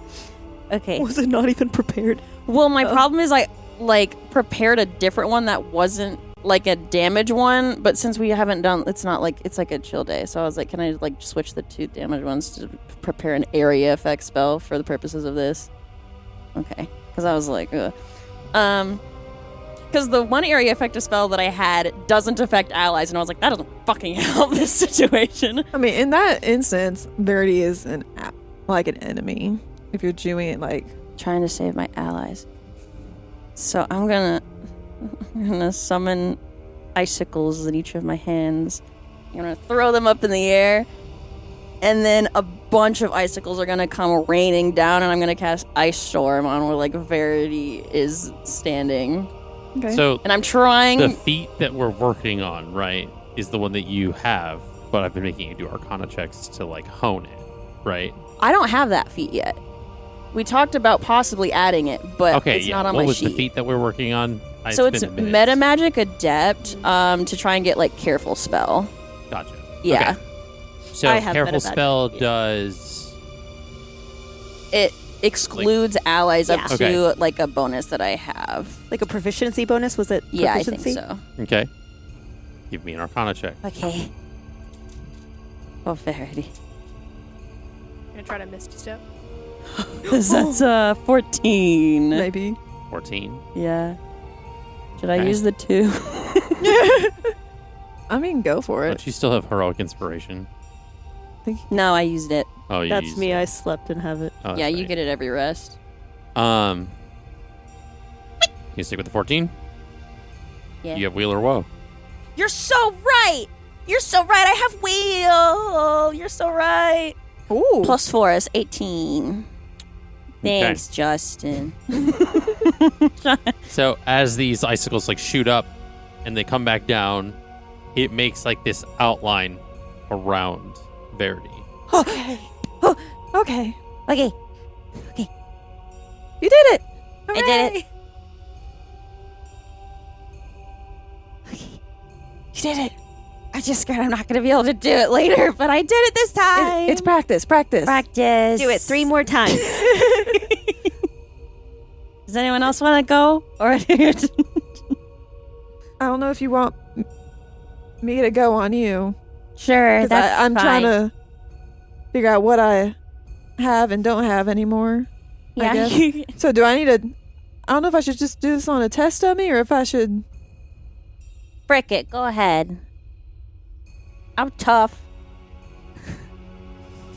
Okay. was it not even prepared? Well, my problem is I like prepared a different one that wasn't like a damage one, but since we haven't done, it's not like it's like a chill day. So I was like, can I like switch the two damage ones to prepare an area effect spell for the purposes of this? Okay, because I was like, because the one area effective spell that I had doesn't affect allies, and I was like, that doesn't fucking help this situation. I mean, in that instance, Verity is an enemy. If you're doing it like Trying to save my allies. So I'm gonna summon icicles in each of my hands. I'm gonna throw them up in the air, and then a bunch of icicles are gonna come raining down, and I'm gonna cast Ice Storm on where like Verity is standing. okay. So And I'm trying. the feat that we're working on, right, is the one that you have, but I've been making you do Arcana checks to like hone it, right? I don't have that feat yet. We talked about possibly adding it, but Okay, it's yeah. not on What my was sheet. the feat that we're working on? So it's been a minute. Meta Magic Adept to try and get like Careful Spell. Gotcha. Yeah. Okay. So I have careful Meta Magic. spell does. It excludes allies up Yeah. to Okay. like a bonus that I have. Like a proficiency bonus? Was it Yeah, I proficiency? think so. Okay. Give me an Arcana check. Okay. Oh, Verity. Gonna try to misty step. That's 14. maybe. 14. Yeah. Should I Okay. use the 2? I mean, go for Don't it. you still have heroic inspiration? No, I used it. Oh, you That's used me. it. I slept and have it. Oh, that's Yeah, you right. get it every rest. You stick with the 14? Yeah. You have wheel or woe. You're so right. You're so right. I have wheel. You're so right. Ooh. +4 is 18. Thanks, Justin. So as these icicles like shoot up and they come back down, it makes like this outline around Verity. Okay. Okay. Okay. You did it. I did it. You did it. I'm just scared I'm not going to be able to do it later, but I did it this time. It's practice. Practice. practice. Do it 3 more times. Does anyone else want to go? Or I don't know if you want me to go on you. Sure, 'Cause that's I'm fine. trying to figure out what I have and don't have anymore. I Yeah. guess. So do I need to... I don't know if I should just do this on a test dummy or if I should... Frick it. Go ahead. I'm tough.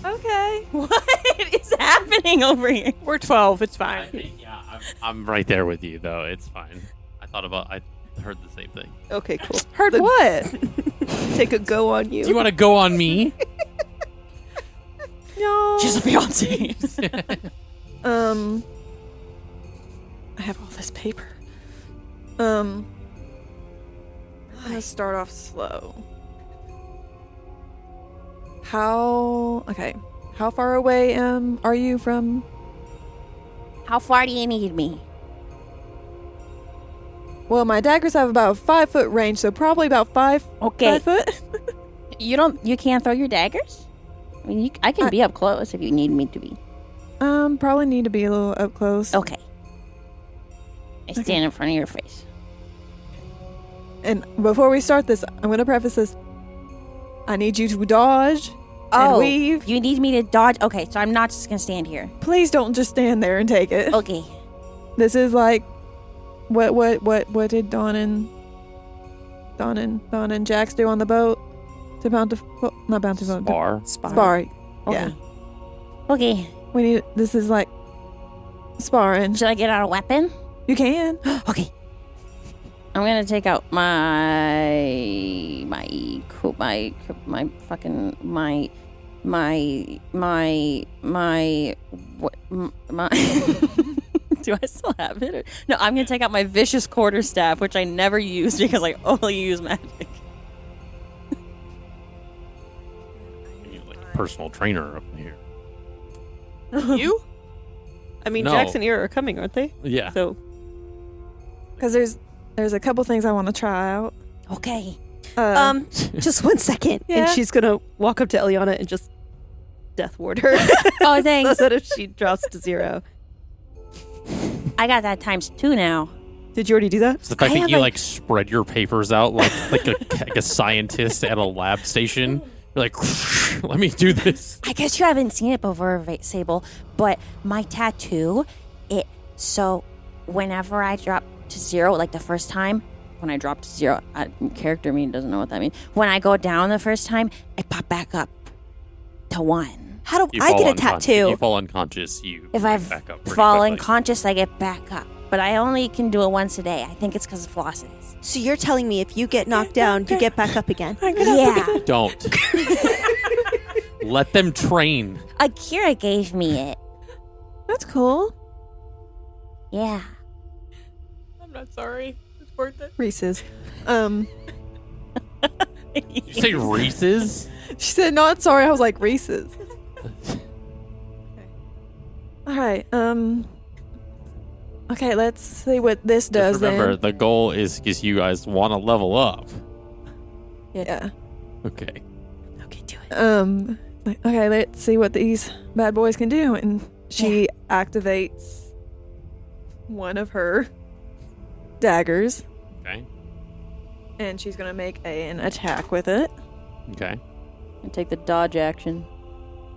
Okay. What is happening over here? We're 12. It's fine. I'm right there with you though. It's fine. I heard the same thing. Okay, cool. Heard what? Take a go on you. Do you want to go on me? No. She's a fiance. I have all this paper. I'm gonna start off slow. How far away are you from? How far do you need me? Well, my daggers have about 5-foot range, so probably about 5 foot. You can't throw your daggers? I mean, I can be up close if you need me to be. Probably need to be a little up close. Okay. I stand in front of your face. And before we start this, I'm gonna preface this. I need you to dodge and weave. You need me to dodge? Okay, so I'm not just gonna stand here. Please don't just stand there and take it. Okay. This is like what did Dawn and Jaks do on the boat? To not bountiful. Spar. Spar. Okay. Yeah. Okay. This is like sparring. Should I get out a weapon? You can. Okay. I'm gonna take out my do I still have it? No, I'm gonna take out my vicious quarterstaff, which I never use because I only use magic. You're like a personal trainer up here. You? I mean, No. Jaks and Eira are coming, aren't they? Yeah. So, Because there's a couple things I want to try out. Okay. just 1 second. Yeah. And she's going to walk up to Eliana and just death ward her. Oh, thanks. So that if she drops to 0. I got that ×2 now. Did you already do that? It's the fact I that have you a- like spread your papers out like a scientist at a lab station. You're like, let me do this. I guess you haven't seen it before, Sable, but my tattoo, so whenever I drop to 0, like the first time, when I drop to 0, character me doesn't know what that means. When I go down the first time, I pop back up to 1. How do You I fall get a unconscious. tattoo? You fall unconscious. You If I back up pretty fall quickly. unconscious, I get back up. But I only can do it once a day. I think it's because of flosses. So you're telling me if you get knocked down, you get back up again? Yeah. Don't. Let them train. Akira gave me it. That's cool. Yeah. I'm not sorry. It's worth it. Reese's. You say Reese's? She said not sorry. I was like Reese's. All right. Okay, let's see what this does Just remember, then. the goal is because you guys want to level up. Yeah. Okay. Okay, do it. Okay, let's see what these bad boys can do. And she activates one of her daggers, Okay. and she's gonna make an attack with it. Okay. And take the dodge action.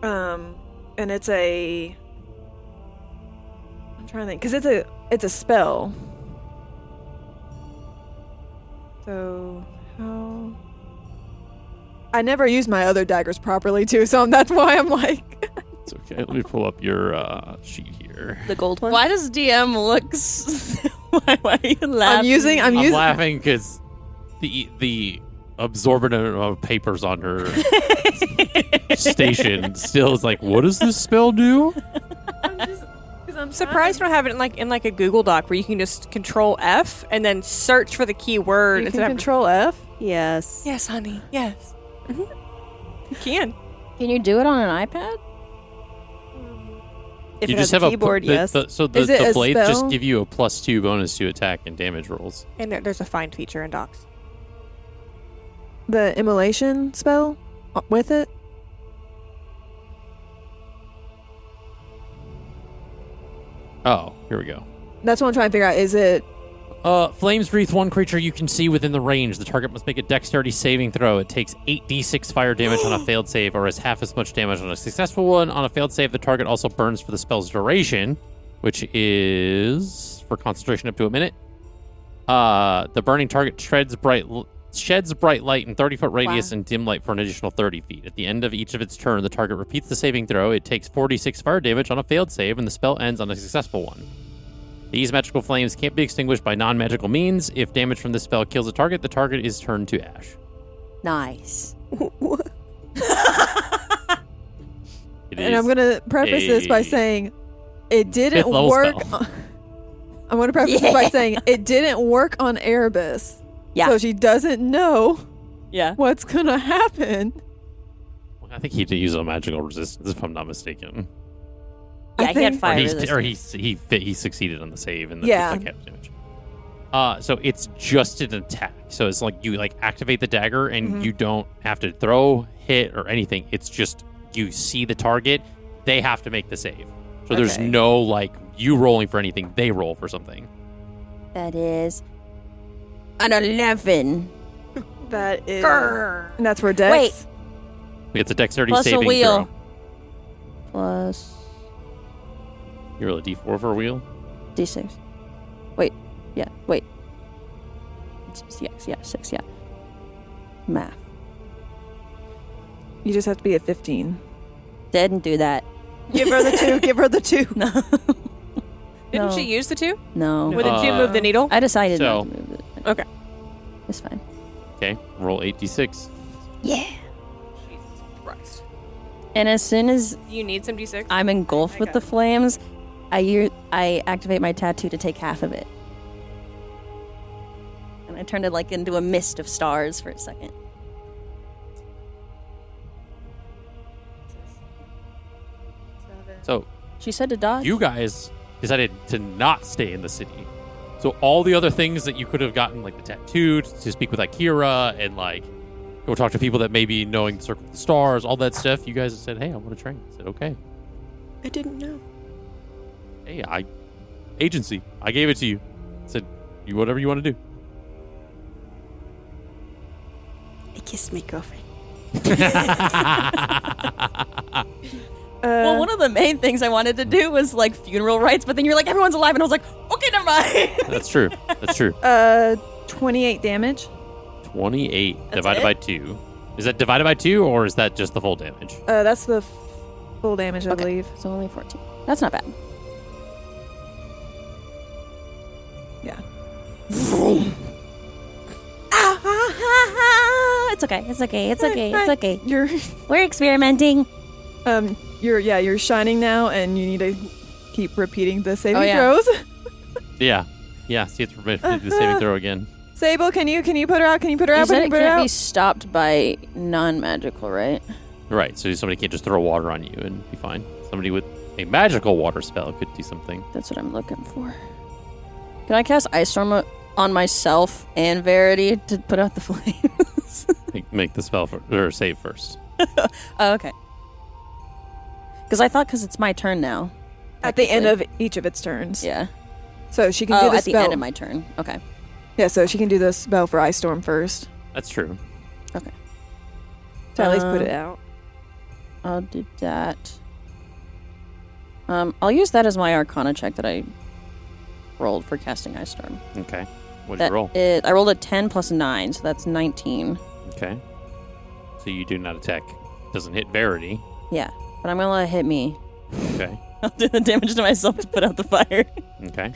And it's a. I'm trying to think, because it's a spell. So how? I never used my other daggers properly too, so that's why I'm like. It's okay. Let me pull up your sheet here. The gold one? Why does DM look Why are you laughing? I'm laughing because the absorbent amount of papers on her station still is like, what does this spell do? I'm surprised you don't have it in like a Google Doc where you can just Control F and then search for the keyword. You can Control F? Yes. Yes, honey. Yes. You can. Can you do it on an iPad? If You it has just have a keyboard, yes. So Is it the a blades just spell? give you a +2 bonus to attack and damage rolls. And there's a find feature in docs. The immolation spell with it? Oh, here we go. That's what I'm trying to figure out. Is it... Flames breathe one creature you can see within the range. The target must make a dexterity saving throw. It takes 8d6 fire damage on a failed save, or has half as much damage on a successful one. On a failed save, the target also burns for the spell's duration, which is for concentration up to a minute. The burning target sheds bright light in 30-foot radius and dim light for an additional 30 feet. At the end of each of its turn, the target repeats the saving throw. It takes 46 fire damage on a failed save, and the spell ends on a successful one. These magical flames can't be extinguished by non-magical means. If damage from this spell kills a target, the target is turned to ash. Nice. And I'm going to preface this by saying it didn't fifth-level work... spell. I'm going to preface this by saying it didn't work on Erebus. Yeah. So she doesn't know Yeah. what's going to happen. I think he did use a magical resistance, if I'm not mistaken. Yeah, I he had think- fire He succeeded on the save and the Yeah. half damage. So it's just an attack. So it's like you activate the dagger and you don't have to throw, hit, or anything. It's just you see the target, they have to make the save. So there's Okay. no you rolling for anything. They roll for something. That is an 11. That is... And that's for Dex? Wait. It's a dexterity Plus a saving wheel. throw. Plus You roll a d4 for a wheel? D6. Wait. Yeah. Wait. Yeah. 6. Yeah. Math. You just have to be at 15. Didn't do that. Give her the 2. Give her the 2. No. Didn't No. she use the 2? No. With the 2 move the needle? I decided So- not to move it. Okay. It's fine. Okay, roll 8d6. Yeah. Jesus Christ. And as soon as Do you need some D6? I'm engulfed with the flames, I activate my tattoo to take half of it. And I turned it into a mist of stars for a second. So She said to dodge. you guys decided to not stay in the city. So all the other things that you could have gotten, like the tattoo, to speak with Akira, and go talk to people that may be knowing the Circle of the Stars, all that stuff, you guys said, hey, I want to train. I said, okay. I didn't know. Hey, agency. I gave it to you. I said, you whatever you want to do. I kissed my girlfriend. Well, one of the main things I wanted to do was funeral rites, but then you're like, everyone's alive, and I was like, okay, never mind. That's true. That's true. 28 damage. 28 That's divided it? by 2. Is that divided by 2, or is that just the full damage? That's the full damage, I Okay. believe. So only 14. That's not bad. Yeah. It's okay. It's okay. It's okay. It's okay. You're We're experimenting. you're shining now, and you need to keep repeating the saving Oh, yeah. throws. Yeah. Yeah, see, it's the saving throw again. Sable, can you put her out? Can you put her You out? said Can it you put her can't be out? stopped by non-magical, right? Right, so somebody can't just throw water on you and be fine. Somebody with a magical water spell could do something. That's what I'm looking for. Can I cast Ice Storm on myself and Verity to put out the flames? Make the spell or save first. Oh, okay. Because I thought because it's my turn now. At the end technically. of each of its turns. Yeah. So she can do Oh, the at spell. the end of my turn. Okay. Yeah, so she can do the spell for Ice Storm first. That's true. Okay. To at least put it out. I'll do that. I'll use that as my Arcana check that I rolled for casting Ice Storm. Okay. What did you roll? I rolled a 10 plus 9, so that's 19. Okay. So you do not attack. Doesn't hit Verity. Yeah, but I'm gonna let it hit me. Okay. I'll do the damage to myself to put out the fire. Okay.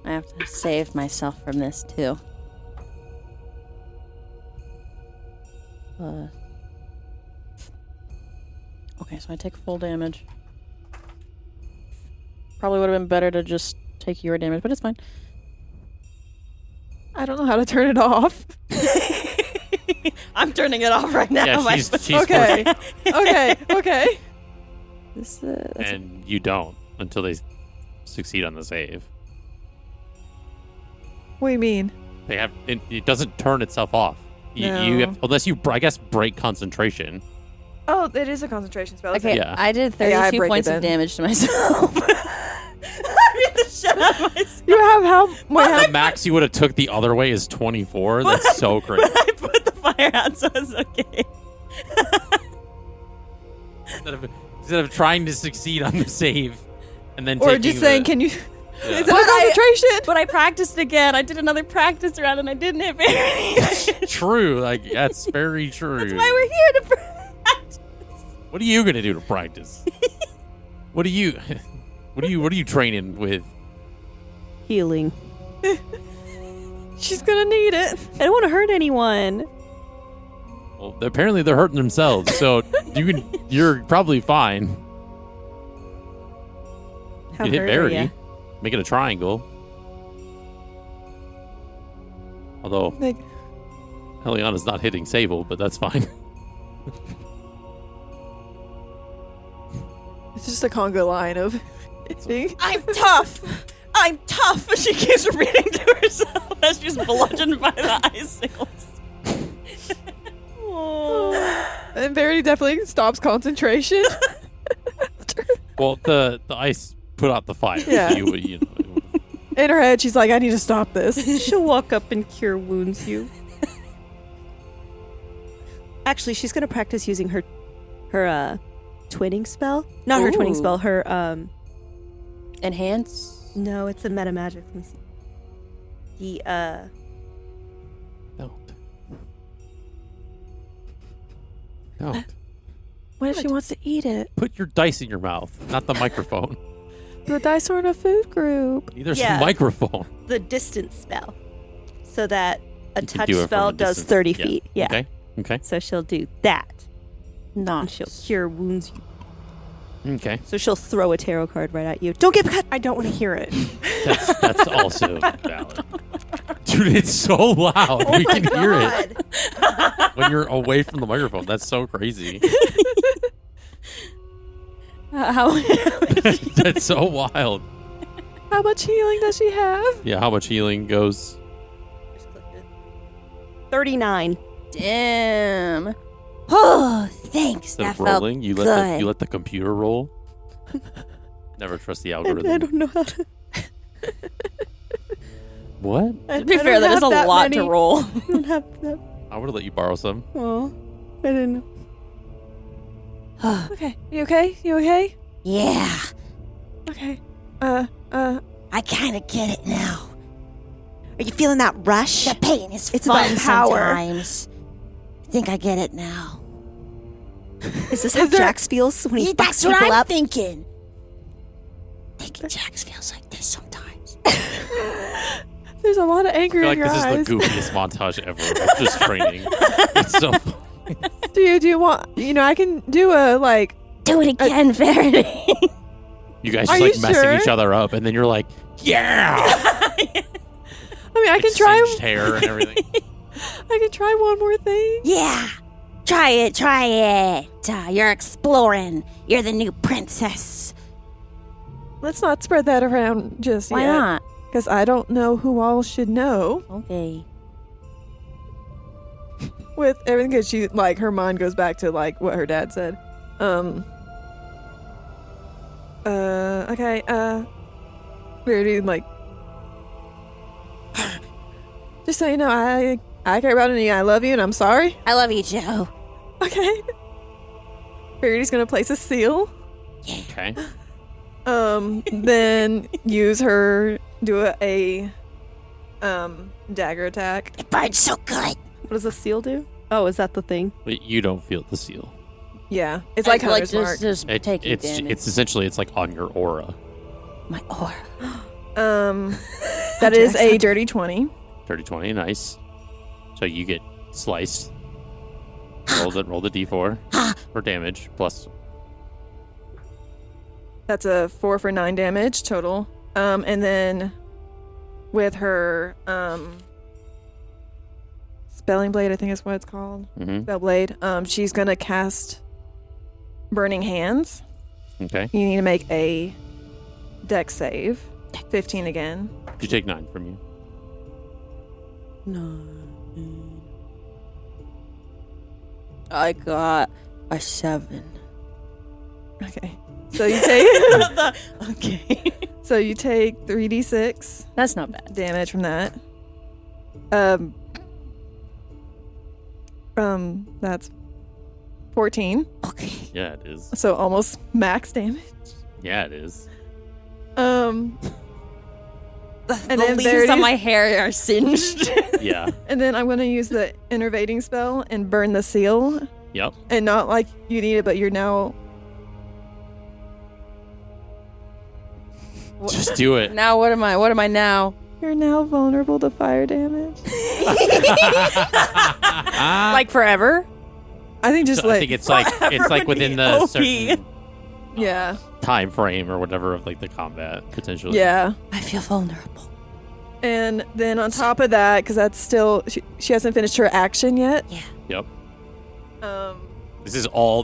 I have to save myself from this too. Okay, so I take full damage. Probably would have been better to just take your damage, but it's fine. I don't know how to turn it off. I'm turning it off right now. Yeah, she's Okay. Okay. This, and you don't until they succeed on the save. What do you mean? They have it doesn't turn itself off. You have, unless you, I guess, break concentration. Oh, it is a concentration spell. okay, Yeah. I did Yeah, I 32 break it points of then. damage to myself. I beat the shit out of myself. You have how? Wait, The max you would have took the other way is 24. That's so crazy. I put the fire out, so it's okay. Instead of trying to succeed on the save, and then or taking just saying, can you? Yeah. Is it a concentration? But I practiced again. I did another practice round, and I didn't hit very. True, like that's very true. That's why we're here to practice. What are you gonna do to practice? What are you training with? Healing. She's gonna need it. I don't want to hurt anyone. Well, apparently they're hurting themselves, so you're probably fine. How You hit hurt are Verity. ya? Make it a triangle. Although Like, Eliana's not hitting Sable, but that's fine. it's just a conga line of hitting. I'm tough. I'm tough. And she keeps repeating to herself as she's bludgeoned by the icicles. And Verity definitely stops concentration. Well, the ice put out the fire. Yeah. So you know, In her head, she's like, I need to stop this. She'll walk up and cure wounds you. Actually, she's gonna practice using her twinning spell. Not her twinning Ooh. spell. Her Enhance. no, it's a meta magic. Let me see. The don't. What if she wants to eat it? Put your dice in your mouth, not the microphone. The dice are in a food group. Neither's Yeah. the microphone. the distance spell, so that a You can touch do it from spell a does distance. 30 Yeah. feet. Yeah. Okay. So she'll do that, and Nice. she'll cure wounds you. Okay. So she'll throw a tarot card right at you. Don't get cut. I don't want to hear it. That's also valid. Dude, it's so loud. we can hear it when you're away from the microphone. That's so crazy. How? That's so wild. How much healing does she have? Yeah, how much healing goes? 39. Damn. Oh, thanks. Instead That of felt rolling, you good. let the computer roll. Never trust the I algorithm. don't know how to. What? To be fair, that is a lot to roll. I don't have that. I would have let you borrow some. Oh, I didn't know. Okay. You okay? You okay? Yeah, Okay. I kind of get it now. Are you feeling that rush? The pain is It's fun about power. sometimes. I think I get it now. Is this how Jax feels when he fucks That's what people I'm up? thinking. I think Jax feels like this sometimes. There's a lot of I anger feel in like your this eyes. is the goofiest montage ever. It's just training. It's so funny. Do you want? I can do a like. Do it again, Verity. You guys Are just you messing sure? each other up, and then you're like, yeah! I mean, I can try. Singed hair and everything. I can try one more thing. Yeah. Try it. You're exploring. You're the new princess. Let's not spread that around just Why yet. not? Because I don't know who all should know Okay. with everything. Because she like her mind goes back to like what her dad said. Okay. Verity like. Just so you know, I care about you. I love you, and I'm sorry. I love you, Joe. Okay. Verity's gonna place a seal. Okay. Then use her do a dagger attack. It burns so good. What does a seal do? Oh, is that the thing? But you don't feel the seal. Yeah, it's like Hunter's Mark. just taking damage. It's essentially it's like on your aura. My aura. That is a dirty 20. Dirty 20, nice. So you get sliced. Roll the d4 for damage plus. That's a 4 for 9 damage total. And then with her spelling blade, I think is what it's called. Mm-hmm. Spell blade. She's gonna cast Burning Hands. Okay. You need to make a dex save. 15 again. You take 9 from you. 9. I got a 7. Okay. So you take Okay. So you take 3d6 That's not bad. damage from that. That's 14. Okay. Yeah, it is. So almost max damage. Yeah, it is. And The then leaves Verity- on my hair are singed. Yeah. And then I'm going to use the innervating spell and burn the seal. Yep. And not like you need it, but you're now... Just do it. Now what am I? What am I now? You're now vulnerable to fire damage. Like forever? I think just So I think it's like within the OP. certain Yeah. time frame or whatever of like the combat potentially. Yeah. I feel vulnerable. And then on top of that, because that's still... She hasn't finished her action yet. Yep. Um, This is all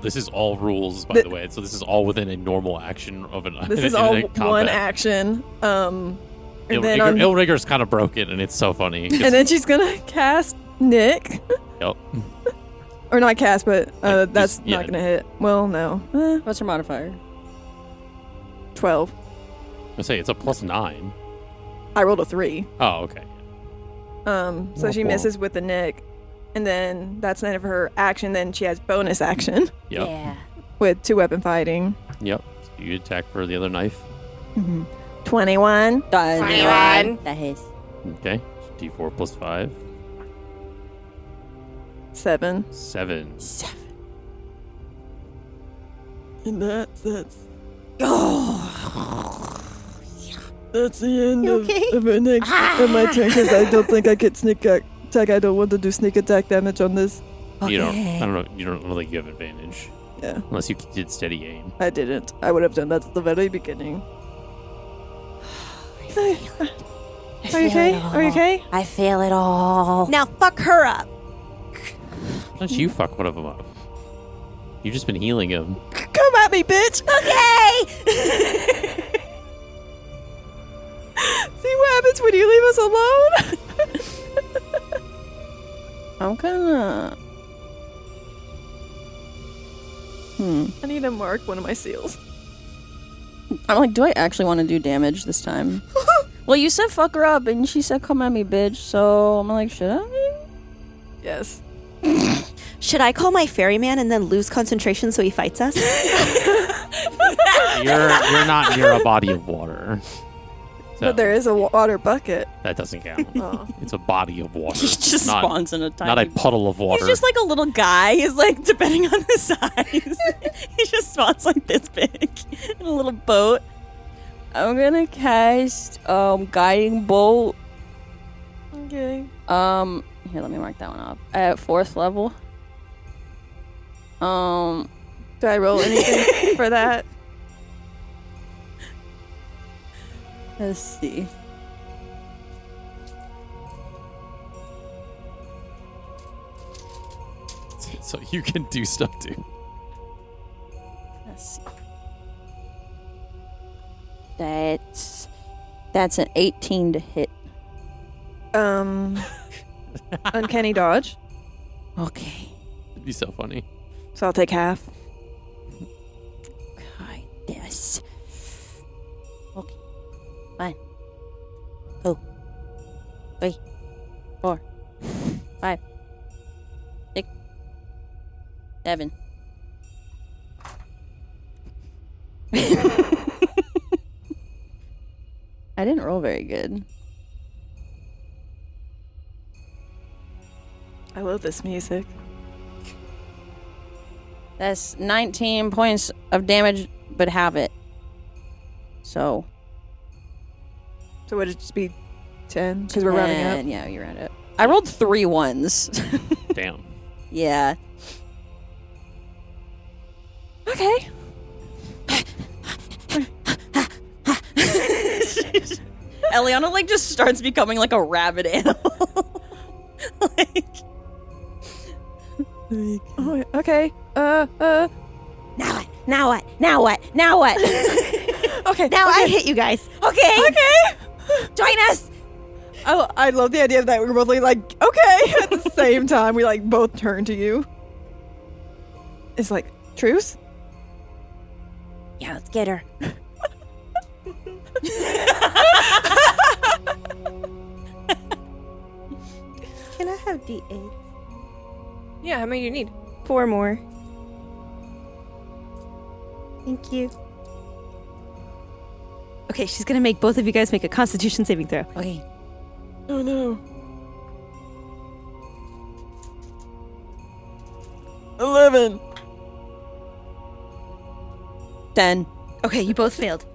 rules, by the way. So this is all within a normal action of an. this is in all a combat. one action. And then Ilriger's kind of broken, and it's so funny. And then she's gonna cast Nick. Yep. Or not cast, but that's just- yeah. not gonna hit. Well, no. What's her modifier? 12. I say it's a +9. I rolled a 3. Oh, okay. So she misses with the Nick. And then that's the end of her action. Then she has bonus action Yep. Yeah. with 2-weapon fighting. Yep. So you attack for the other knife. 21. 21. That is. Okay. So D4 +5. 7. 7. And that's that's the end of my next of my turn because I don't think I get sneak attack. I don't want to do sneak attack damage on this. You don't. I don't know. You don't think you have advantage. Yeah, Unless you did steady aim. I didn't. I would have done that at the very beginning. Are you okay? Are you okay? I feel it all. Now fuck her up. Why don't you fuck one of them up? You've just been healing him. Come at me, bitch! Okay. See what happens when you leave us alone? I'm gonna. I need to mark one of my seals. I'm like, do I actually want to do damage this time? Well, you said fuck her up, and she said come at me, bitch. So I'm like, should I? Yes. Should I call my ferryman and then lose concentration so he fights us? You're not near a body of water. So But there is a water bucket. that doesn't count. Oh. It's a body of water. He just not, spawns in a tiny. not a puddle of water. He's just like a little guy. He's like, depending on the size, he just spawns like this big in a little boat. I'm gonna cast guiding bolt. Okay. Here, let me mark that one off. At 4th level. Do I roll anything for that? Let's see. So you can do stuff too. Let's see. That's an 18 to hit. Uncanny dodge. Okay. It'd be so funny. So I'll take half. God, this. Okay. Fine. 2, 3, 4, 5, 6, 7. I didn't roll very good. I love this music. That's 19 points of damage, but have it. So would it just be 10? Because we're rounding up. Yeah, you round it. I rolled 3 ones. Damn. Yeah. Okay. Eliana like just starts becoming like a rabid animal. like, Oh, okay. Now what? Now what? Now what? Now what? Okay. Now I hit you guys. Okay. Join us. I love the idea that we're both like, okay, at the same time. We like both turn to you. It's like, truce? Yeah, let's get her. Can I have D8? Yeah, how many do you need? 4 more. Thank you. Okay, she's gonna make both of you guys make a Constitution saving throw. okay. Oh no. 11. 10. Okay, you both failed.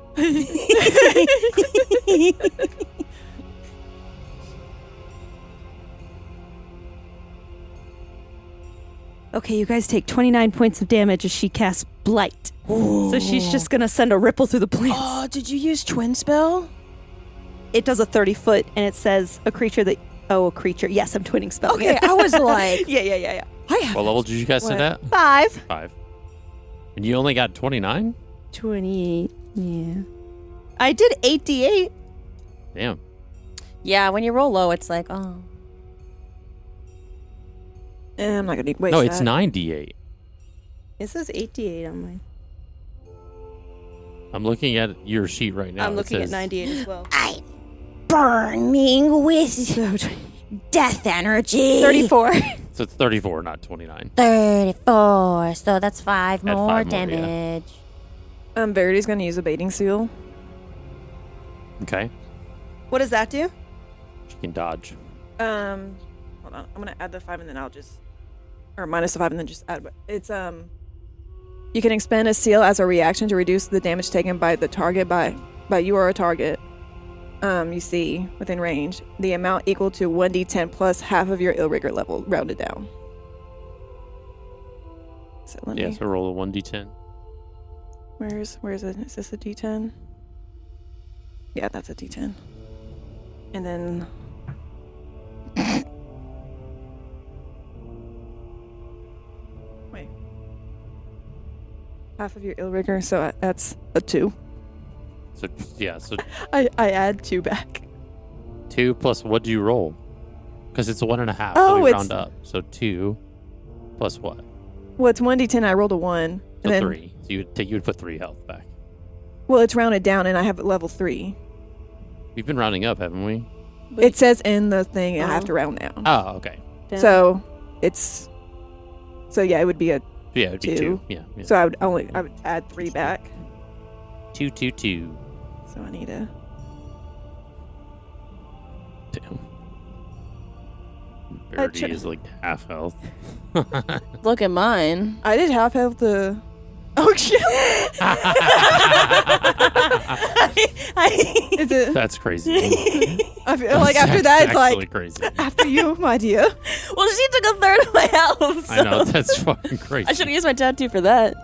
Okay, you guys take 29 points of damage as she casts Blight. So she's just gonna send a ripple through the plants. Oh, did you use Twin Spell? It does a 30-foot, and it says a creature that... Oh, a creature. Yes, I'm twinning spelling Okay, it. I was like, Yeah. What level did you guys send at? 5. 5. And you only got 29? 28, yeah. I did 8d8. Damn. yeah, when you roll low, it's like, oh. I'm not gonna waste No, it's that. 9d8. It says 8d8 on mine. I'm looking at your sheet right now. I'm It looking says- at 9d8 as well. I'm burning with death energy. 34. So it's 34, not 29. 34. So that's 5 Add more 5 more, yeah. damage. Verity's gonna use a baiting seal. Okay. What does that do? She can dodge. Hold on. I'm gonna add the 5 and then I'll just, or minus the 5 and then just add. It's you can expend a seal as a reaction to reduce the damage taken by the target by you or a target. You see within range. The amount equal to 1d10 plus half of your ill rigor level, rounded down. So let Yeah, me. so roll a 1d10. Where's it? Is this a d10? Yeah, that's a d10. And then. Wait. Half of your ill rigor, so that's a 2. So, yeah, so I add 2 back. 2 plus what do you roll? Because it's a 1.5. Oh, so we it's- round up. So 2 plus what? Well, it's 1d10. I rolled a 1. So And then, 3. So you would put 3 health back. well, it's rounded down, and I have level 3. We've been rounding up, haven't we? It says in the thing I have to round down. Oh, okay. So it's. So yeah, it would be a. Yeah, it would be 2. 2. Yeah. So I would add 3 back. 2, 2, 2. So I need a. Damn. I Verity tr- is like half health. Look at mine. I did half health the. Oh shit! Is it? That's crazy. I feel like after that, it's actually like crazy. after you, my dear. Well, she took a third of my health. I know, so- that's fucking crazy. I should have used my tattoo for that.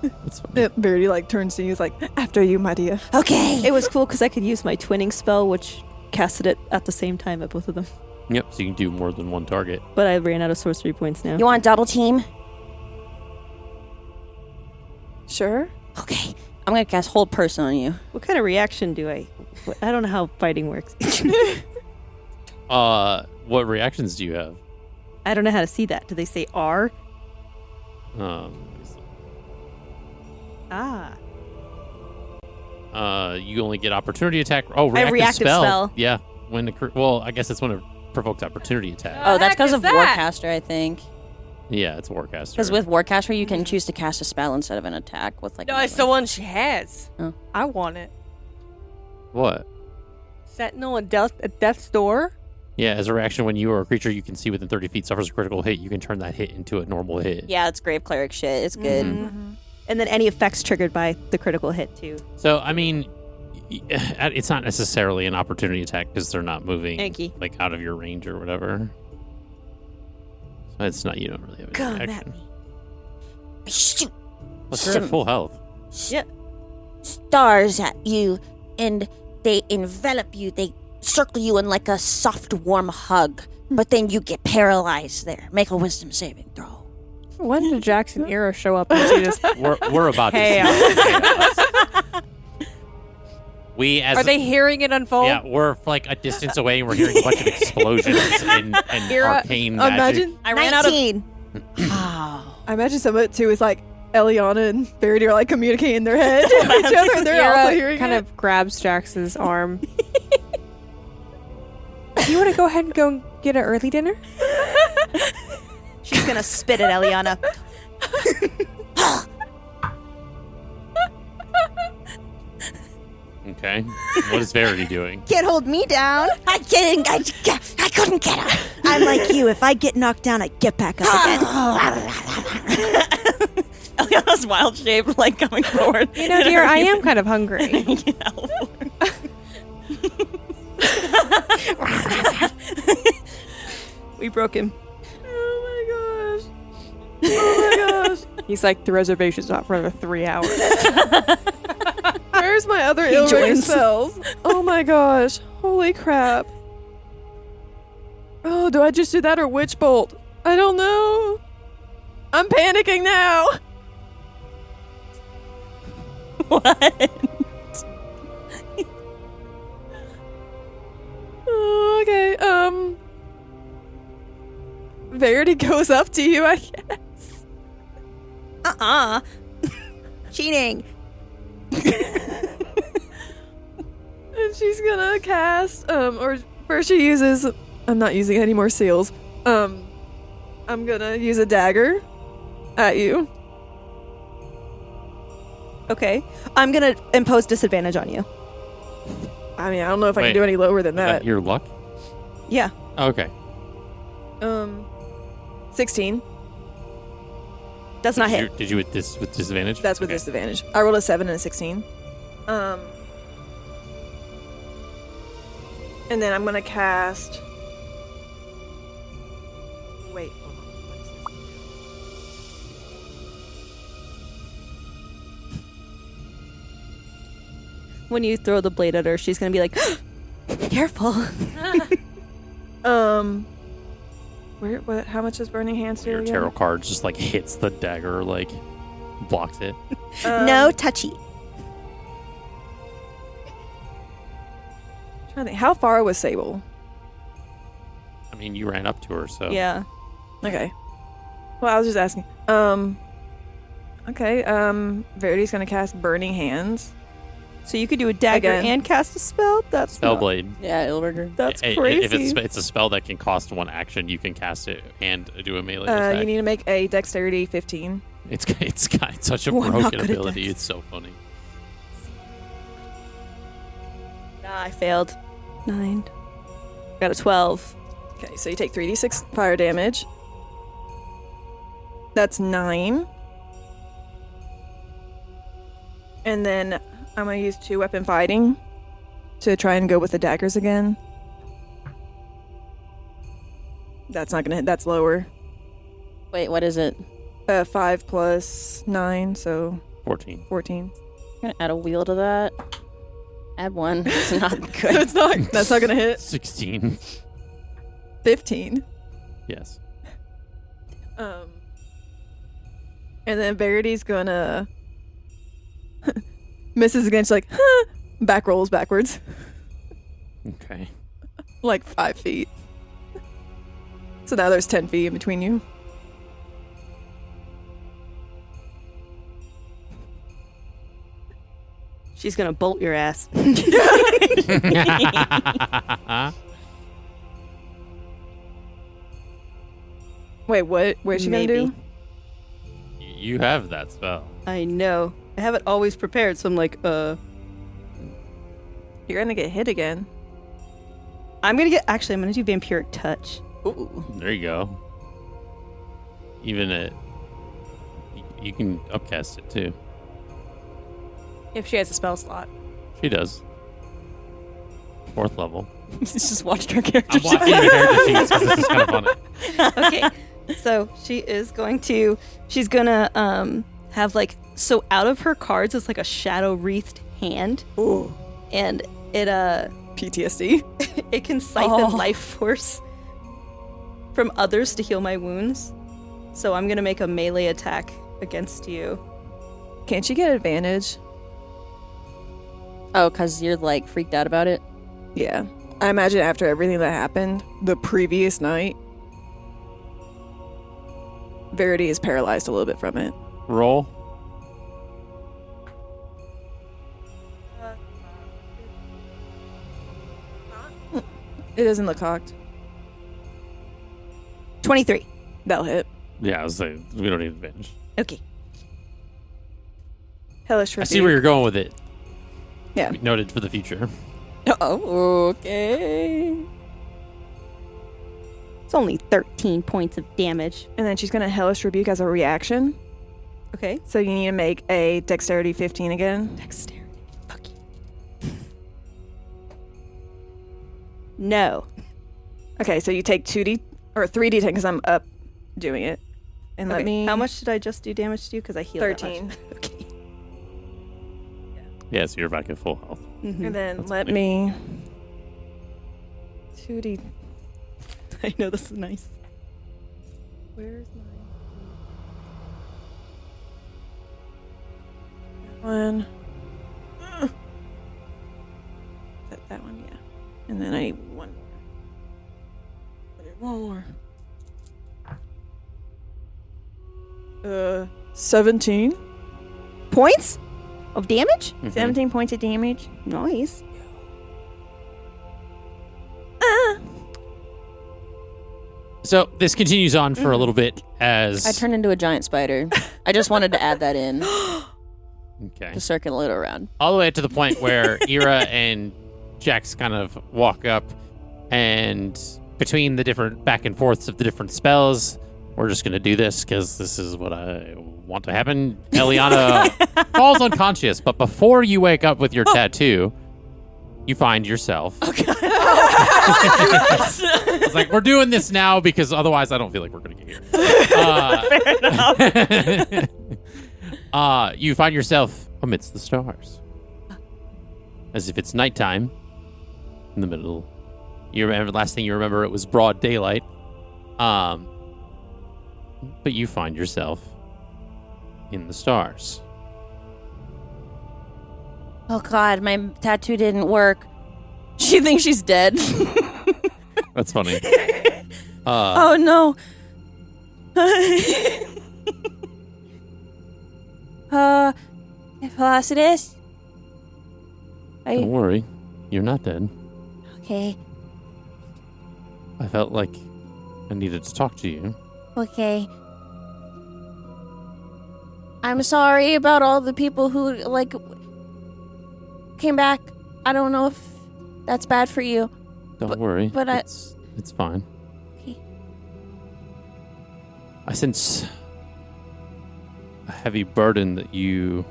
That's funny. Verity like turns to you, is like, after you, my dear. Okay. It was cool because I could use my twinning spell, which casted it at the same time at both of them. Yep, so you can do more than one target. But I ran out of sorcery points now. You want double team? Sure. Okay. I'm gonna cast hold person on you. What kind of reaction do I don't know how fighting works. What reactions do you have? I don't know how to see that. Do they say R? Ah. You only get opportunity attack. Oh, reactive, reactive spell. Yeah, when well, I guess it's when it provokes opportunity attack. Oh, that's heck because is of that? Warcaster, I think. Yeah, it's Warcaster. Because with Warcaster, you can choose to cast a spell instead of an attack with like. No, another it's the one she has. Oh. I want it. what? Sentinel at Death's Door. Yeah, as a reaction, when you or a creature you can see within 30 feet suffers a critical hit, you can turn that hit into a normal hit. Yeah, it's grave cleric shit. It's good. And then any effects triggered by the critical hit too. So, I mean, it's not necessarily an opportunity attack because they're not moving Yankee. like out of your range or whatever. So it's not, you don't really have any Come action. at me. Shoot Plus, you're at full health. stars at you, and they envelop you. They circle you in like a soft, warm hug. But then you get paralyzed there. Make a wisdom saving throw. When did Jaks and Eira show up and see this? We're about to see Chaos. chaos. We as Are they hearing it unfold? yeah, we're like a distance away and we're hearing a bunch of explosions and arcane magic. Imagine, I ran out of. 19. I imagine some of it too is like Eliana and Verity are like communicating in their head to each other, and they're also hearing kind it. of grabs Jax's arm. You want to go ahead and go and get an early dinner? She's gonna spit at Eliana. Okay. What is Verity doing? Can't hold me down. I couldn't get her. I'm like you. If I get knocked down, I get back up again. Eliana's wild shape, like coming forward. You know, dear, I am kind of hungry. We broke him. Oh my gosh. Oh my gosh. He's like, the reservation's not for another 3 hours. Where's my other ill joins. spells? Oh my gosh. Holy crap. Oh, do I just do that or Witch Bolt? I don't know. I'm panicking now. What? Oh, okay. Verity goes up to you, I guess. Cheating. And she's gonna cast, or first she uses, I'm not using any more seals. I'm gonna use a dagger at you. Okay. I'm gonna impose disadvantage on you. I mean, I don't know if I Wait, can do any lower than Is that. your luck? Yeah. Okay. 16. Does not hit. Did you with disadvantage? That's with Okay. disadvantage. I rolled a 7 and a 16. And then I'm gonna cast. Wait, hold on. What is this? When you throw the blade at her, she's gonna be like, "Careful." What? How much does Burning Hands do? Your again? tarot card just like hits the dagger, like blocks it. No touchy. Trying to think. How far was Sable? I mean, you ran up to her, so Yeah. Okay. Well, I was just asking. Okay. Verity's gonna cast Burning Hands. So you could do a dagger Again. and cast a spell. That's not- Spellblade. Yeah, Ilberger. That's If crazy. it's a spell that can cost one action, you can cast it and do a melee attack. You need to make a Dexterity 15. It's got such a Oh, I'm not broken good at ability. dex. It's so funny. Nah, I failed. 9. Got a 12. Okay, so you take 3d6 fire damage. That's 9. And then I'm gonna use 2 weapon fighting to try and go with the daggers again. That's not gonna hit. That's lower. Wait, what is it? 5 plus 9, so 14. 14. I'm gonna add a wheel to that. Add 1. It's not So good. it's not. That's not gonna hit. 16. 15. Yes. And then Verity's gonna misses again. She's like, huh, back rolls backwards, Okay. like 5 feet. So now there's 10 feet in between you. She's gonna bolt your ass. Wait, what? What's she gonna Maybe. do? You have that spell. I know. I have it always prepared, so I'm like, You're gonna get hit again. I'm gonna do vampiric touch. Ooh. There you go. Even you can upcast it too. If she has a spell slot. She does. 4th level. Just watched her character. I'm watching the character sheets because this is kind of funny. Okay, so she's gonna have like, so out of her cards is like a shadow wreathed hand. Ooh. And it PTSD. it can siphon life force from others to heal my wounds. So I'm gonna make a melee attack against you. Can't she get advantage? Oh, because you're like freaked out about it? Yeah. I imagine after everything that happened the previous night, Verity is paralyzed a little bit from it. Roll. It doesn't look cocked. 23. That'll hit. Yeah, I was saying we don't need advantage. Okay. Hellish I see where you're going with it. Yeah. Noted for the future. Oh, okay. It's only 13 points of damage. And then she's going to Hellish Rebuke as a reaction. Okay. So you need to make a Dexterity 15 again. Dexterity. Fuck you. No. Okay, so you take 2D or 3D10 because I'm up doing it. And let me. How much did I just do damage to you? Because I healed 13. that much. Okay. Yeah, so you're back at full health. Mm-hmm. And then That's let funny. me. 2D. I know this is nice. Where's my. One. That one, yeah. And then I need one more. I need one more. 17. Points of damage? Mhm. 17 points of damage. Nice. So this continues on for a little bit as I turned into a giant spider. I just wanted to add that in okay. to circle it around. All the way to the point where Eira and Jax kind of walk up, and between the different back and forths of the different spells, we're just going to do this because this is what I want to happen. Eliana falls unconscious, but before you wake up with your tattoo, you find yourself. It's like, we're doing this now because otherwise I don't feel like we're going to get here. Fair enough. You find yourself amidst the stars. As if it's nighttime in the middle. You remember, last thing you remember, it was broad daylight. But you find yourself in the stars. Oh God, my tattoo didn't work. She thinks she's dead. That's funny. Oh no. Felicitas? Don't worry. You're not dead. Okay. I felt like I needed to talk to you. Okay. I'm sorry about all the people who, came back. I don't know if that's bad for you. Don't worry. but it's fine. Okay. I sense a heavy burden that you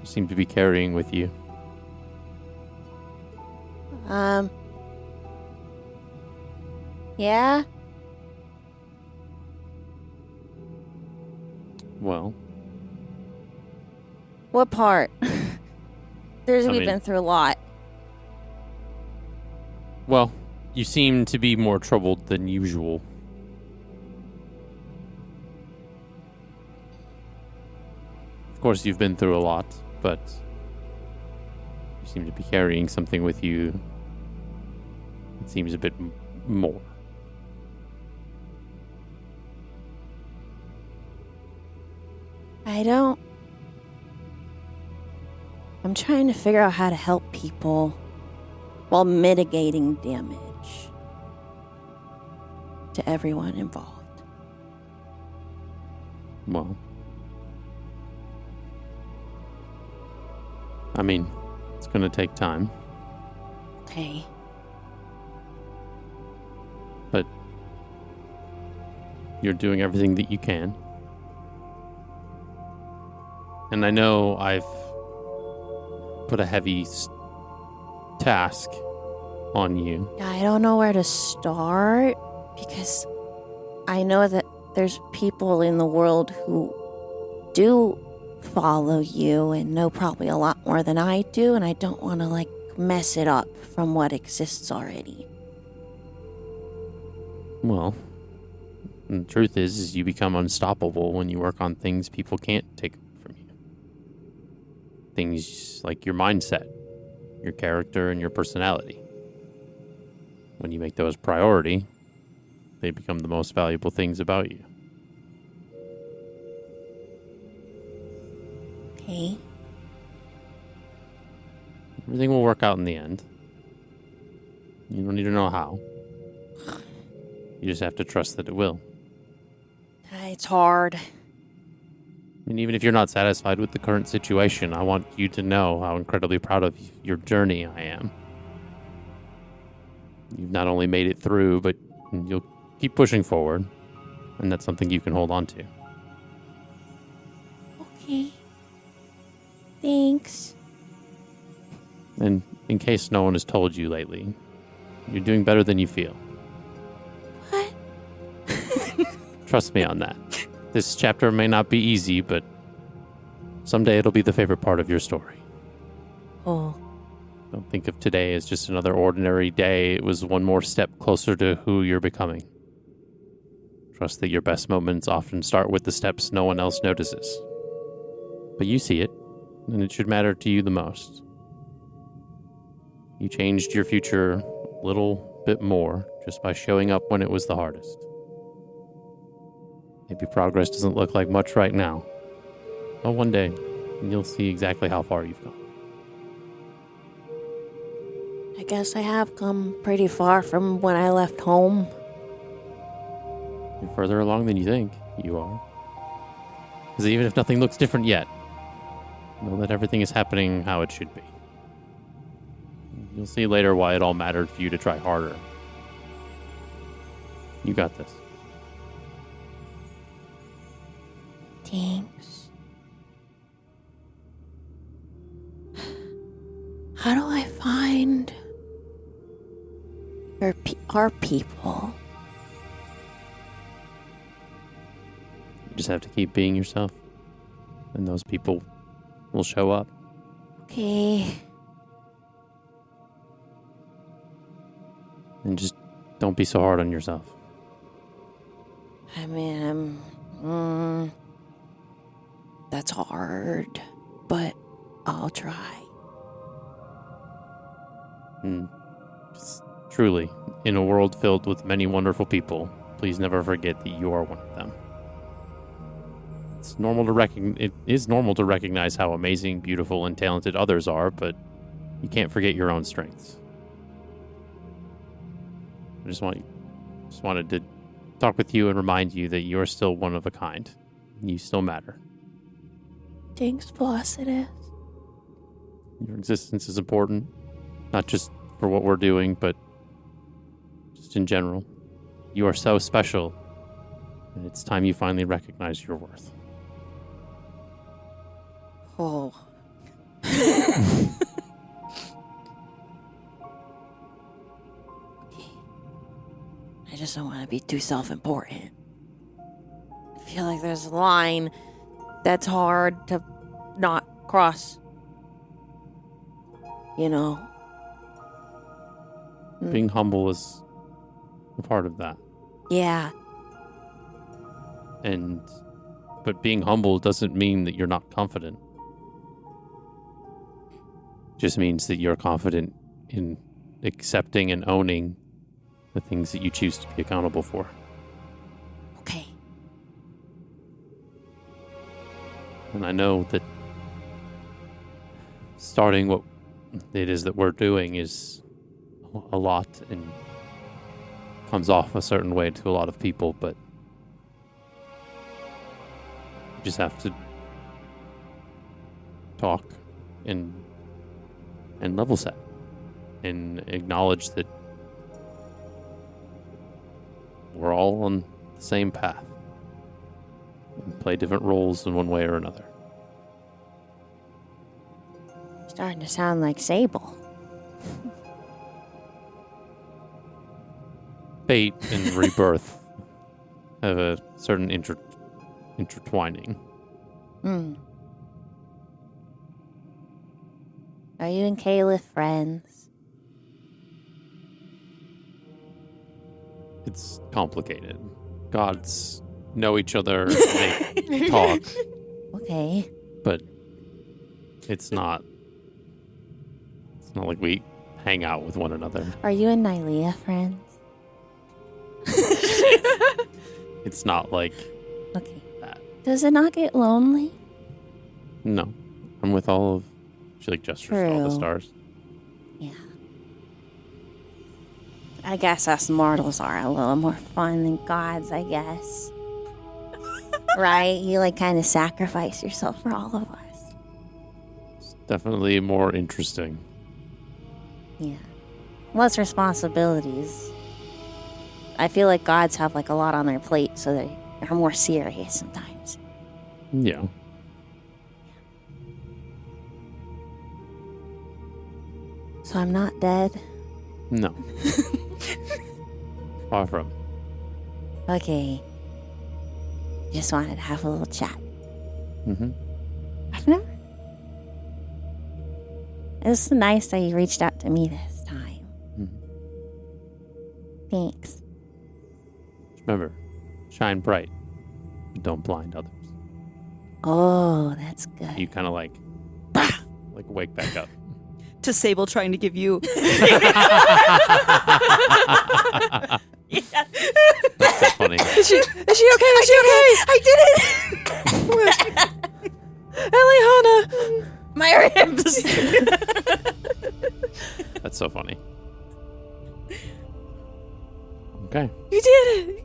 seem to be carrying with you. Yeah? Well, What part? We've mean- been through a lot. you seem to be more troubled than usual. Of course, you've been through a lot, but you seem to be carrying something with you. It seems a bit more. I'm trying to figure out how to help people while mitigating damage to everyone involved. Well, I mean, it's going to take time. Okay. But you're doing everything that you can. And I know I've put a heavy task on you. I don't know where to start because I know that there's people in the world who do follow you and know probably a lot more than I do, and I don't want to, like, mess it up from what exists already. Well, the truth is you become unstoppable when you work on things people can't take from you. Things like your mindset, your character, and your personality. When you make those priority, they become the most valuable things about you. Okay. Everything will work out in the end. You don't need to know how. You just have to trust that it will. It's hard. And even if you're not satisfied with the current situation, I want you to know how incredibly proud of your journey I am. You've not only made it through, but you'll keep pushing forward. And that's something you can hold on to. Okay. Thanks. And in case no one has told you lately, you're doing better than you feel. What? Trust me on that. This chapter may not be easy, but someday it'll be the favorite part of your story. Oh. Don't think of today as just another ordinary day. It was one more step closer to who you're becoming. Trust that your best moments often start with the steps no one else notices. But you see it, and it should matter to you the most. You changed your future a little bit more just by showing up when it was the hardest. Maybe progress doesn't look like much right now. But one day, you'll see exactly how far you've gone. I guess I have come pretty far from when I left home. You're further along than you think you are. Because even if nothing looks different yet, know that everything is happening how it should be. You'll see later why it all mattered for you to try harder. You got this. Thanks. How do I find our people? You just have to keep being yourself, and those people will show up. Okay. And just don't be so hard on yourself. I mean, that's hard, but I'll try. And just truly, in a world filled with many wonderful people, please never forget that you are one of them. It is normal to recognize how amazing, beautiful, and talented others are, but you can't forget your own strengths. I just wanted to talk with you and remind you that you're still one of a kind. You still matter. Thanks, Placidus. Your existence is important, not just for what we're doing, but just in general. You are so special, and it's time you finally recognize your worth. Oh. I just don't want to be too self-important. I feel like there's a line that's hard to not cross. You know? Being humble is a part of that. Yeah. But being humble doesn't mean that you're not confident. It just means that you're confident in accepting and owning the things that you choose to be accountable for. Okay. And I know that starting what it is that we're doing is a lot and comes off a certain way to a lot of people, but you just have to talk and level set and acknowledge that we're all on the same path. We play different roles in one way or another. Starting to sound like Sable. Fate and rebirth have a certain intertwining. Are you and Caliph friends? It's complicated. Gods know each other, they talk, Okay. but it's not like we hang out with one another. Are you and Nylea friends? It's not like Okay. that. Does it not get lonely? No. I'm with all of... She like gestures to all the True. stars. Yeah. I guess us mortals are a little more fun than gods, I guess. Right? You like kind of sacrifice yourself for all of us. It's definitely more interesting. Yeah. Less responsibilities. I feel like gods have like a lot on their plate, so they are more serious sometimes. Yeah. So I'm not dead. No. Far from. Okay. Just wanted to have a little chat. Mm-hmm. I've never. It's nice that you reached out to me this time. Thanks. Remember, shine bright. Don't blind others. Oh, that's good. You kind of like wake back up. To Sable trying to give you. That's so funny. Is she okay? Is she okay? I did it! Eliana! My ribs. That's so funny. Okay. You did it!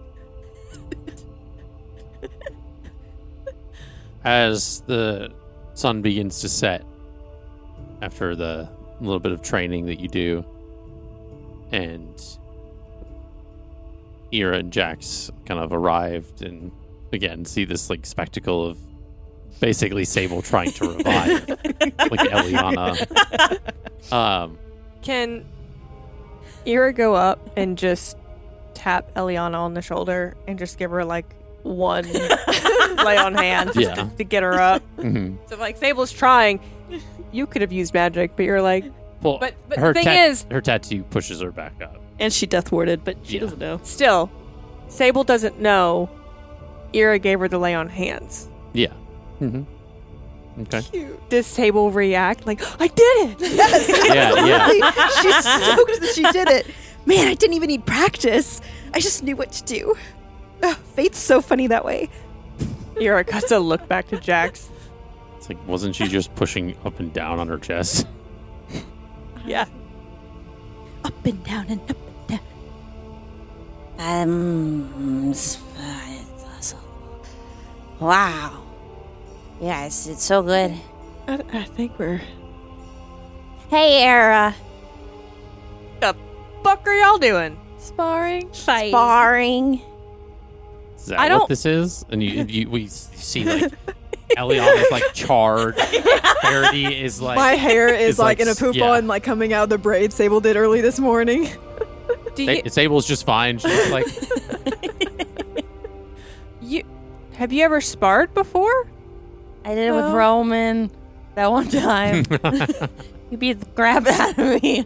As the sun begins to set, after the little bit of training that you do, and Eira and Jax kind of arrived and again see this like spectacle of basically Sable trying to revive like Eliana. Can Eira go up and just tap Eliana on the shoulder and just give her like one lay on hand just Yeah. to get her up? Mm-hmm. So like Sable's trying. You could have used magic, but you're like, Well, but her the thing is, her tattoo pushes her back up. And she death warded, but she Yeah. doesn't know. still, Sable doesn't know Eira gave her the lay on hands. Yeah. Mm-hmm. Okay. Does Sable react like, I did it? Yes, Yeah, She's stoked that she did it. Man, I didn't even need practice. I just knew what to do. Ugh, fate's so funny that way. Eira got to look back to Jax. It's like, wasn't she just pushing up and down on her chest? Yeah. Up and down and up and down. Wow. Yes, it's so good. I think we're... Hey, Era. Fuck are y'all doing? Sparring? Fight. Sparring. Is that I what don't- this is? And we see like Eliana's like charred. Parody is like My hair is It's like like in a poop yeah. and like coming out of the braid Sable did early this morning. Do you, Sable's just fine. She's like have you ever sparred before? I did it with No. Roman that one time. He beat the crap out of me.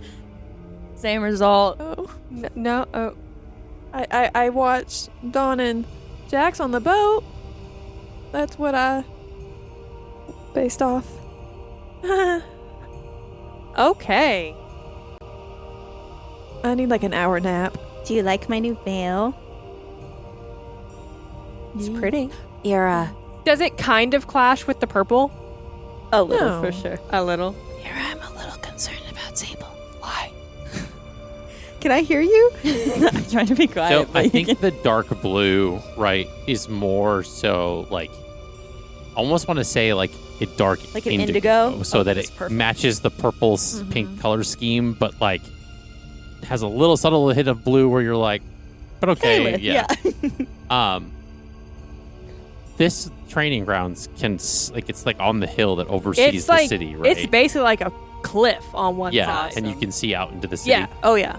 Same result. Oh, no. Oh. I watched Dawn and Jax on the boat. That's what I based off. Okay. I need like an hour nap. Do you like my new veil? It's pretty. Era. Does it kind of clash with the purple? A little, No. for sure. A little. Era, I'm a little concerned about Sable. Why? Can I hear you? I'm trying to be quiet. so. but I you think can- the dark blue, right, is more so like almost want to say like a dark Like an indigo? so Oh, that that's it perfect. matches the purple pink color scheme, but like has a little subtle hit of blue where you're like, but okay, Caliph, yeah. This training grounds it's like on the hill that oversees It's the like city, right? it's basically like a cliff on one yeah, side. and you can see out into the city. Yeah. Oh yeah.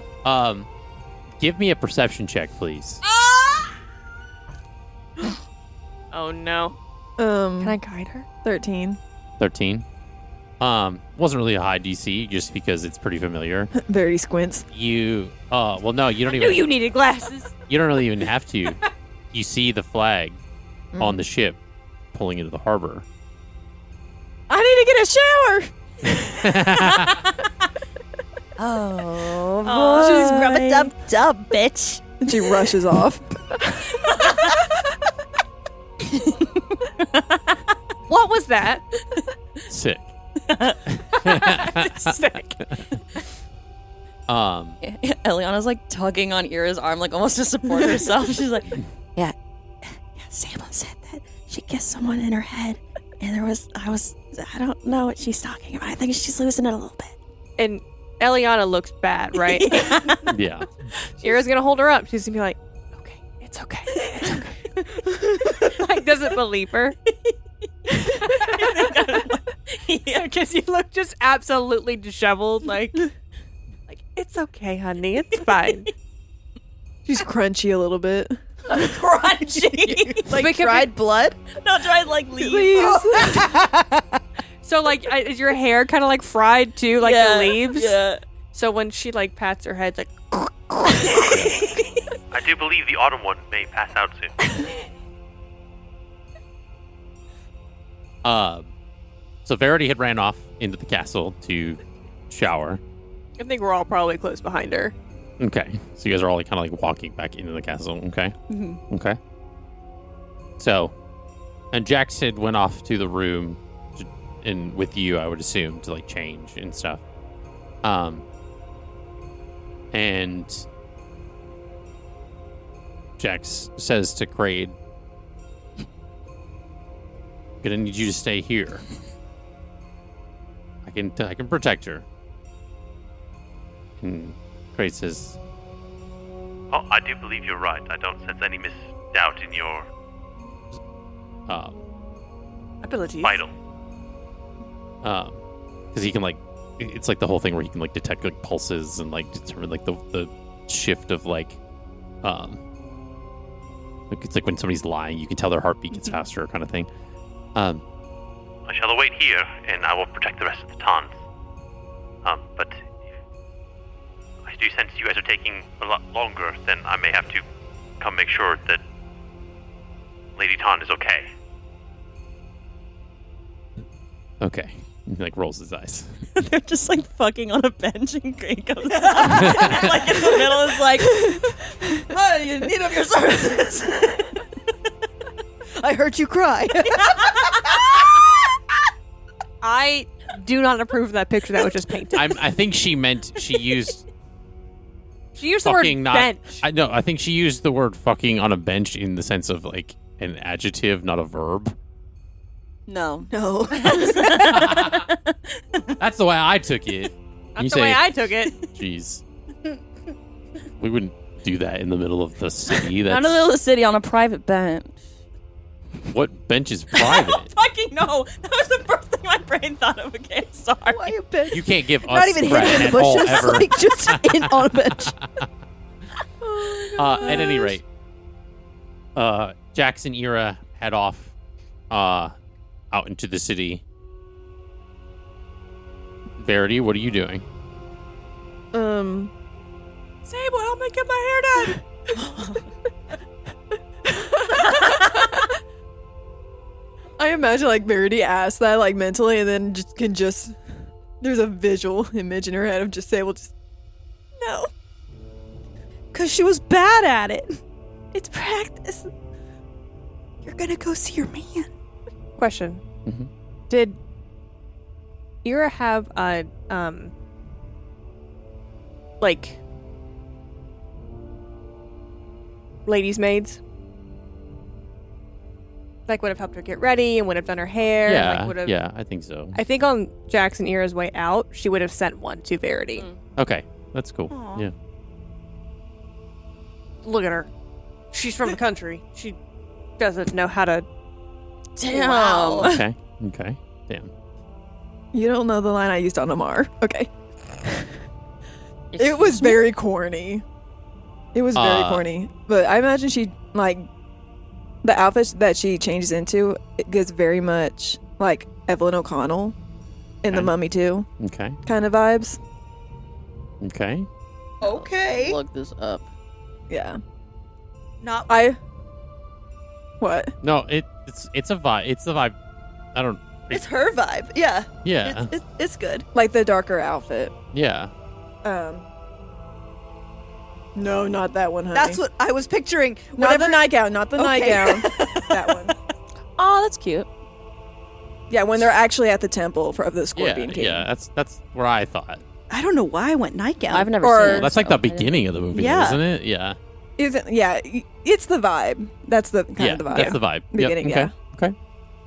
Give me a perception check, please. Oh no. Can Can I guide her? 13. 13. Wasn't really a high DC just because it's pretty familiar. Verity squints. You well no, you don't Knew even you needed glasses. you don't really even have to. You see the flag on the ship pulling into the harbor. I need to get a shower. Oh, Oh, she's rub-a-dub-dub, bitch. And she rushes off. What was that? Sick. Sick. Eliana's like tugging on Ira's arm, like almost to support herself. She's like, Yeah, Sable said that she kissed someone in her head, and I don't know what she's talking about. I think she's losing it a little bit. And Eliana looks bad, right? Yeah. Ira's gonna hold her up. She's gonna be like, "Okay, it's okay, it's okay." Like, doesn't believe her. Yeah, because you look just absolutely disheveled. Like it's okay, honey. It's fine. She's crunchy a little bit. crunchy. Like dried blood? Not dried like leaves. So, like, is your hair kind of like fried too, like the leaves? Yeah. So when she like pats her head, it's like. I do believe the autumn one may pass out soon. So Verity had ran off into the castle to shower. I think we're all probably close behind her. Okay. So you guys are all kind of like walking back into the castle. Okay. Mm-hmm. Okay. So, and Jax had went off to the room, and with you, I would assume, to like change and stuff. And Jax says to Kraid, "Gonna need you to stay here. I can protect her." And Kraid says, Oh, I do believe you're right. I don't sense any misdoubt in your Abilities. vital. because he can like, it's like the whole thing where he can like detect like pulses and like determine like the shift of like it's like when somebody's lying, you can tell their heartbeat gets faster, kind of thing. I shall await here, and I will protect the rest of the Tons. But I do sense you guys are taking a lot longer, then I may have to come make sure that Lady Ton is okay. Okay. He like rolls his eyes. They're just like fucking on a bench and Greg comes out. Like in the middle is like, Oh, you need of your services. I heard you cry. I do not approve of that picture that was just painted. I think she meant she used She used the word fucking, not. bench. I think she used the word fucking on a bench in the sense of like an adjective, not a verb. no. No. That's the way I took it. That's the way I took it. Jeez. We wouldn't do that in the middle of the city. Not in the middle of the city on a private bench. What bench is private? Fucking no. That was the first thing my brain thought of. Okay, I'm sorry. Why a bench? You can't give us Not even credit hidden in the at all, bushes, ever. like just in on a bench. At any rate, Jaks and Eira head off out into the city. Verity, what are you doing? Sable, help me get my hair done. I imagine like Verity asked that like mentally, and then there's a visual image in her head of just Sable just no, Because she was bad at it. It's practice. You're gonna go see your man. Question: Mhm. Did Eira have a like ladies' maids? Like would have helped her get ready and would have done her hair. and, Yeah, like, would have, yeah, I think so. I think on Jaks and Eira's way out, she would have sent one to Verity. Okay, that's cool. Aw. Yeah. look at her. She's from the country. She doesn't know how to. Damn. Wow. Okay. Damn. You don't know the line I used on Amar. Okay. It was very corny. It was very corny. But I imagine she, like, the outfit that she changes into, it gets very much like Evelyn O'Connell in The Mummy 2 Okay. kind of vibes. Okay. Okay. Look this up. Yeah. Not What? No, it's a vibe. It's the vibe. I don't. It's her vibe. Yeah. Yeah. It's good. Like the darker outfit. Yeah. No, not that one, honey. That's what I was picturing. Not the nightgown. Not the Okay. nightgown. That one. Oh, that's cute. Yeah, when they're actually at the temple of the Scorpion Yeah. King. Yeah. That's where I thought. I don't know why I went nightgown. I've never Or- seen it. Well, that's like so the beginning of the movie, Yeah. isn't it? Yeah. It's the vibe. That's the kind of the vibe. That's the vibe. Yep, Beginning, okay. yeah. Okay.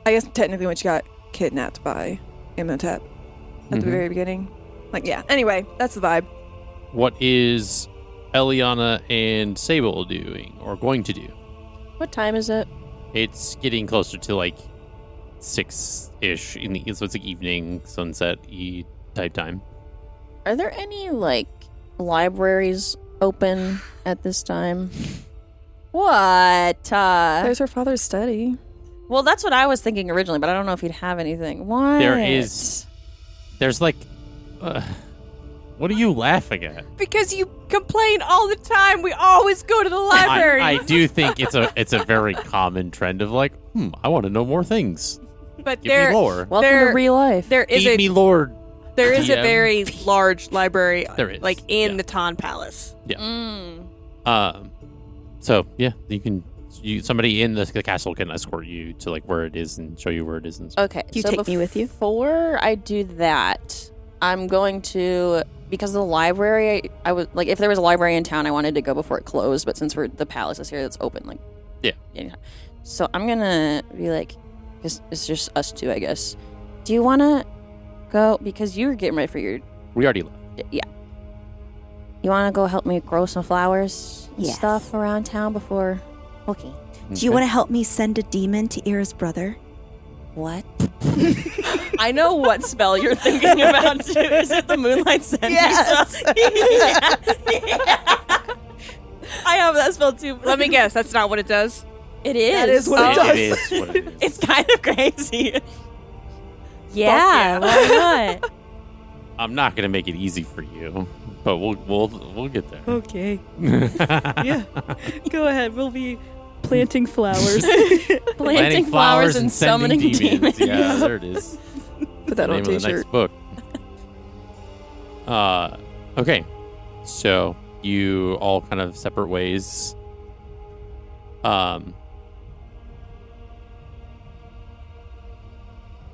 I guess technically when she got kidnapped by Imhotep at the Mhm. very beginning. Like, yeah. Anyway, that's the vibe. What is Eliana and Sable doing or going to do? What time is it? It's getting closer to like 6-ish in the so it's like evening sunset type time. Are there any like libraries open at this time? What? There's her father's study. Well, that's what I was thinking originally, but I don't know if he'd have anything. What? There's like what are you laughing at? Because you complain all the time. We always go to the library. I do think it's a very common trend of like, I want to know more things. but Give me lore. Welcome there- to real life. there is Feed me a lore. there is a DM. very large library. There is, like in yeah. the Ton Palace. So yeah, somebody in the castle can escort you to like where it is and show you where it is and stuff. Okay. You so take me with you? Before I do that, I'm going to, because the library, I was like, if there was a library in town, I wanted to go before it closed. But since the palace is here, that's open. Like, Yeah. anytime. So I'm gonna be like, because it's just us two, I guess. Do you want to go? Because you were getting ready for your, We already left. yeah. You want to go help me grow some flowers and Yes. stuff around town before? Okay. Do you want to help me send a demon to Ira's brother? What? I know what spell you're thinking about too. Is it the Moonlight Sending Yes. stuff? Yeah. I have that spell too. Let me guess. That's not what it does. It is. That is what it does. It is what it is. It's kind of crazy. Yeah, why not? I'm not gonna make it easy for you, but we'll get there. Okay. Yeah. Go ahead. We'll be planting flowers. Planting flowers and summoning demons. Yeah, there it is. Put that The on name a of the next t-shirt. book. Okay. So you all kind of separate ways.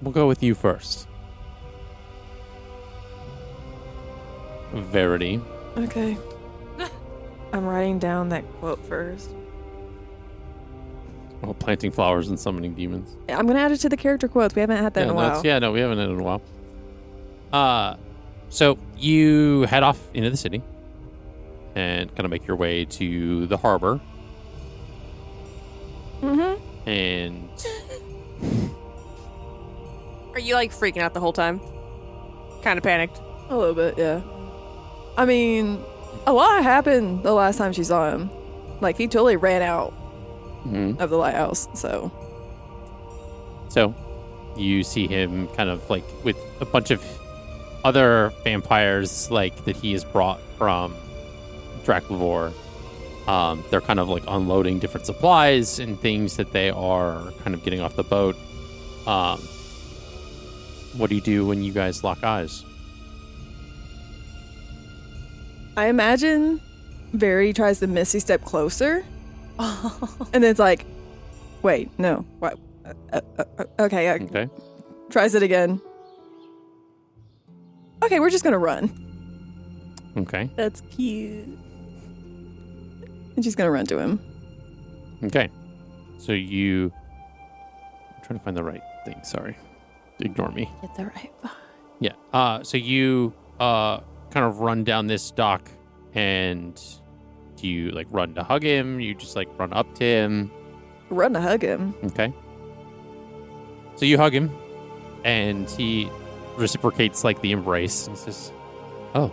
We'll go with you first. Verity. Okay. I'm writing down that quote first. Well, planting flowers and summoning demons. I'm going to add it to the character quotes. We haven't had that in a while. No, we haven't had it in a while. So you head off into the city and kind of make your way to the harbor. Mm-hmm. And Are you like freaking out the whole time? Kind of panicked. A little bit, yeah. I mean, a lot happened the last time she saw him. Like, he totally ran out of the lighthouse, so. So you see him kind of like with a bunch of other vampires like that he has brought from Draclavor. They're kind of like unloading different supplies and things that they are kind of getting off the boat. What do you do when you guys lock eyes? I imagine Barry tries to Misty step closer. And then it's like, wait, no. What? Okay. Okay. Tries it again. Okay, we're just going to run. Okay. That's cute. And she's going to run to him. Okay. So I'm trying to find the right thing. Sorry. Ignore me. Get the right vibe. Yeah. So you kind of run down this dock, and do you like run to hug him? You just like run up to him? Run to hug him. Okay. So you hug him, and he reciprocates like the embrace and says, "Oh,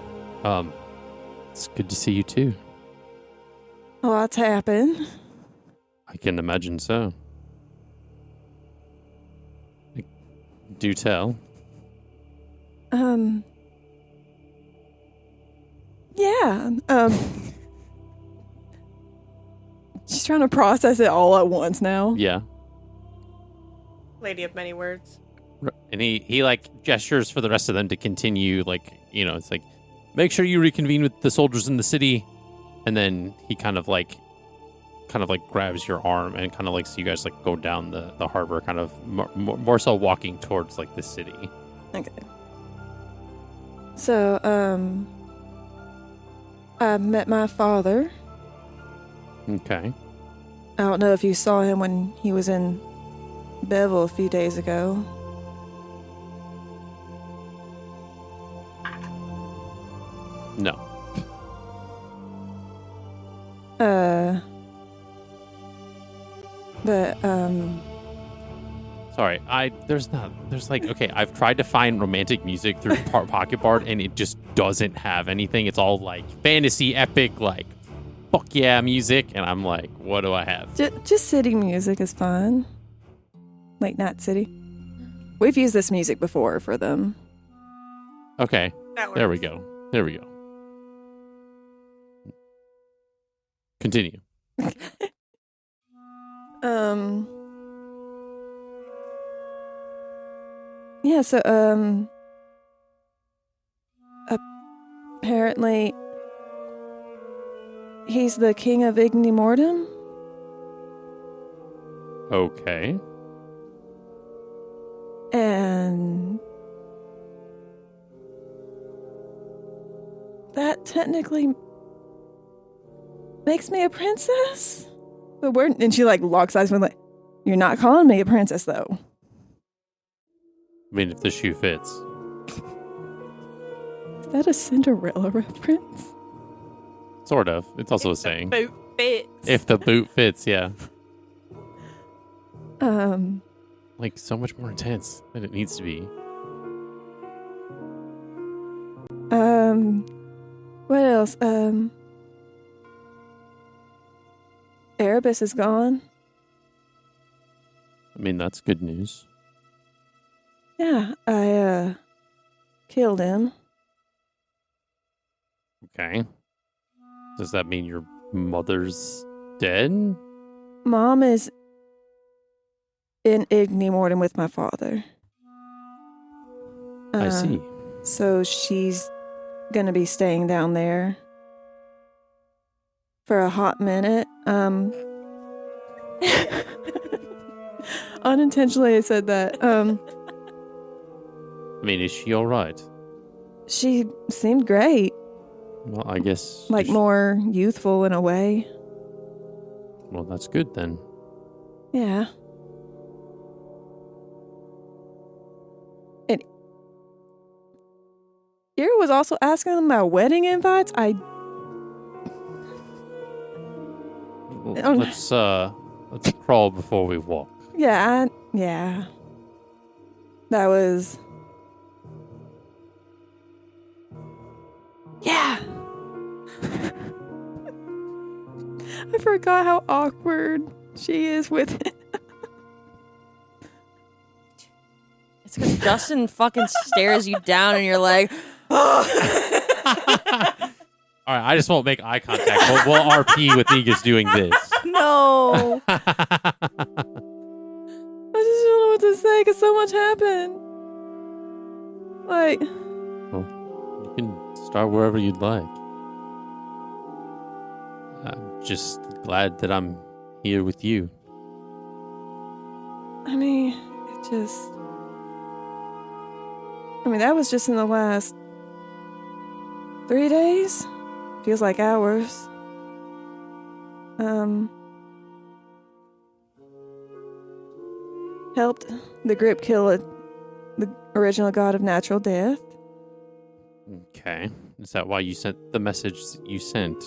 it's good to see you too." A lot's happened. I can imagine so. Do tell. Yeah. She's trying to process it all at once now. Yeah. Lady of many words. And he like gestures for the rest of them to continue, like, you know, it's like, make sure you reconvene with the soldiers in the city. And then he kind of like grabs your arm and kind of like, so you guys like go down the harbor, kind of more so walking towards like the city. Okay. So, I met my father. Okay. I don't know if you saw him when he was in Bevel a few days ago. No. But, Sorry, there's like, okay, I've tried to find romantic music through Pocket Bard, and it just doesn't have anything. It's all like fantasy, epic, like, fuck yeah music, and I'm like, what do I have? just city music is fine. Like, not city. We've used this music before for them. Okay, there we go. Continue. Yeah, so, apparently, he's the king of Ignimortem. Okay. And that technically makes me a princess? But and she like locks eyes with like, you're not calling me a princess though. I mean, if the shoe fits. Is that a Cinderella reference? Sort of. It's also a saying. Boot fits. If the boot fits, yeah. Like so much more intense than it needs to be. What else? Erebus is gone. I mean, that's good news. Yeah, I killed him. Okay. Does that mean your mother's dead? Mom is in Ignimortem with my father. I see. So she's gonna be staying down there for a hot minute. Unintentionally I said that. I mean, is she all right? She seemed great. Well, I guess... Like more youthful in a way. Well, that's good then. Yeah. And Ira was also asking them about wedding invites. Let's crawl before we walk. Yeah. That was... Yeah. I forgot how awkward she is with it. It's because Dustin fucking stares you down and you're like, All right, I just won't make eye contact. We'll RP with Negus doing this. No. I just don't know what to say because so much happened. Like... Well, you can start wherever you'd like. I'm just glad that I'm here with you. I mean, that was just in the last 3 days. Feels like hours. Helped the group kill the original god of natural death. Okay. Is that why you sent the message you sent?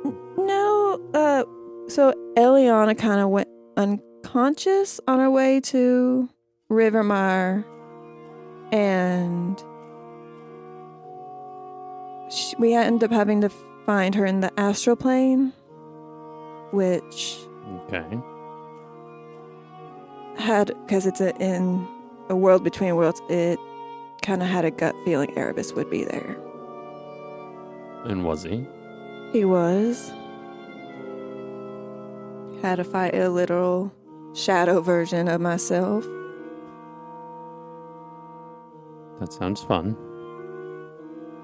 No, so Eliana kind of went unconscious on her way to Rivermire, and we ended up having to find her in the astral plane, which Okay. because it's in a world between worlds, it kind of had a gut feeling Erebus would be there. And was he? He was. Had to fight a literal shadow version of myself. That sounds fun.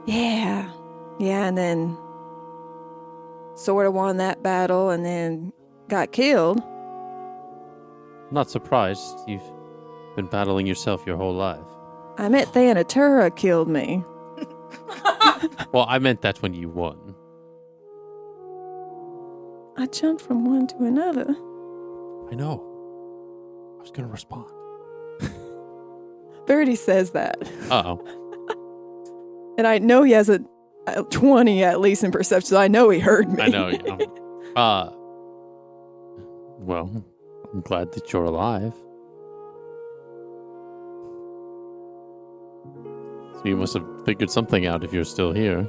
Yeah. Yeah, and then sort of won that battle and then got killed. Not surprised. You've been battling yourself your whole life. I meant Thanatura killed me. Well, I meant that's when you won. I jumped from one to another. I know. I was going to respond. Verity says that. Uh-oh. And I know he has a 20 at least in perception, so I know he heard me. I know. Well, I'm glad that you're alive. So you must have figured something out if you're still here.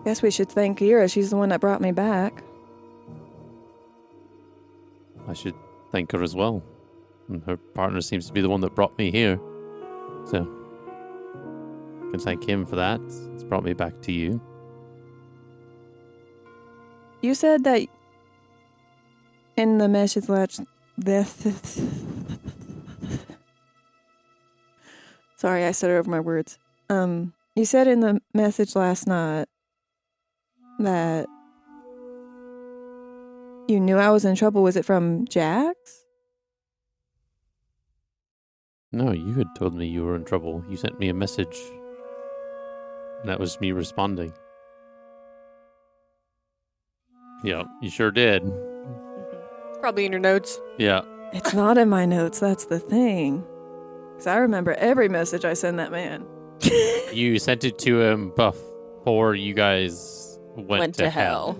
Guess we should thank Ira. She's the one that brought me back. I should thank her as well. And her partner seems to be the one that brought me here. So, I can thank him for that. It's brought me back to you. You said that in the message Sorry, I stuttered over my words. You said in the message last night that you knew I was in trouble. Was it from Jaks? No, you had told me you were in trouble. You sent me a message. And that was me responding. Yeah, you sure did. Probably in your notes. Yeah. It's not in my notes, that's the thing. Because I remember every message I send that man. You sent it to him before you guys went to hell.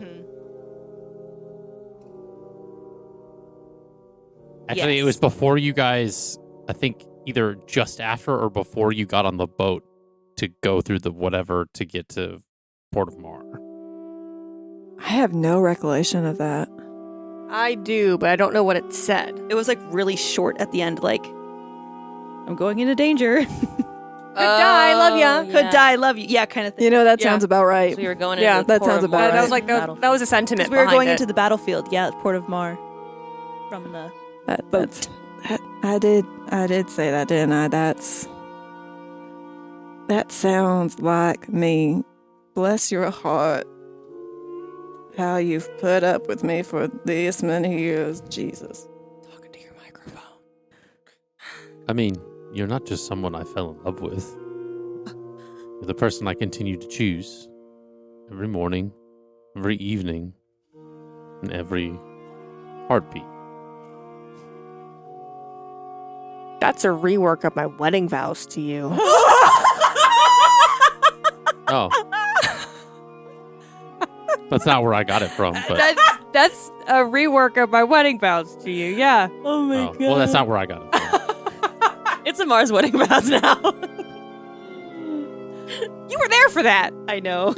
Actually, Yes. It was before you guys, I think either just after or before you got on the boat to go through the whatever to get to Port of Mar. I have no recollection of that. I do, but I don't know what it said. It was like really short at the end, like, I'm going into danger. Could die, love ya. Could die, love you. Yeah, kind of thing. You know, that Yeah. sounds about right. So we were going Yeah, into that Port sounds of about Mar. right. That was like that was a sentiment. We were behind going it. into the battlefield. Yeah, Port of Mar. From the boat. I did say that, didn't I? That sounds like me. Bless your heart. How you've put up with me for this many years, Jesus. Talking to your microphone. I mean, you're not just someone I fell in love with. You're the person I continue to choose every morning, every evening, and every heartbeat. That's a rework of my wedding vows to you. Oh. That's not where I got it from, but That's a rework of my wedding vows to you. Yeah. Oh my oh, well, that's not where I got it from. It's a Mars wedding vows now. You were there for that. I know.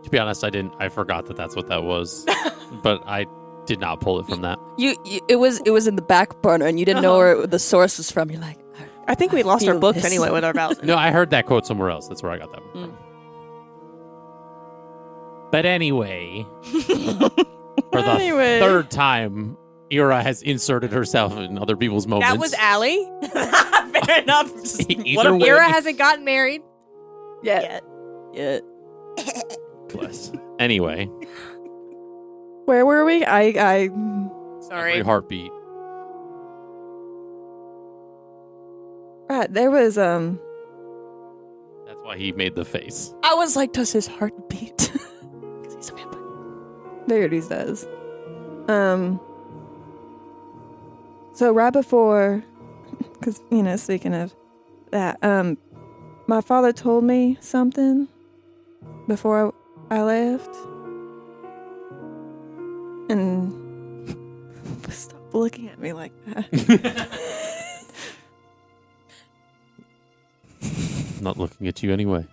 To be honest, I forgot that that's what that was, but I did not pull it from that. It was in the back burner, and you didn't know where the source was from. You're like, I think we lost our feel books this. anyway with our vows. No, I heard that quote somewhere else. That's where I got that one from. But anyway, for the third time, Ira has inserted herself in other people's moments. That was Allie. fair enough. Either way, Ira hasn't gotten married. Yeah. bless. Anyway, Where were we? I Sorry. every heartbeat. right, there was That's why he made the face. I was like, does his heart beat? 'Cause he's a vampire. Verities does. So right before, because speaking of that, my father told me something before I left. And stop looking at me like that. I'm not looking at you anyway.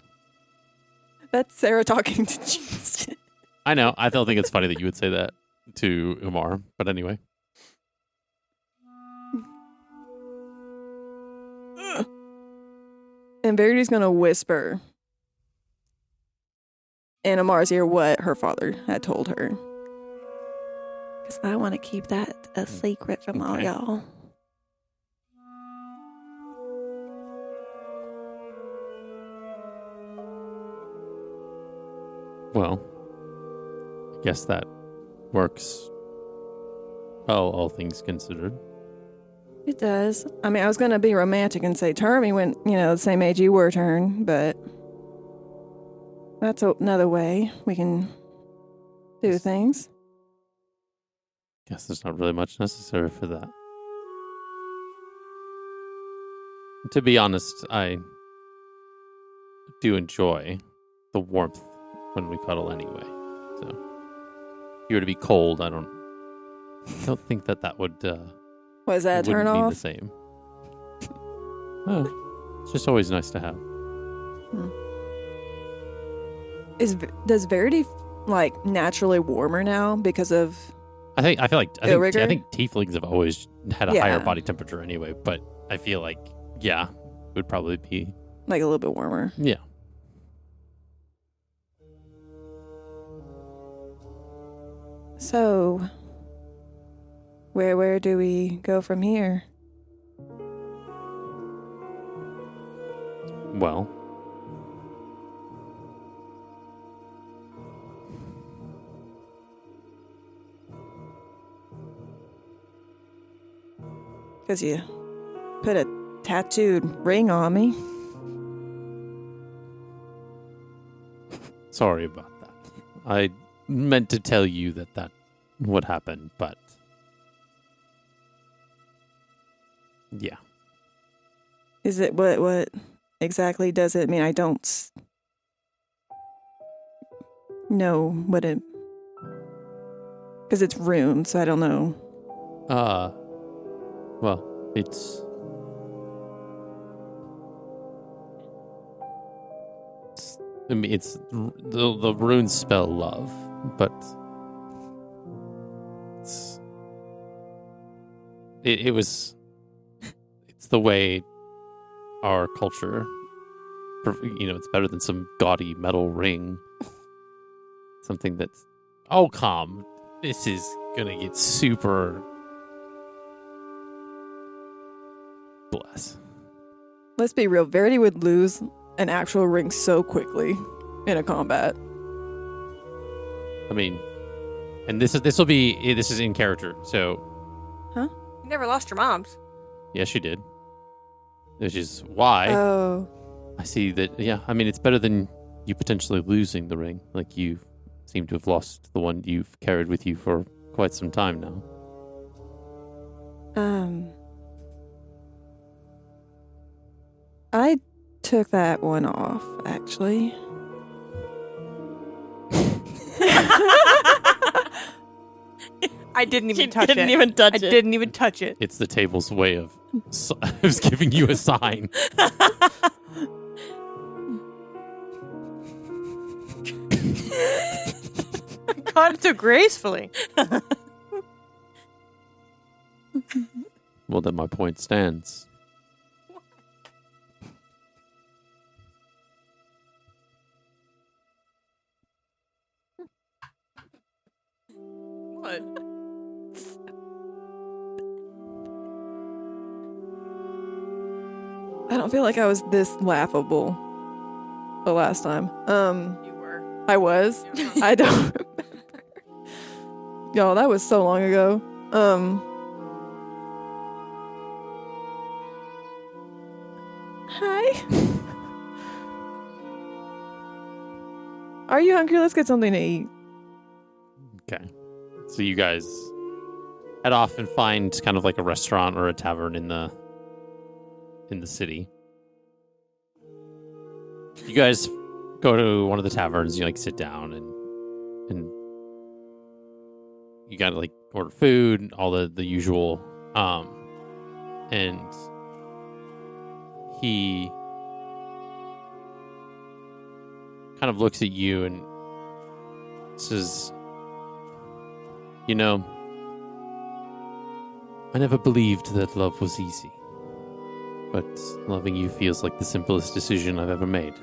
That's Sarah talking to Jesus. I know. I don't think it's funny that you would say that to Umar, but anyway. And Verity's gonna whisper in Amar's ear what her father had told her. Because I want to keep that a secret from all Okay. y'all. Well, I guess that works. Well, all things considered. It does. I mean, I was gonna be romantic and say Termy when, the same age you were, Turn, but that's another way we can do things. Guess there's not really much necessary for that. To be honest, I do enjoy the warmth when we cuddle anyway. So, if you were to be cold, I don't think that would Was that a turn wouldn't be the off? same. Oh, it's just always nice to have. Does Verity naturally warmer now because of? I feel like I Illrigor? think tieflings have always had a Yeah. higher body temperature anyway, but I feel like it would probably be A little bit warmer. yeah. So, where do we go from here? Well, Because you put a tattooed ring on me. sorry about that. I meant to tell you that would happen, but yeah. Is it what exactly does it mean? I don't know what it. Because it's runes, so I don't know. Well, it's I mean, it's the runes spell love, but it's the way our culture, it's better than some gaudy metal ring. Something that's calm. This is gonna get super. Bless. Let's be real. Verity would lose an actual ring so quickly in a combat. I mean, and this is in character. So, You never lost your mom's. yes, you did. Which is why Oh. I see that. Yeah, I mean, it's better than you potentially losing the ring. Like you seem to have lost the one you've carried with you for quite some time now. I took that one off, actually. I didn't even She touch didn't it. even touch I it. didn't even touch it. It's the table's way of giving you a sign. Got it so gracefully. Well, then my point stands. What? I don't feel like I was this laughable the last time. You were. I was. I don't remember. Y'all, that was so long ago. Hi. Are you hungry? Let's get something to eat. Okay. So you guys head off and find kind of like a restaurant or a tavern in the city. You guys go to one of the taverns. You like sit down and you gotta like order food, all the usual. And he kind of looks at you and says, "You know, I never believed that love was easy, but loving you feels like the simplest decision I've ever made.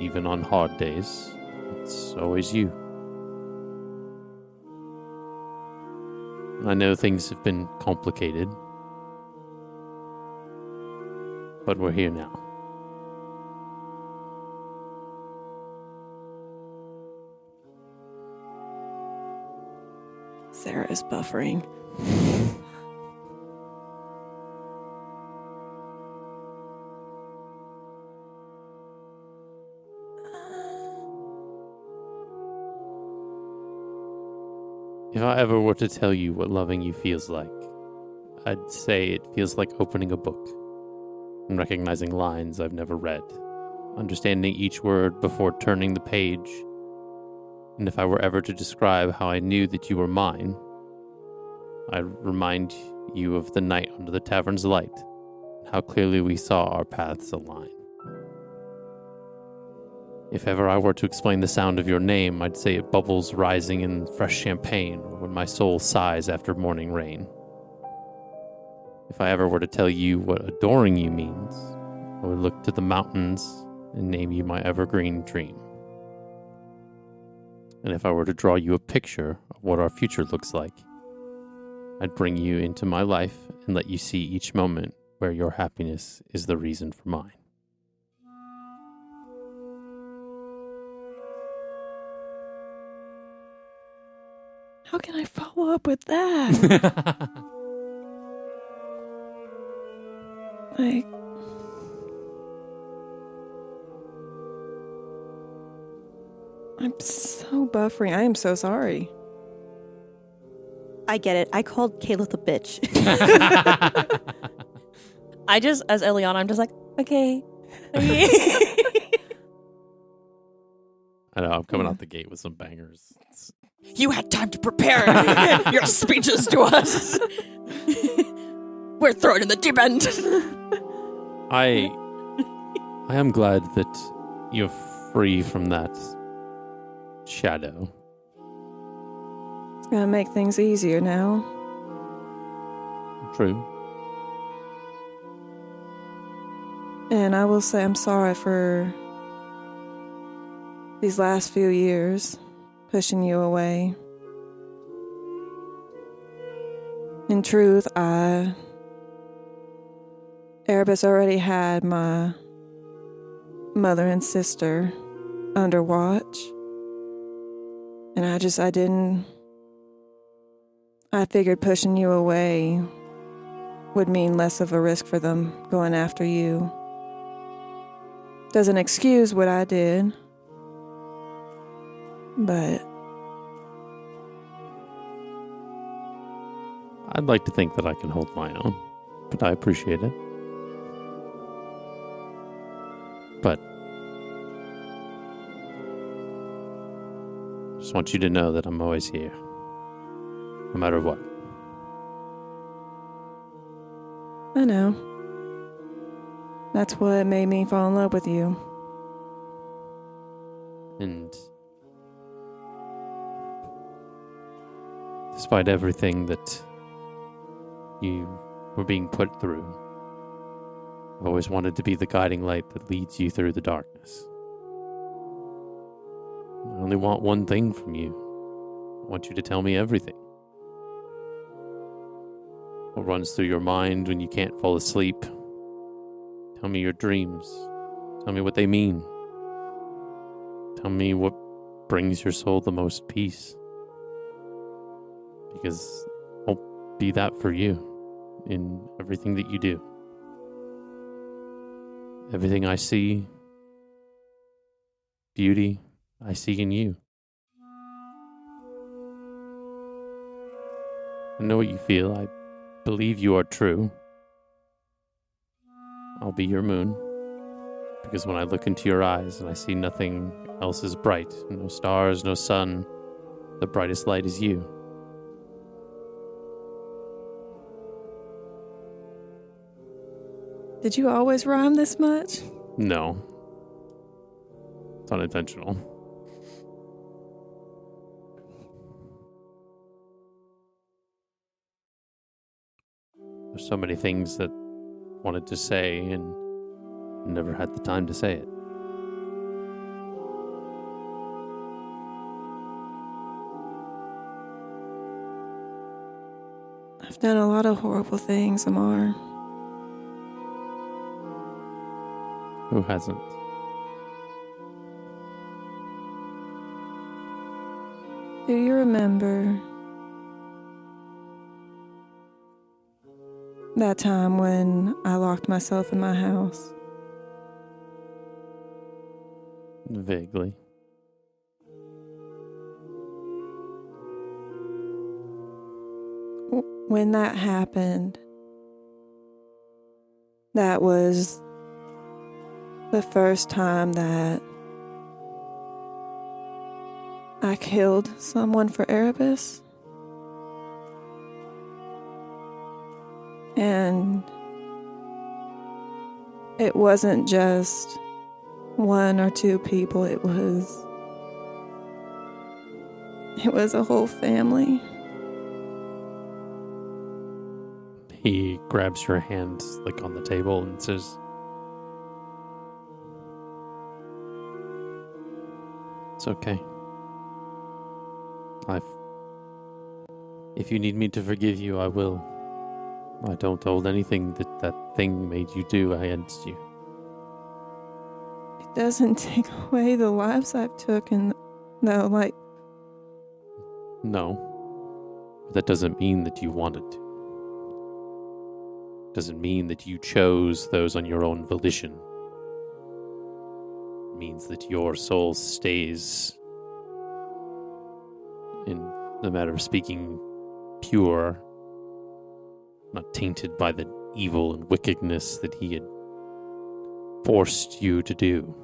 Even on hard days, it's always you. I know things have been complicated, but we're here now." Sarah is buffering. If I ever were to tell you what loving you feels like, I'd say it feels like opening a book and recognizing lines I've never read, understanding each word before turning the page. And if I were ever to describe how I knew that you were mine, I'd remind you of the night under the tavern's light, and how clearly we saw our paths align. If ever I were to explain the sound of your name, I'd say it bubbles rising in fresh champagne, or when my soul sighs after morning rain. If I ever were to tell you what adoring you means, I would look to the mountains and name you my evergreen dream. And if I were to draw you a picture of what our future looks like, I'd bring you into my life and let you see each moment where your happiness is the reason for mine. How can I follow up with that? Like, I'm so buffering. I am so sorry. I get it. I called Caleb a bitch. I just, as Eliana, I'm just like, okay. I know, I'm coming out the gate with some bangers. You had time to prepare your speeches to us. We're thrown in the deep end. I am glad that you're free from that shadow. It's gonna make things easier now. True. And I will say I'm sorry for these last few years, pushing you away. In truth, Erebus already had my mother and sister under watch. And I figured pushing you away would mean less of a risk for them going after you. Doesn't excuse what I did, but I'd like to think that I can hold my own, but I appreciate it. But just want you to know that I'm always here, no matter what. I know. That's what made me fall in love with you. And despite everything that you were being put through, I've always wanted to be the guiding light that leads you through the darkness. I only want one thing from you. I want you to tell me everything. What runs through your mind when you can't fall asleep. Tell me your dreams. Tell me what they mean. Tell me what brings your soul the most peace. Because I'll be that for you in everything that you do. Everything I see, beauty, I see in you. I know what you feel. I believe you are true. I'll be your moon. Because when I look into your eyes and I see nothing else is bright, no stars, no sun, the brightest light is you. Did you always rhyme this much? No. It's unintentional. There's so many things that I wanted to say and never had the time to say it. I've done a lot of horrible things, Amar. Who hasn't? Do you remember that time when I locked myself in my house? Vaguely. When that happened, that was the first time that I killed someone for Erebus. And it wasn't just one or two people, it was a whole family. He grabs your hand like on the table and says, "It's okay. If you need me to forgive you, I will. I don't hold anything that thing made you do against you." It doesn't take away the lives I've taken, though, like... No. But that doesn't mean that you wanted to. Doesn't mean that you chose those on your own volition. It means that your soul stays, in the matter of speaking, pure, not tainted by the evil and wickedness that he had forced you to do.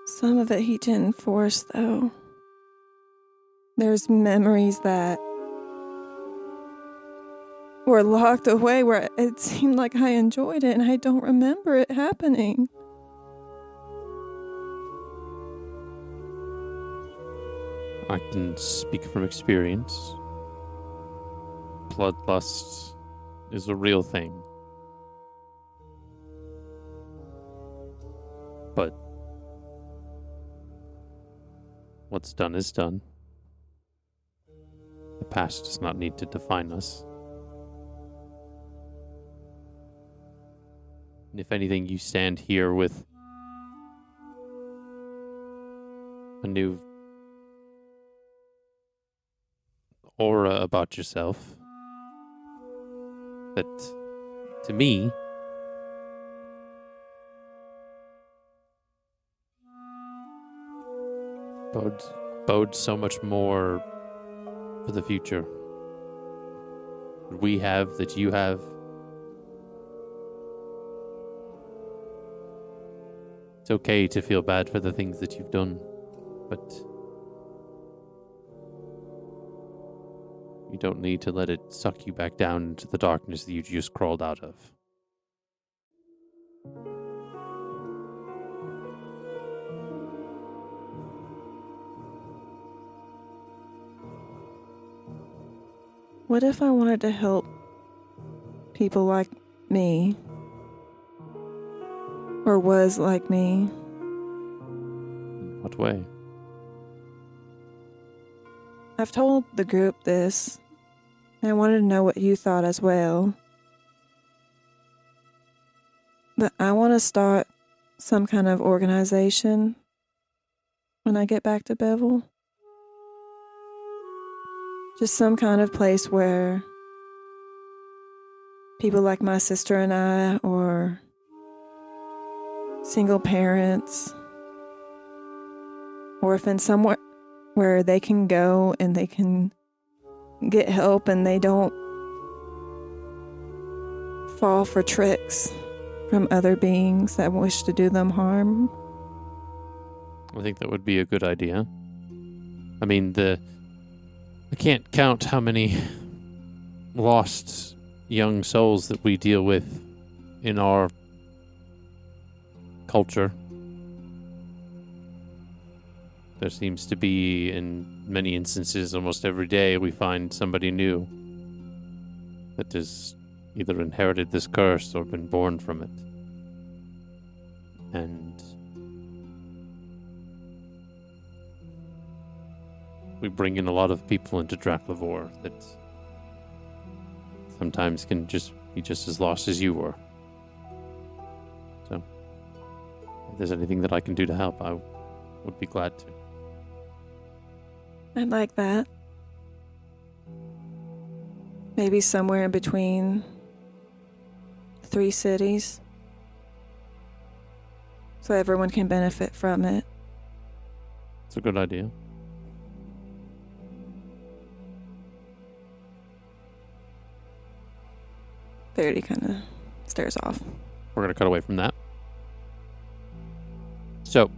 Some of it he didn't force, though. There's memories that were locked away where it seemed like I enjoyed it, and I don't remember it happening. I can speak from experience. Bloodlust is a real thing. But what's done is done. The past does not need to define us. And if anything, you stand here with a new aura about yourself that, to me, bodes so much more for the future. That we have, that you have. It's okay to feel bad for the things that you've done, but you don't need to let it suck you back down into the darkness that you just crawled out of. What if I wanted to help people like me? Or was like me? In what way? I've told the group this, and I wanted to know what you thought as well. But I want to start some kind of organization when I get back to Bevel. Just some kind of place where people like my sister and I, or single parents, orphans, somewhere where they can go and they can get help and they don't fall for tricks from other beings that wish to do them harm. I think that would be a good idea. I mean, I can't count how many lost young souls that we deal with in our culture. There seems to be, in many instances, almost every day, we find somebody new that has either inherited this curse or been born from it. And we bring in a lot of people into Draklavor that sometimes can just be just as lost as you were. So, if there's anything that I can do to help, I would be glad to. I'd like that. Maybe somewhere in between 3 cities. So everyone can benefit from it. It's a good idea. Verity kind of stares off. We're going to cut away from that. So,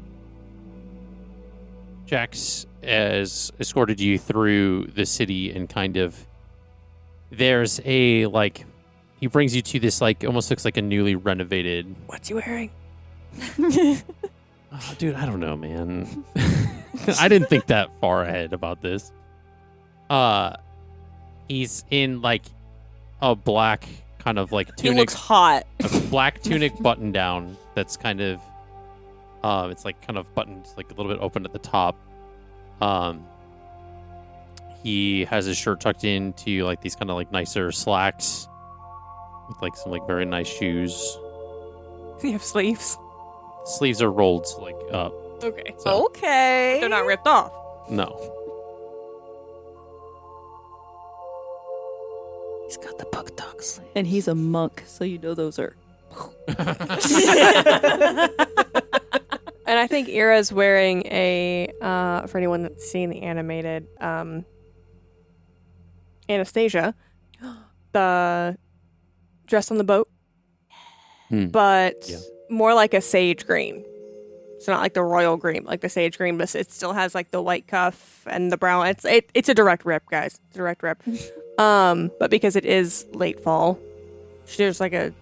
Jax has escorted you through the city and kind of, there's a, like, he brings you to this, like, almost looks like a newly renovated. What's he wearing? Oh, dude, I don't know, man. I didn't think that far ahead about this. He's in, like, a black kind of, like, tunic. He looks hot. A black tunic button down that's kind of, it's, like, kind of buttoned, like, a little bit open at the top. He has his shirt tucked into, like, these kind of, like, nicer slacks with, like, some, like, very nice shoes. Does he have sleeves? Sleeves are rolled, like, up. Okay. So, Okay. They're not ripped off. no. He's got the bug dog sleeve. And he's a monk, so you know those are. And I think Eira's wearing a, for anyone that's seen the animated, Anastasia, the dress on the boat, but more like a sage green. It's not like the royal green, like the sage green, but it still has like the white cuff and the brown. It's a direct rip, guys. It's a direct rip. But because it is late fall, there's like a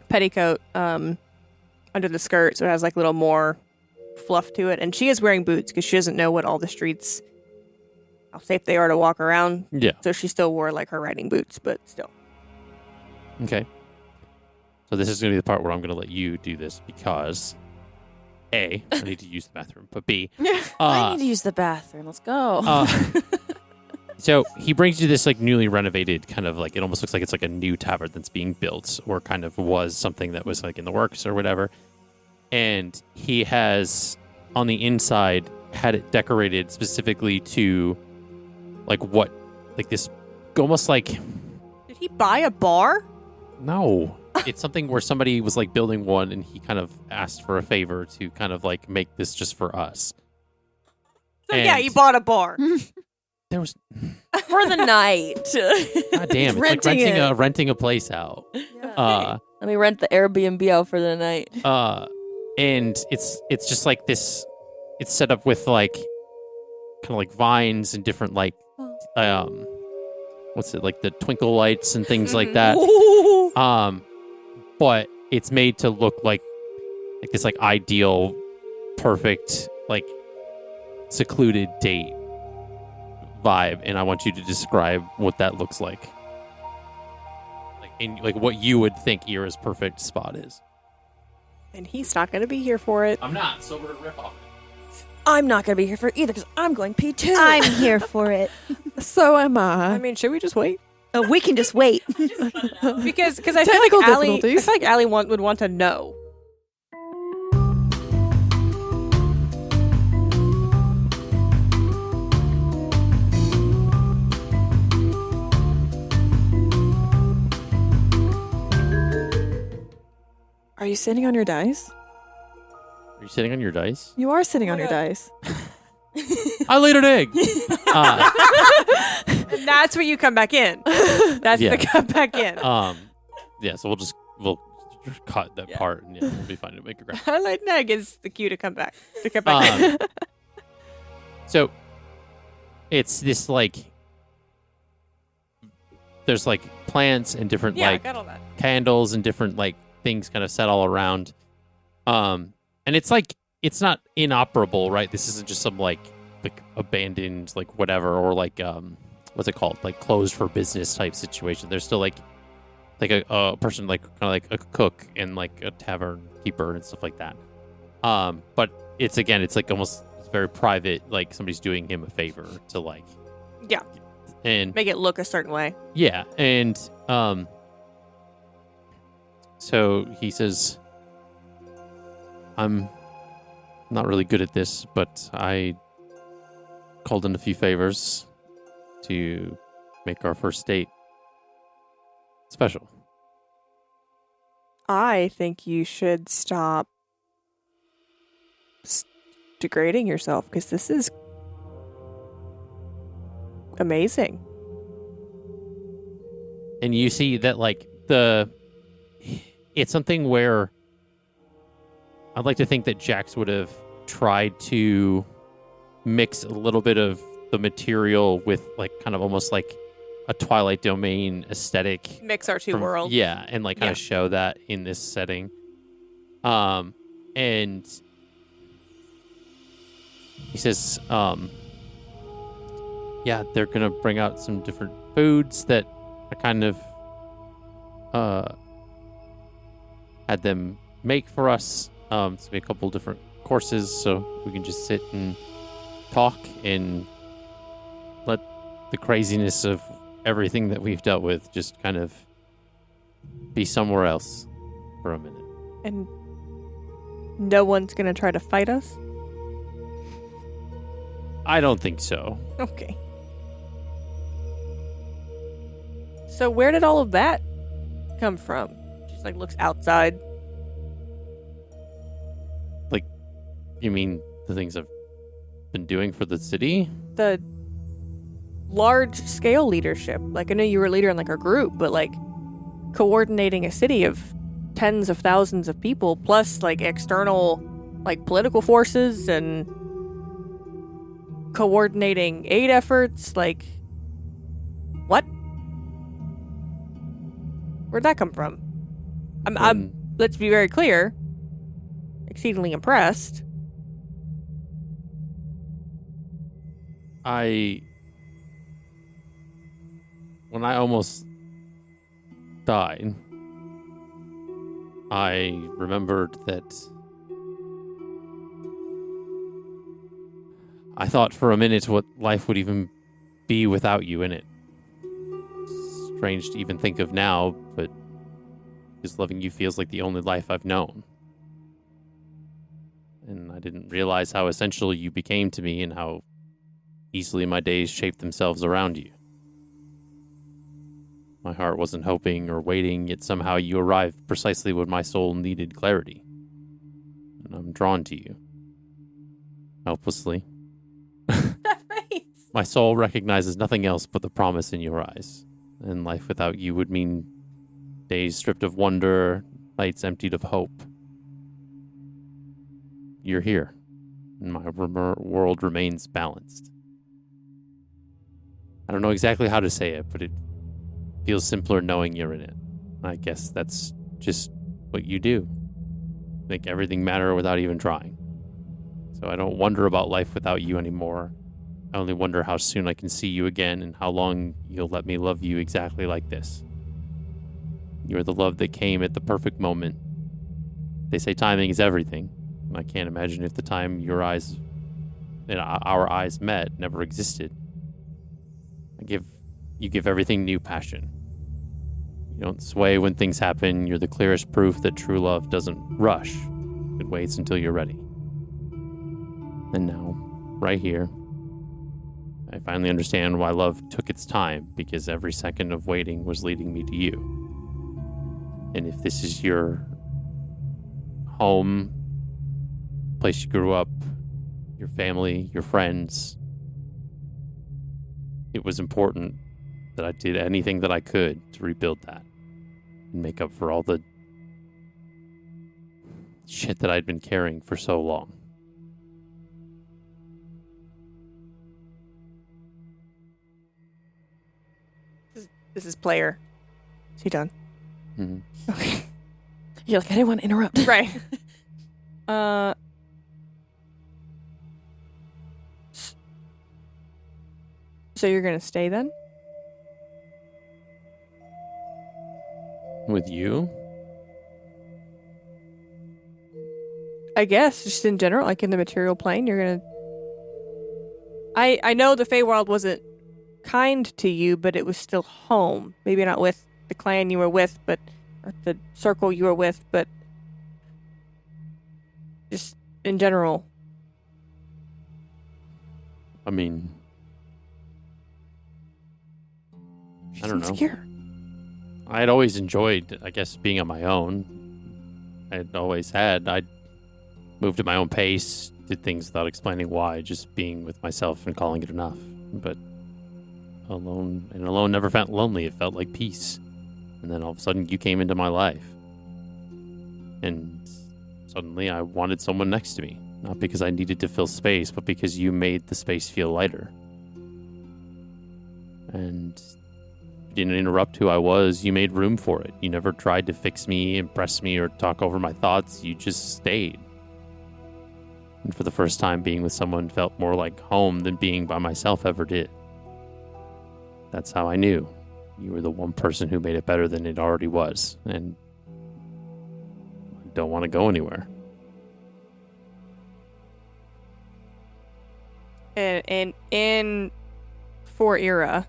petticoat under the skirt, so it has like a little more fluff to it. And she is wearing boots because she doesn't know what all the streets, how safe they are to walk around. Yeah. So she still wore like her riding boots, but still. Okay. So this is going to be the part where I'm going to let you do this because A, I need to use the bathroom, but B, I need to use the bathroom. Let's go. So he brings you this like newly renovated kind of like, it almost looks like it's like a new tavern that's being built or kind of was something that was like in the works or whatever. And he has on the inside had it decorated specifically to like what, like this almost like. Did he buy a bar? No. It's something where somebody was like building one and he kind of asked for a favor to kind of like make this just for us. So yeah, he bought a bar. There was For the night. God damn, it's like renting a place out. Let me rent the Airbnb out for the night. And it's just like this, it's set up with like kind of like vines and different like what's it, like the twinkle lights and things like that. But it's made to look like this like ideal, perfect, like secluded date vibe, and I want you to describe what that looks like. Like in like what you would think Eira's perfect spot is. And he's not going to be here for it. I'm not, so we're gonna rip off it. I'm not going to be here for it either because I'm going P2. I'm here for it. So am I. I mean, should we just wait? Oh, we can just wait. Because I feel Technical like Allie, difficulties. would want to know. Are you sitting on your dice? Are you sitting on your dice? You are sitting on your dice. I laid an egg. And that's where you come back in. That's Yeah. the come back in. Yeah, so we'll cut that part, and we'll be fine to make a grab. Highlight Neg is the cue to come back. To come back. So it's this like there's like plants and different Yeah, I like got all that. candles and different like things kind of set all around. And it's like it's not inoperable, right? This isn't just some like abandoned like whatever or like what's it called? Like closed for business type situation. There's still like a person like kind of like a cook and like a tavern keeper and stuff like that. But it's like almost it's very private, like somebody's doing him a favor to like and Make it look a certain way. yeah, and so he says, I'm not really good at this, but I called in a few favors to make our first date special. I think you should stop degrading yourself because this is amazing. And you see that like it's something where I'd like to think that Jax would have tried to mix a little bit of the material with like kind of almost like a Twilight Domain aesthetic. Mix our two worlds. Yeah, and like kind of show that in this setting. And he says, yeah, they're going to bring out some different foods that I kind of had them make for us. It's be a couple different courses, so we can just sit and talk and let the craziness of everything that we've dealt with just kind of be somewhere else for a minute. And no one's going to try to fight us? I don't think so. Okay. So where did all of that come from? Just like looks outside. Like, you mean the things I've been doing for the city? The large scale leadership. Like I know you were a leader in like a group, but like coordinating a city of tens of thousands of people plus like external like political forces and coordinating aid efforts, like what? Where'd that come from? I'm let's be very clear, exceedingly impressed. When I almost died, I remembered that I thought for a minute what life would even be without you in it. Strange to even think of now, but just loving you feels like the only life I've known. And I didn't realize how essential you became to me and how easily my days shaped themselves around you. My heart wasn't hoping or waiting, yet somehow you arrived precisely when my soul needed clarity. And I'm drawn to you. Helplessly. My soul recognizes nothing else but the promise in your eyes. And life without you would mean days stripped of wonder, nights emptied of hope. You're here, and my world remains balanced. I don't know exactly how to say it, but it feels simpler knowing you're in it. I guess that's just what you do. Make everything matter without even trying. So I don't wonder about life without you anymore. I only wonder how soon I can see you again and how long you'll let me love you exactly like this. You're the love that came at the perfect moment. They say timing is everything. And I can't imagine if the time your eyes and our eyes met never existed. You give everything new passion. You don't sway when things happen. You're the clearest proof that true love doesn't rush. It waits until you're ready. And now, right here, I finally understand why love took its time, because every second of waiting was leading me to you. And if this is your home, place you grew up, your family, your friends, it was important that I did anything that I could to rebuild that. and make up for all the shit that I'd been carrying for so long. This is player. Is he done? Mm-hmm. Okay. You're like, I didn't want to interrupt. Right. So you're gonna stay then? With you? I guess, just in general, like in the material plane, you're gonna... I know the Feywild wasn't kind to you, but it was still home. Maybe not with the clan you were with, but... or the circle you were with, but... just in general. I mean... I don't know. Insecure. I had always enjoyed, I guess, being on my own. I had always had. I moved at my own pace, did things without explaining why, just being with myself and calling it enough. But alone never felt lonely. It felt like peace. And then all of a sudden you came into my life. And suddenly I wanted someone next to me. Not because I needed to fill space, but because you made the space feel lighter. And you didn't interrupt who I was. You made room for it. You never tried to fix me, impress me, or talk over my thoughts. You just stayed. And for the first time, being with someone felt more like home than being by myself ever did. That's how I knew. You were the one person who made it better than it already was. And I don't want to go anywhere. And in for Eira,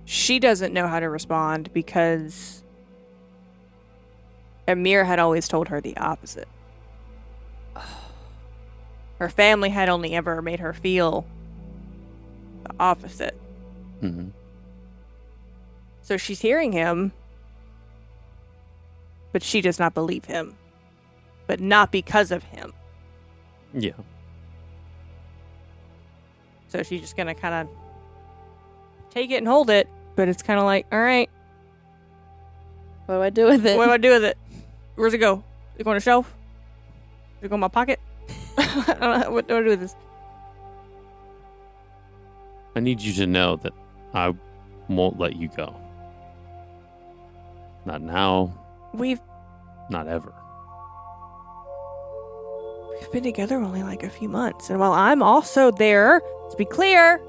she doesn't know how to respond because Amir had always told her the opposite. Her family had only ever made her feel the opposite. Mm-hmm. So she's hearing him, but she does not believe him. But not because of him. Yeah. So she's just gonna kind of take it and hold it, but it's kind of like, all right, What do I do with it? what do I do with it? Where's it go? Is it go on a shelf? Does it go in my pocket? I don't know. What do I do with this? I need you to know that I won't let you go. Not now, We've not ever. been together only like a few months, and while I'm also there, to be clear,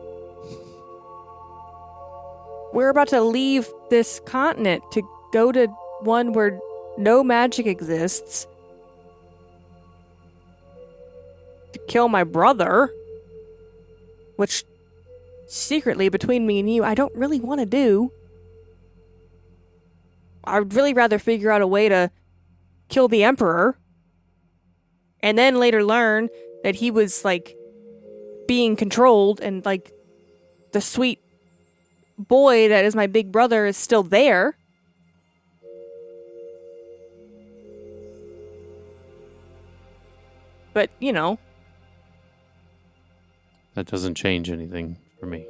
we're about to leave this continent to go to one where no magic exists to kill my brother, which secretly between me and you, I don't really want to do. I'd really rather figure out a way to kill the Emperor and then later learn that he was like being controlled and like the sweet boy that is my big brother is still there. But, you know. That doesn't change anything for me.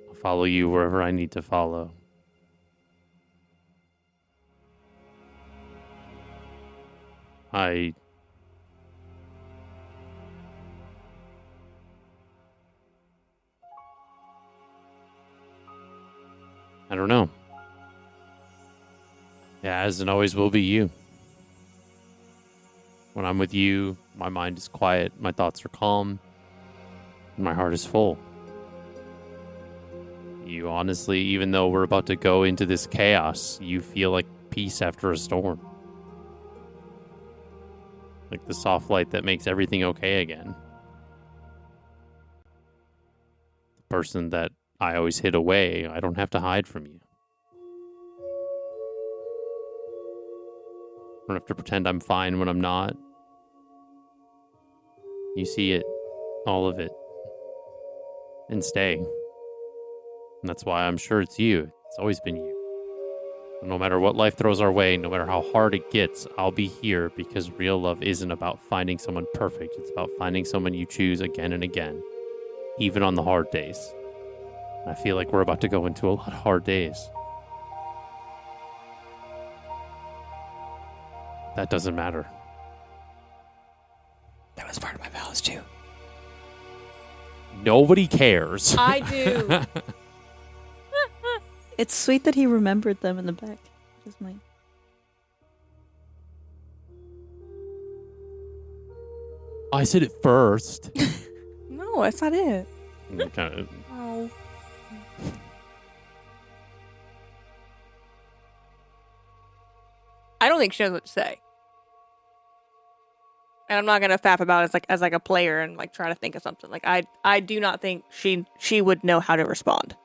I'll follow you wherever I need to follow. I don't know. Yeah, as and always will be you. When I'm with you, my mind is quiet, my thoughts are calm, and my heart is full. You honestly, even though we're about to go into this chaos, you feel like peace after a storm. Like the soft light that makes everything okay again. The person that I always hid away, I don't have to hide from you. I don't have to pretend I'm fine when I'm not. You see it, all of it, and stay. And that's why I'm sure it's you. It's always been you. No matter what life throws our way, no matter how hard it gets, I'll be here because real love isn't about finding someone perfect. It's about finding someone you choose again and again, even on the hard days. I feel like we're about to go into a lot of hard days. That doesn't matter. That was part of my vows too. Nobody cares. I do. It's sweet that he remembered them in the back. Just mine. I said it first. No, that's not it. Kind Oh. I don't think she knows what to say. And I'm not gonna faff about it as a player and like try to think of something. Like I do not think she would know how to respond.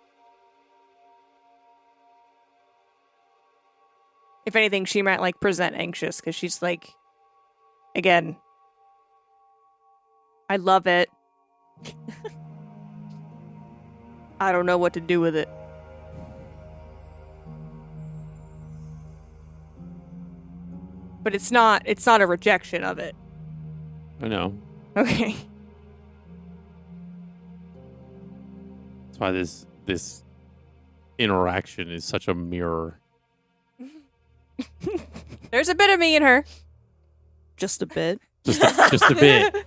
If anything, she might like present anxious because she's like, again, I love it. I don't know what to do with it. But it's not a rejection of it. I know. Okay. That's why this interaction is such a mirror. There's a bit of me in her. Just a bit. Just a bit.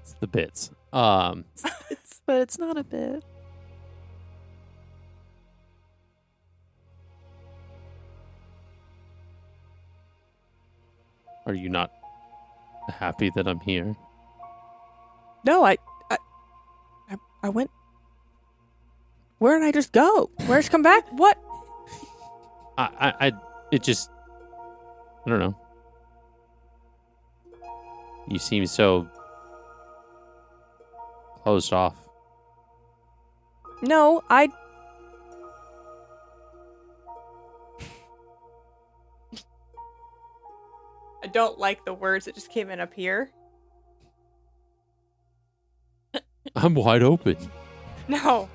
It's the bits. But it's not a bit. Are you not happy that I'm here? No, I went. Where did I just go? Where's come back? What? I don't know. You seem so closed off. No, I don't like the words that just came in up here. I'm wide open. No.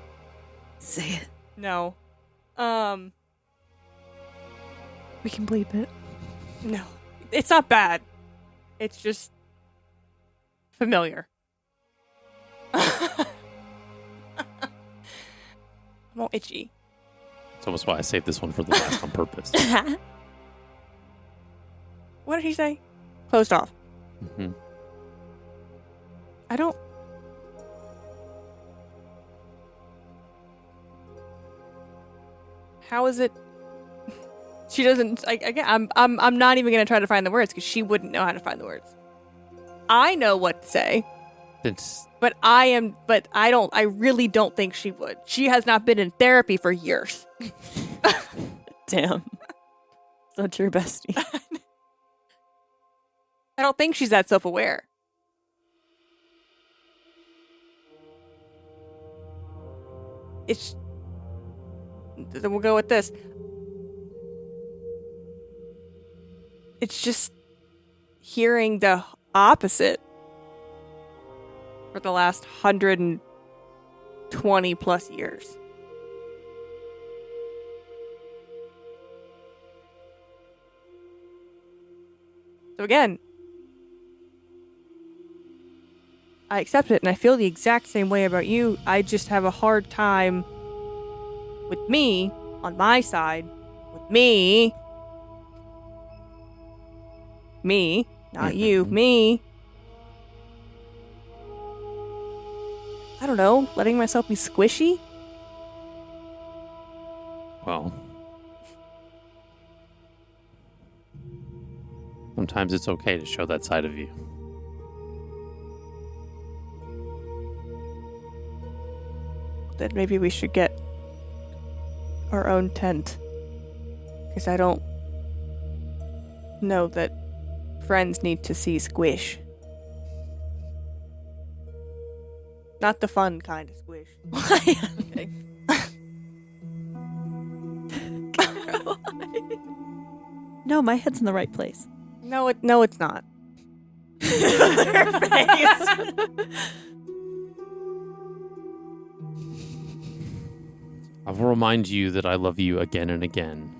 Say it. No. We can bleep it. No. It's not bad. It's just familiar. I'm all itchy. It's almost why I saved this one for the last on purpose. What did he say? Closed off. Mm-hmm. I don't. How is it? She doesn't. Again, I'm not even gonna try to find the words because she wouldn't know how to find the words. I know what to say, but I don't. I really don't think she would. She has not been in therapy for years. Damn. Such your bestie. I don't think she's that self-aware. It's. Then we'll go with this. It's just hearing the opposite for the last 120 plus years. So again, I accept it and I feel the exact same way about you. I just have a hard time with me on my side. With me, not you, me. I don't know, letting myself be squishy? Well, sometimes it's okay to show that side of you. Then maybe we should get our own tent. Because I don't know that friends need to see squish. Not the fun kind of squish. No, my head's in the right place. No, it's not. I will remind you that I love you again and again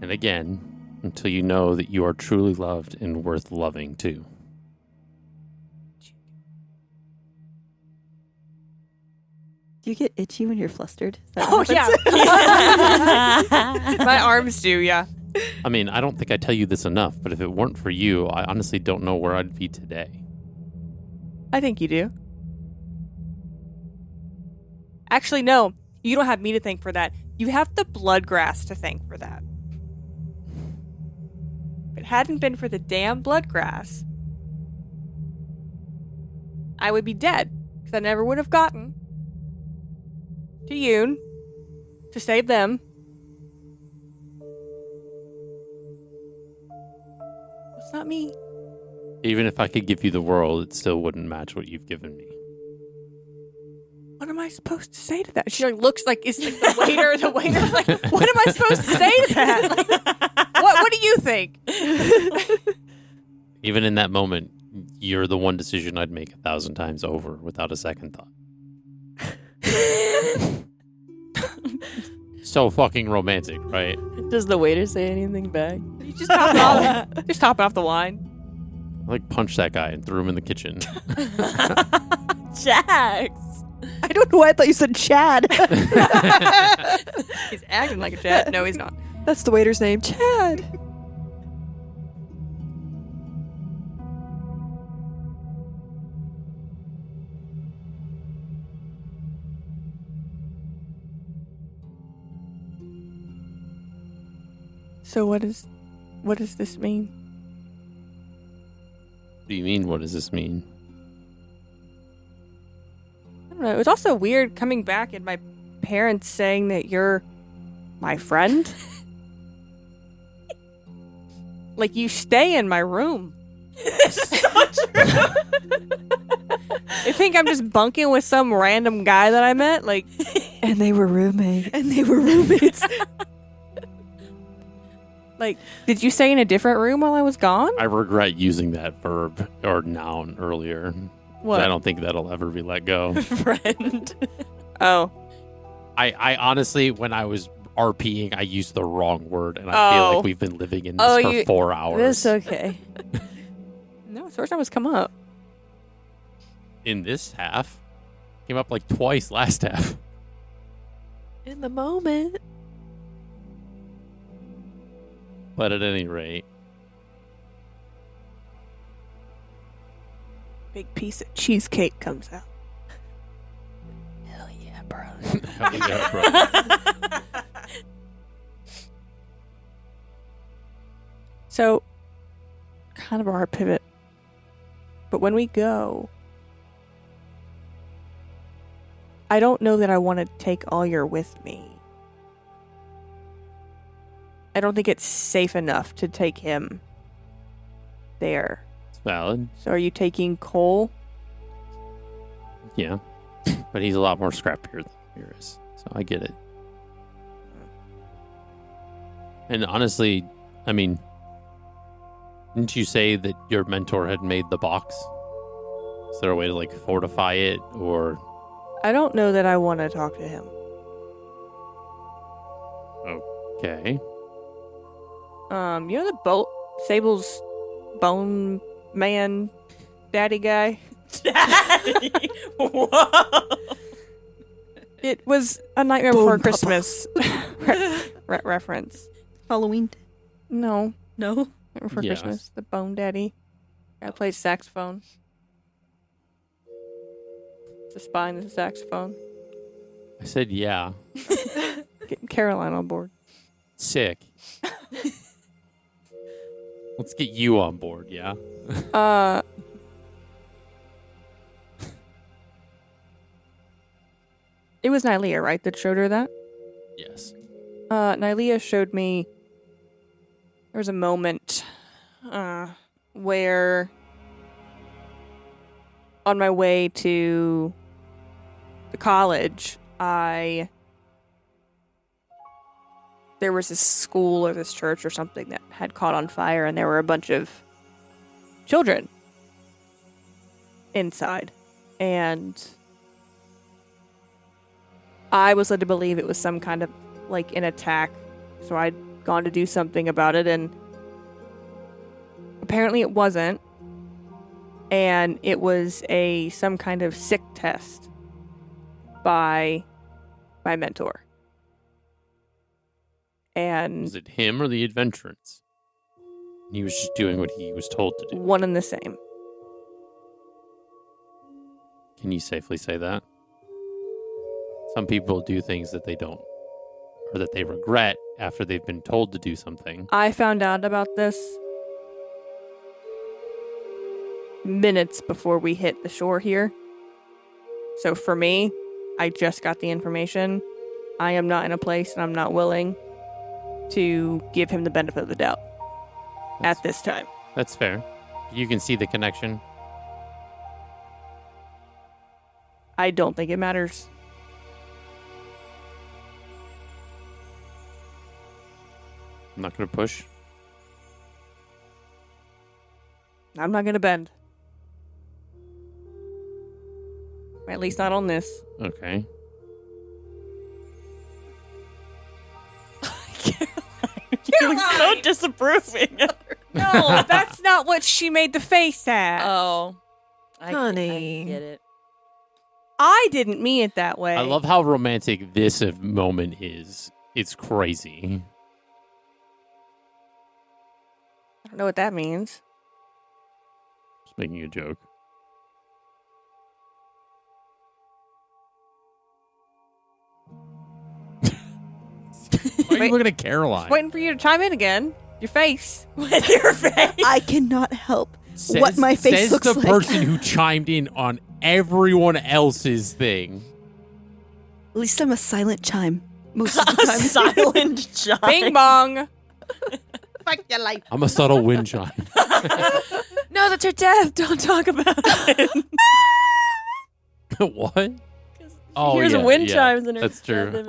and again until you know that you are truly loved and worth loving too. Do you get itchy when you're flustered? Is that Oh, what yeah. My arms do, yeah. I mean, I don't think I tell you this enough, but if it weren't for you, I honestly don't know where I'd be today. I think you do. Actually, no. You don't have me to thank for that. You have the bloodgrass to thank for that. If it hadn't been for the damn bloodgrass, I would be dead. Because I never would have gotten to Yoon to save them. It's not me. Even if I could give you the world, it still wouldn't match what you've given me. What am I supposed to say to that? She looks like it's like the waiter. The waiter's like, what am I supposed to say to that? Like, what do you think? Even in that moment, you're the one decision I'd make 1,000 times over without a second thought. So fucking romantic, right? Does the waiter say anything back? You just top off the wine. I punched that guy and threw him in the kitchen. Jax! I don't know why I thought you said Chad. He's acting like a Chad. No, he's not. That's the waiter's name, Chad. So what does this mean? What do you mean, what does this mean? I don't know. It was also weird coming back and my parents saying that you're my friend. Like, you stay in my room. I think I'm just bunking with some random guy that I met. Like, And they were roommates. like, did you stay in a different room while I was gone? I regret using that verb or noun earlier. What? I don't think that'll ever be let go. Friend. Oh. I honestly, when I was RPing, I used the wrong word, and I feel like we've been living in this for 4 hours. That's okay. No, it's the first time it's come up. In this half, came up like twice last half. In the moment. But at any rate, Big piece of cheesecake comes out. Hell yeah, bro. hell yeah, bro. So, kind of a hard pivot. But when we go, I don't know that I want to take Alyer with me. I don't think it's safe enough to take him there. It's valid. So are you taking Cole? Yeah. But he's a lot more scrappier than Amir is. So I get it. And honestly, I mean, didn't you say that your mentor had made the box? Is there a way to fortify it, or? I don't know that I want to talk to him. Okay. You know the Sable's bone man daddy guy? Daddy! Whoa! It was A Nightmare Before Christmas reference. Halloween. No. No. For Yes. Christmas. The bone daddy. Guy plays saxophone. The spine is a saxophone. I said yeah. Getting Caroline on board. Sick. Let's get you on board, yeah? It was Nylea, right, that showed her that? Yes. Nylea showed me there was a moment where on my way to the college, there was this school or this church or something that had caught on fire, and there were a bunch of children inside. And I was led to believe it was some kind of, an attack. So I'd gone to do something about it, and apparently it wasn't. And it was some kind of sick test. by my mentor. And Was it him or the adventurers? He was just doing what he was told to do. one and the same. Can you safely say that? Some people do things that they don't, or that they regret after they've been told to do something. I found out about this minutes before we hit the shore here. So for me, I just got the information. I am not in a place and I'm not willing to give him the benefit of the doubt at this time. That's fair. You can see the connection. I don't think it matters. I'm not going to push. I'm not going to bend. At least not on this. Okay. You look so disapproving. No, that's not what she made the face at. Oh. Honey. I get it. I didn't mean it that way. I love how romantic this moment is. It's crazy. I don't know what that means. Just making a joke. Why are you looking at Caroline? Waiting for you to chime in again. Your face. With your face. I cannot help what my face says looks the like. person who chimed in on everyone else's thing. At least I'm a silent chime most of the time. Silent chime. Bing bong. Fuck your life. I'm a subtle wind chime. No, that's her death. Don't talk about it. What? Oh, Here's yeah, a wind yeah, chimes in her that's true.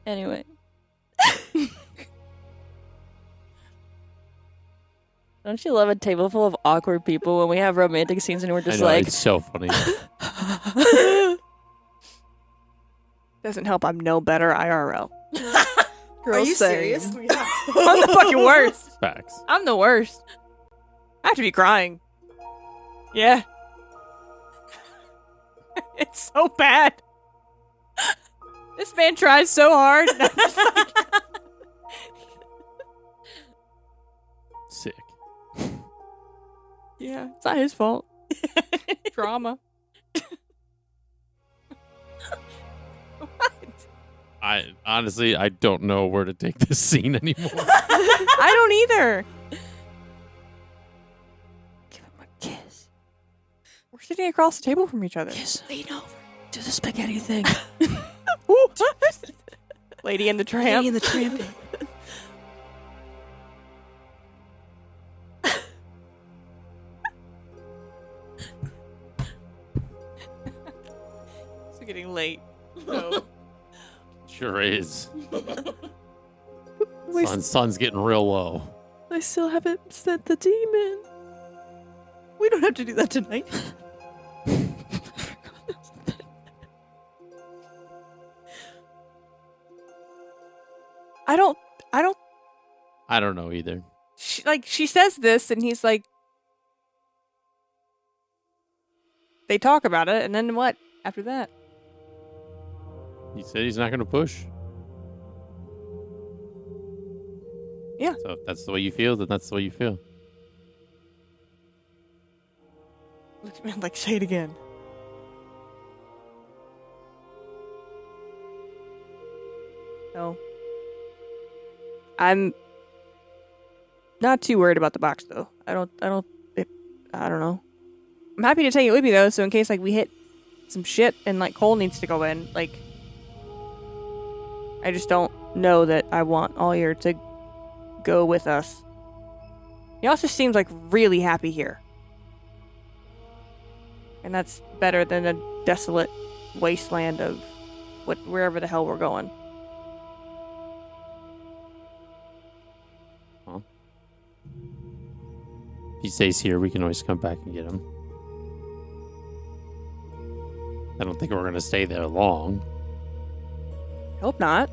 Anyway. Don't you love a table full of awkward people when we have romantic scenes and we're just I know, like, it's so funny. Doesn't help. I'm no better IRL. Are you serious? I'm the fucking worst. Facts. I'm the worst. I have to be crying. Yeah. It's so bad. This man tries so hard. and I'm just like, Sick. yeah, it's not his fault. Drama. I honestly don't know where to take this scene anymore. I don't either. give him a kiss. We're sitting across the table from each other. Lean over. Do the spaghetti thing. Ooh. Lady and the Tramp. Lady and the Tramp. It's getting late. So. Sure is. We Sun's getting real low. I still haven't sent the demon. We don't have to do that tonight. I don't know either. She says this, and he's like, they talk about it, and then what after that? He said he's not going to push. Yeah. So if that's the way you feel, then that's the way you feel. Look at me, like, say it again. No. I'm not too worried about the box, though. I don't know. I'm happy to take it with me, though, so in case, like, we hit some shit and, like, Cole needs to go in, like, I just don't know that I want Allier to go with us. He also seems, like, really happy here. And that's better than a desolate wasteland of wherever the hell we're going. Well, if he stays here, we can always come back and get him. I don't think we're going to stay there long. Hope not.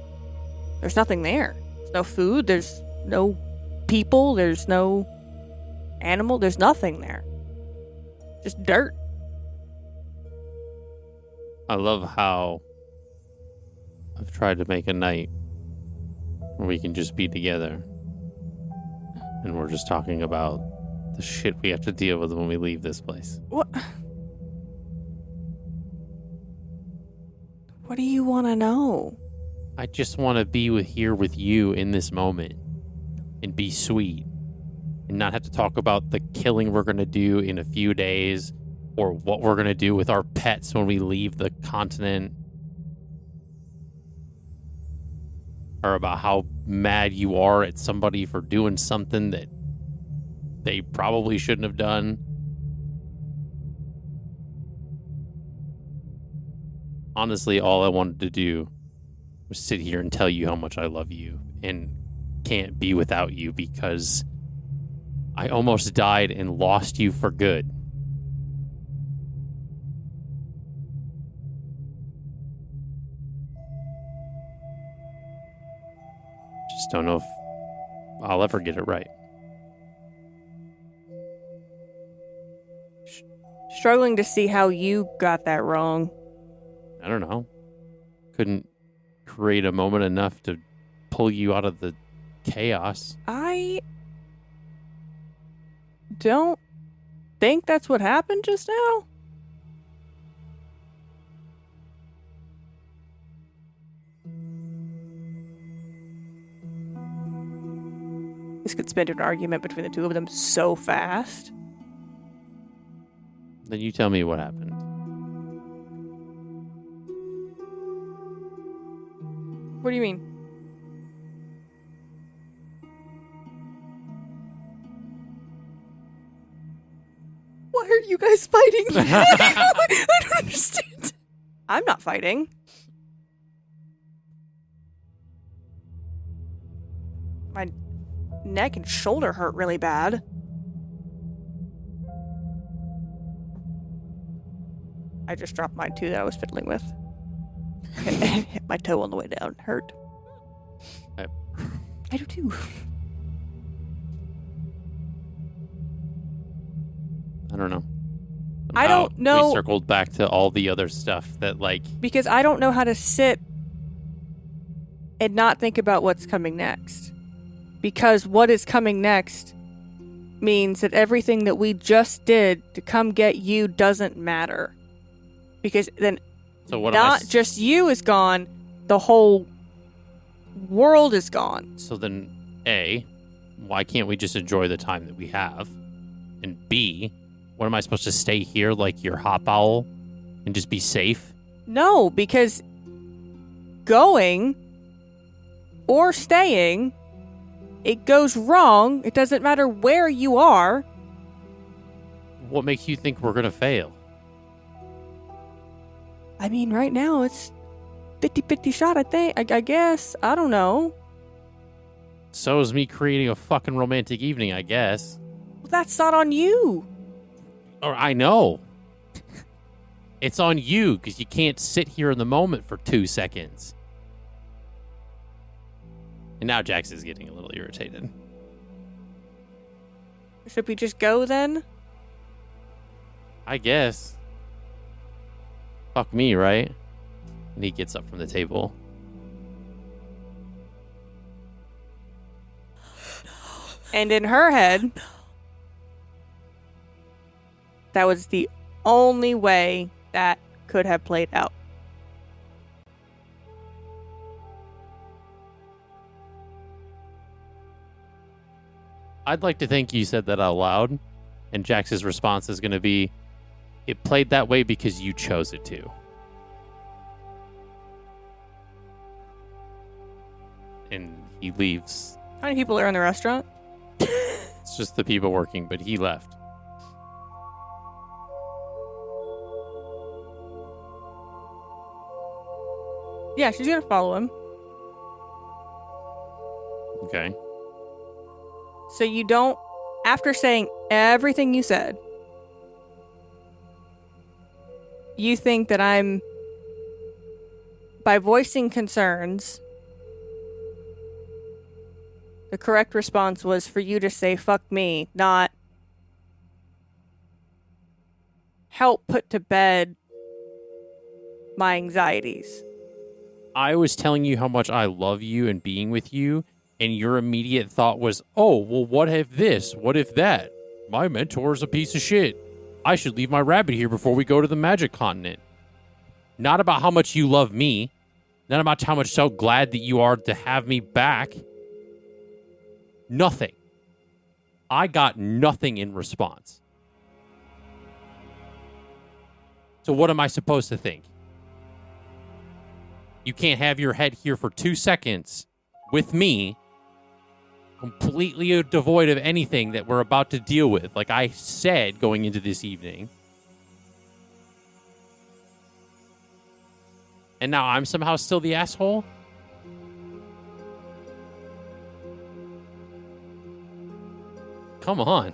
There's nothing there. There's no food. There's no people. There's no animal. There's nothing there. Just dirt. I love how I've tried to make a night where we can just be together. And we're just talking about the shit we have to deal with when we leave this place. What? What do you want to know? I just want to be here with you in this moment and be sweet and not have to talk about the killing we're going to do in a few days or what we're going to do with our pets when we leave the continent or about how mad you are at somebody for doing something that they probably shouldn't have done. Honestly, all I wanted to do was sit here and tell you how much I love you and can't be without you because I almost died and lost you for good. Just don't know if I'll ever get it right. Struggling to see how you got that wrong. I don't know. Couldn't create a moment enough to pull you out of the chaos. I don't think that's what happened just now. This could spin into an argument between the two of them so fast. Then you tell me what happened. What do you mean? Why are you guys fighting? I don't understand. I'm not fighting. My neck and shoulder hurt really bad. I just dropped mine too that I was fiddling with. Hit my toe on the way down. Hurt. I do too. I don't know. I don't know. We circled back to all the other stuff that, like... Because I don't know how to sit and not think about what's coming next. Because what is coming next means that everything that we just did to come get you doesn't matter. Because then So what not just you is gone, the whole world is gone. So then, A, why can't we just enjoy the time that we have? And B, what am I supposed to stay here like your hop owl and just be safe? No, because going or staying, it goes wrong. It doesn't matter where you are. What makes you think we're going to fail? I mean, right now it's 50-50 shot, I think. I guess. I don't know. So is me creating a fucking romantic evening, I guess. Well, that's not on you. Or I know. It's on you because you can't sit here in the moment for 2 seconds. And now Jax is getting a little irritated. Should we just go then? I guess. Fuck me, right? And he gets up from the table. And in her head, that was the only way that could have played out. I'd like to think you said that out loud, and Jax's response is going to be, it played that way because you chose it to. And he leaves. How many people are in the restaurant? It's just the people working, but he left. Yeah, she's gonna follow him. Okay. So you don't, after saying everything you said, you think that I'm, by voicing concerns, the correct response was for you to say, fuck me, not help put to bed my anxieties. I was telling you how much I love you and being with you, and your immediate thought was, oh, well, what if this? What if that? My mentor's a piece of shit. I should leave my rabbit here before we go to the magic continent. Not about how much you love me. Not about how much so glad that you are to have me back. Nothing. I got nothing in response. So what am I supposed to think? You can't have your head here for 2 seconds with me, completely devoid of anything that we're about to deal with, like I said going into this evening. And now I'm somehow still the asshole? Come on.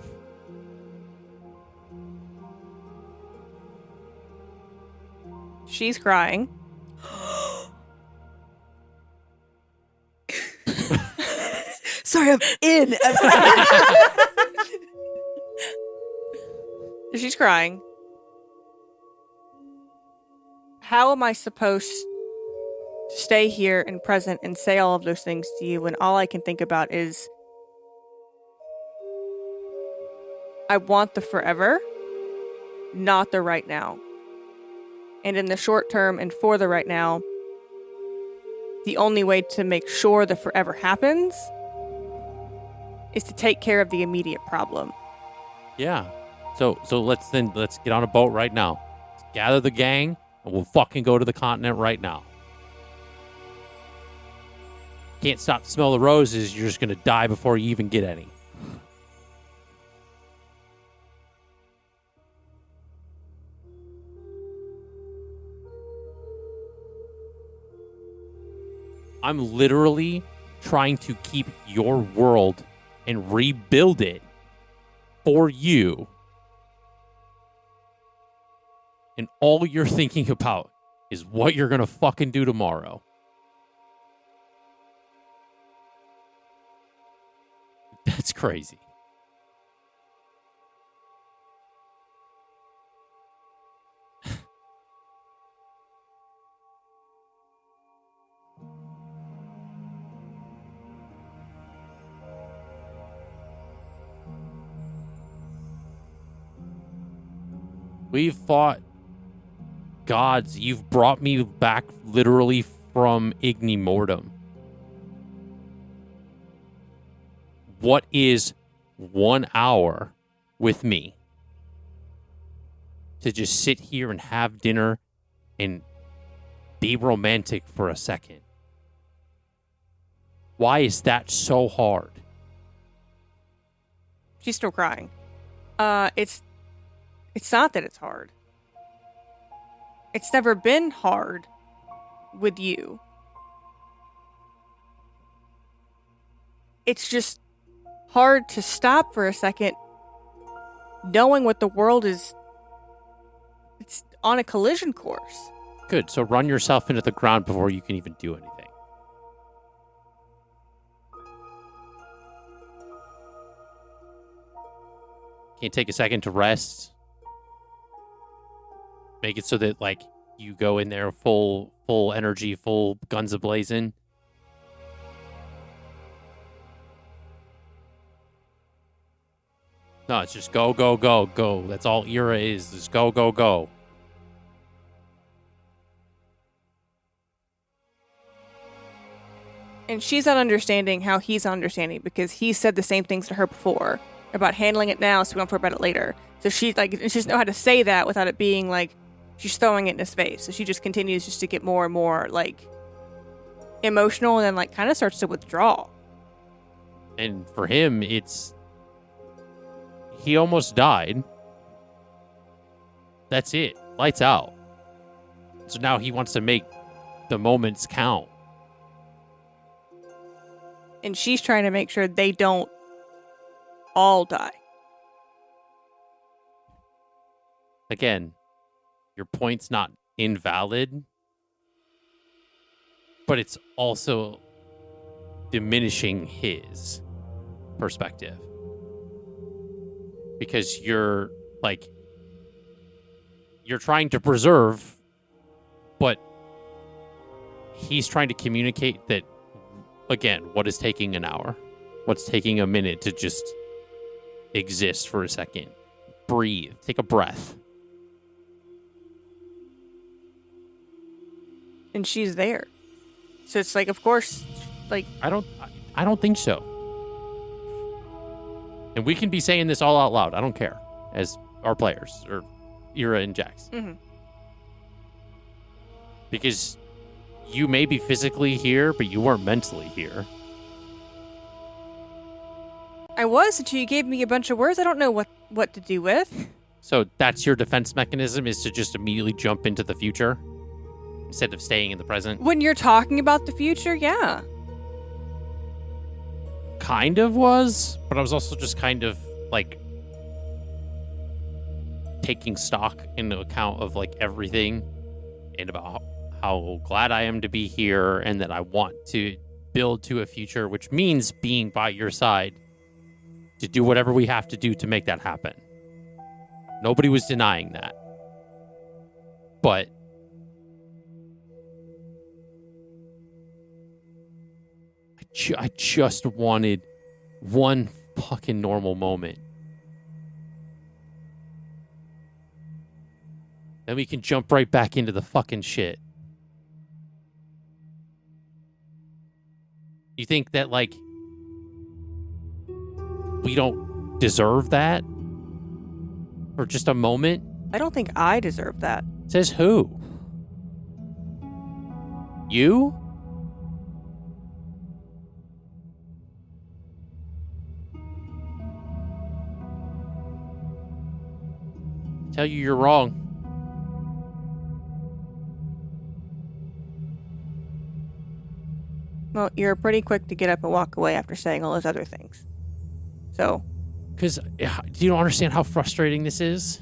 She's crying. Sorry, I'm in. She's crying. How am I supposed to stay here and present and say all of those things to you when all I can think about is I want the forever, not the right now. And in the short term and for the right now, the only way to make sure the forever happens is to take care of the immediate problem. Yeah. So let's get on a boat right now. Let's gather the gang and we'll fucking go to the continent right now. Can't stop to smell the roses, you're just gonna die before you even get any. I'm literally trying to keep your world and rebuild it for you. And all you're thinking about is what you're going to fucking do tomorrow. That's crazy. We've fought gods. You've brought me back literally from Ignimortem. What is 1 hour with me to just sit here and have dinner and be romantic for a second? Why is that so hard? She's still crying. It's not that it's hard. It's never been hard with you. It's just hard to stop for a second knowing what the world is. It's on a collision course. Good. So run yourself into the ground before you can even do anything. Can't take a second to rest. Make it so that, like, you go in there full energy, full guns a-blazing. No, it's just go, go, go, go. That's all Eira is. Just go, go, go. And she's not understanding how he's not understanding because he said the same things to her before about handling it now so we don't worry about it later. So she's like, she doesn't know how to say that without it being like she's throwing it in his face. So she just continues just to get more and more like emotional and then like kind of starts to withdraw. And for him, it's he almost died. That's it. Lights out. So now he wants to make the moments count. And she's trying to make sure they don't all die. Again, your point's not invalid, but it's also diminishing his perspective. Because you're trying to preserve but he's trying to communicate that, again, what is taking an hour? What's taking a minute to just exist for a second? Breathe. Take a breath. And she's there. So it's like, of course, like... I don't think so. And we can be saying this all out loud. I don't care. As our players, or Eira and Jaks. Mm-hmm. Because you may be physically here, but you weren't mentally here. I was until you gave me a bunch of words I don't know what to do with. So that's your defense mechanism, is to just immediately jump into the future instead of staying in the present? When you're talking about the future, yeah. Kind of was, but I was also just kind of like taking stock into account of like everything and about how glad I am to be here and that I want to build to a future, which means being by your side to do whatever we have to do to make that happen. Nobody was denying that. But I just wanted one fucking normal moment. Then we can jump right back into the fucking shit. You think that, like, we don't deserve that? For just a moment? I don't think I deserve that. Says who? You? Tell you you're wrong. Well, you're pretty quick to get up and walk away after saying all those other things. So. Because do you don't understand how frustrating this is?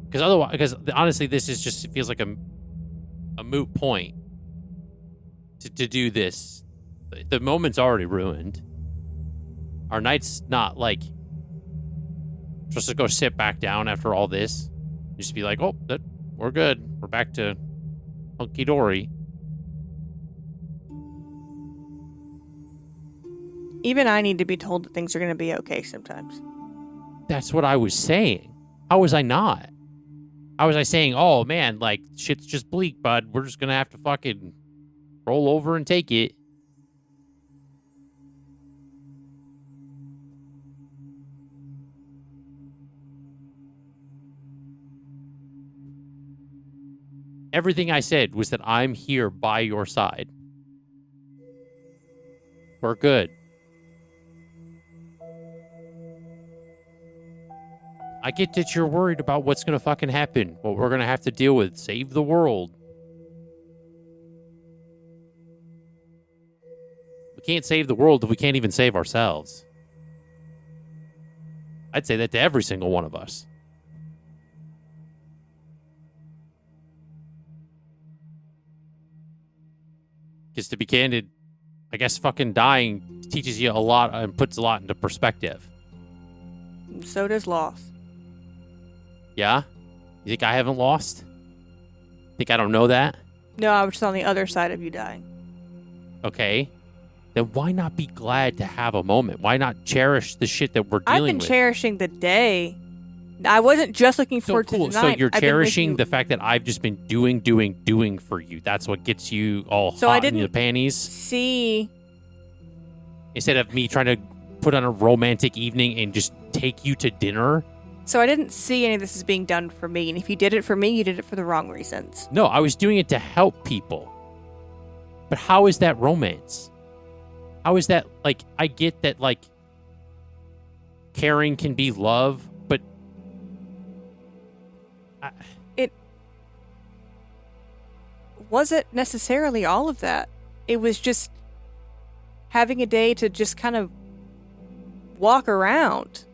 Because honestly, this is just, it feels like a moot point to do this. The moment's already ruined. Our night's not like just to go sit back down after all this. Just be like, oh, we're good. We're back to hunky dory. Even I need to be told that things are going to be okay sometimes. That's what I was saying. How was I not? How was I saying, oh man, like shit's just bleak, bud. We're just going to have to fucking roll over and take it. Everything I said was that I'm here by your side. We're good. I get that you're worried about what's going to fucking happen, what we're going to have to deal with. Save the world. We can't save the world if we can't even save ourselves. I'd say that to every single one of us. Because to be candid, I guess fucking dying teaches you a lot and puts a lot into perspective. So does loss. Yeah? You think I haven't lost? Think I don't know that? No, I was just on the other side of you dying. Okay. Then why not be glad to have a moment? Why not cherish the shit that we're dealing with? I've been cherishing the day. I wasn't just looking forward to tonight. So you're cherishing the fact that I've just been doing for you. That's what gets you all hot in the panties? See. Instead of me trying to put on a romantic evening and just take you to dinner? So I didn't see any of this as being done for me. And if you did it for me, you did it for the wrong reasons. No, I was doing it to help people. But how is that romance? How is that, like, I get that, like, caring can be love, but it wasn't necessarily all of that. It was just having a day to just kind of walk around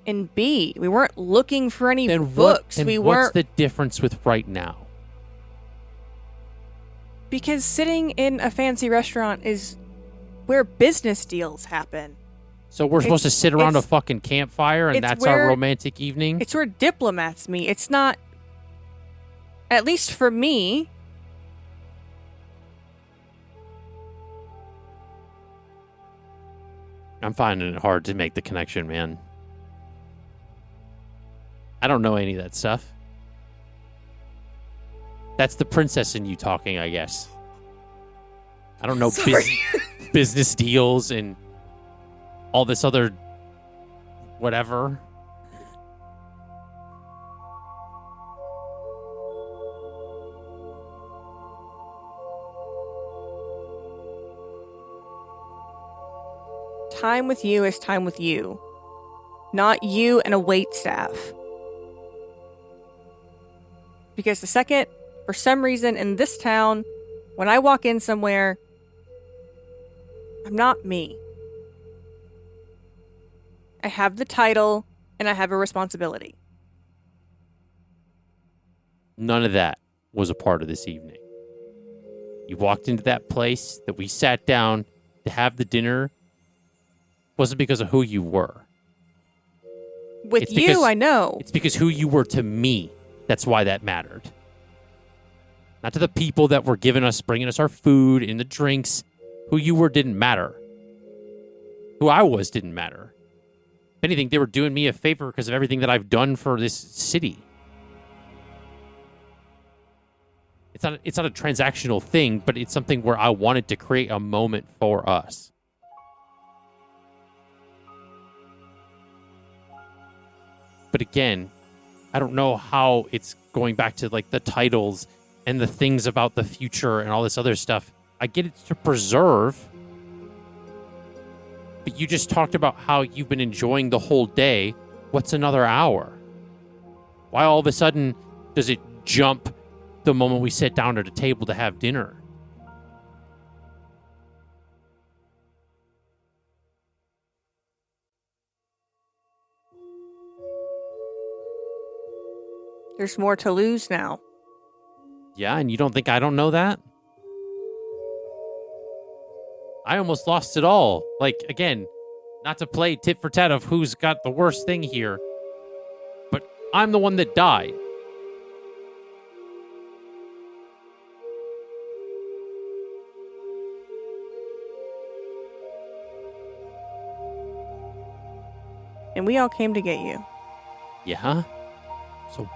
and be. We weren't looking for any books. What's the difference with right now? Because sitting in a fancy restaurant is where business deals happen. So we're supposed to sit around a fucking campfire and that's our romantic evening? It's where diplomats meet. It's not At least for me. I'm finding it hard to make the connection, man. I don't know any of that stuff. That's the princess in you talking, I guess. I don't know business deals and all this other whatever. Time with you is time with you, not you and a waitstaff. Because the second, for some reason in this town, when I walk in somewhere, I'm not me. I have the title and I have a responsibility. None of that was a part of this evening. You walked into that place that we sat down to have the dinner. Wasn't because of who you were. With you, I know. It's because who you were to me. That's why that mattered. Not to the people that were bringing us our food and the drinks. Who you were didn't matter. Who I was didn't matter. If anything, they were doing me a favor because of everything that I've done for this city. It's not a transactional thing, but it's something where I wanted to create a moment for us. But again, I don't know how it's going back to like the titles and the things about the future and all this other stuff. I get it's to preserve. But you just talked about how you've been enjoying the whole day. What's another hour? Why all of a sudden does it jump the moment we sit down at a table to have dinner? There's more to lose now. Yeah, and you don't think I don't know that? I almost lost it all. Like, again, not to play tit for tat of who's got the worst thing here, but I'm the one that died. And we all came to get you. Yeah? So,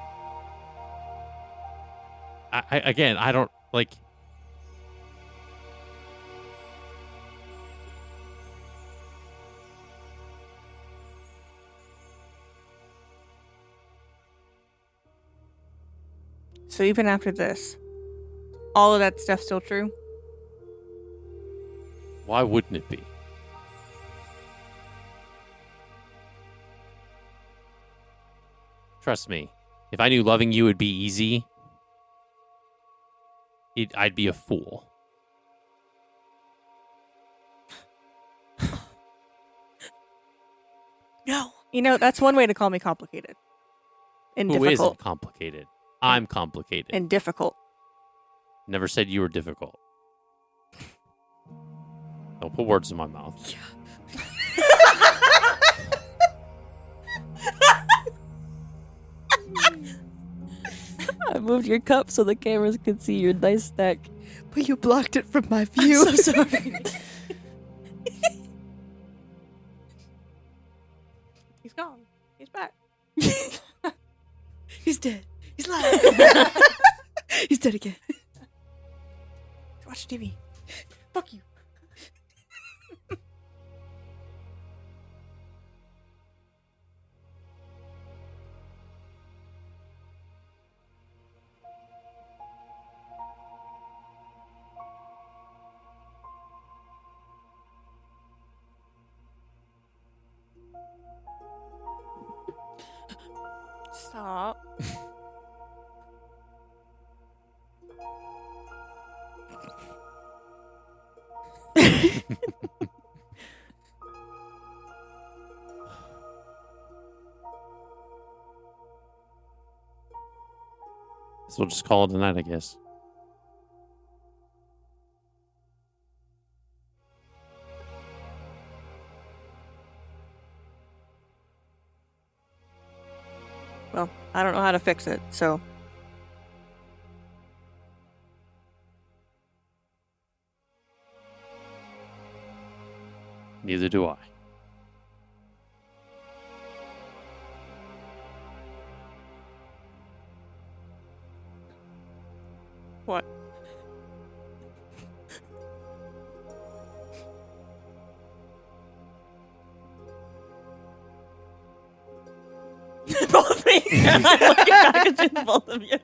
I don't, like... So even after this, all of that stuff's still true? Why wouldn't it be? Trust me, if I knew loving you would be easy, I'd be a fool. No. You know, that's one way to call me complicated. And Who difficult. isn't complicated? I'm complicated. And difficult. Never said you were difficult. Don't put words in my mouth. I moved your cup so the cameras could see your dice stack. But you blocked it from my view. I'm so sorry. He's gone. He's back. He's dead. He's alive. He's dead again. Watch TV. Fuck you. Stop. So we'll just call it a night, I guess. Well, I don't know how to fix it, so Neither do I. What? Both me. I'm looking back at both of you.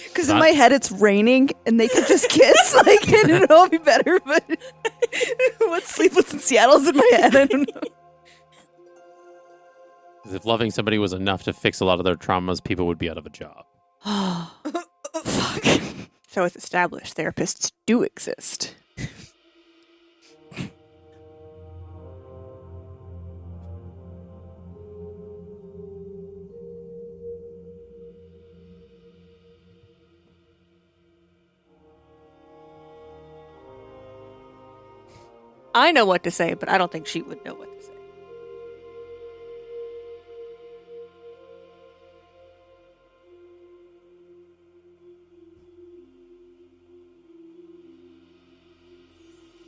Because in my head it's raining and they could just kiss. Like, I don't know, it'd be better, but what Sleepless in Seattle's in my head? I don't know. Because if loving somebody was enough to fix a lot of their traumas, people would be out of a job. Fuck. So it's established therapists do exist. I know what to say, but I don't think she would know what to say.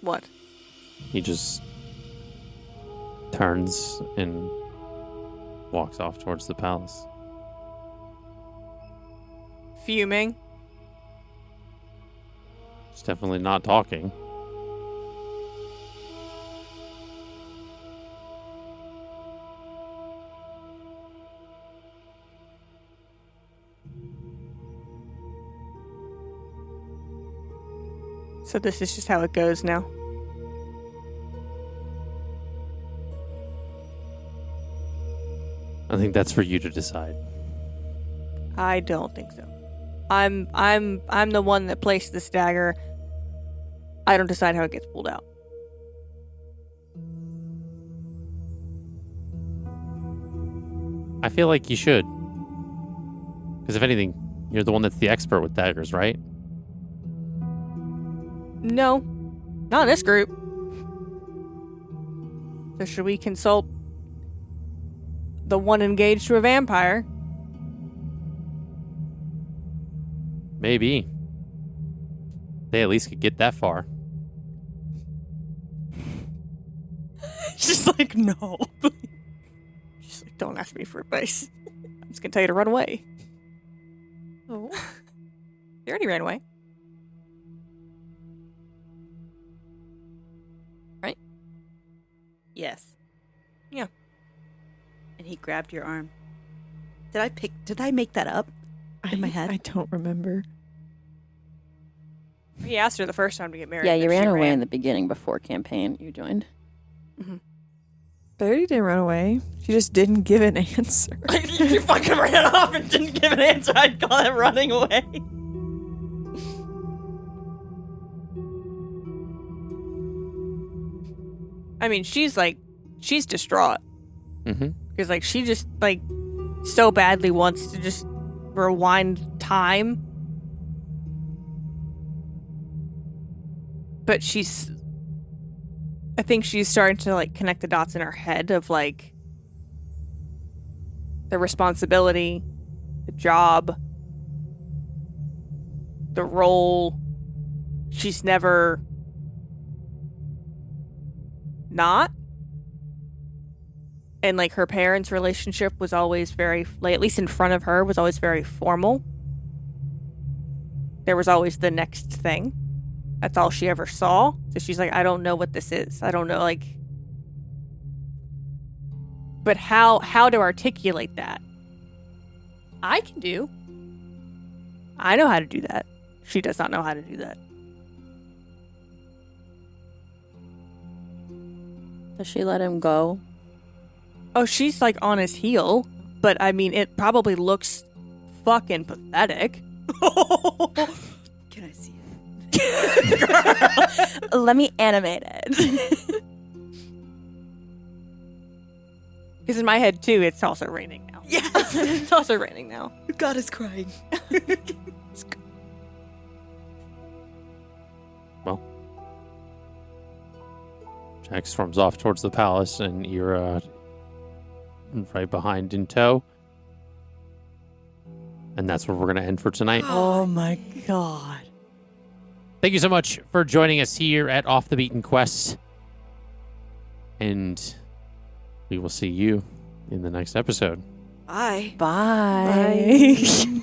What? He just turns and walks off towards the palace. Fuming. He's definitely not talking. So this is just how it goes now. I think that's for you to decide. I don't think so. I'm the one that placed this dagger. I don't decide how it gets pulled out. I feel like you should. Because if anything, you're the one that's the expert with daggers, right? No, not in this group. So should we consult the one engaged to a vampire? Maybe. They at least could get that far. She's like, no. She's like, don't ask me for advice. I'm just gonna tell you to run away. Oh. They already ran away. Right? Yes. Yeah. And he grabbed your arm. Did I make that up in my head? I don't remember. He asked her the first time to get married. Yeah, but you she ran away in the beginning before campaign. You joined. Bertie didn't run away. She just didn't give an answer. You fucking ran off and didn't give an answer. I'd call it running away. I mean, she's distraught. Mm-hmm. Because, like, she just, like, so badly wants to just rewind time. But I think she's starting to, like, connect the dots in her head of, like, the responsibility, the job, the role. She's never not. And, like, her parents' relationship was always very, like, at least in front of her, was always very formal. There was always the next thing. That's all she ever saw. So she's like, I don't know what this is. I don't know, like... But how to articulate that? I can do. I know how to do that. She does not know how to do that. Does she let him go? Oh, she's, like, on his heel. But, I mean, it probably looks fucking pathetic. Can I see it? Let me animate it. Because in my head, too, it's also raining now. Yes. It's also raining now. God is crying. Well, Jack storms off towards the palace, and Eira right behind in tow. And that's where we're going to end for tonight. Oh my god. Thank you so much for joining us here at Off the Beaten Quest. And we will see you in the next episode. Bye. Bye. Bye.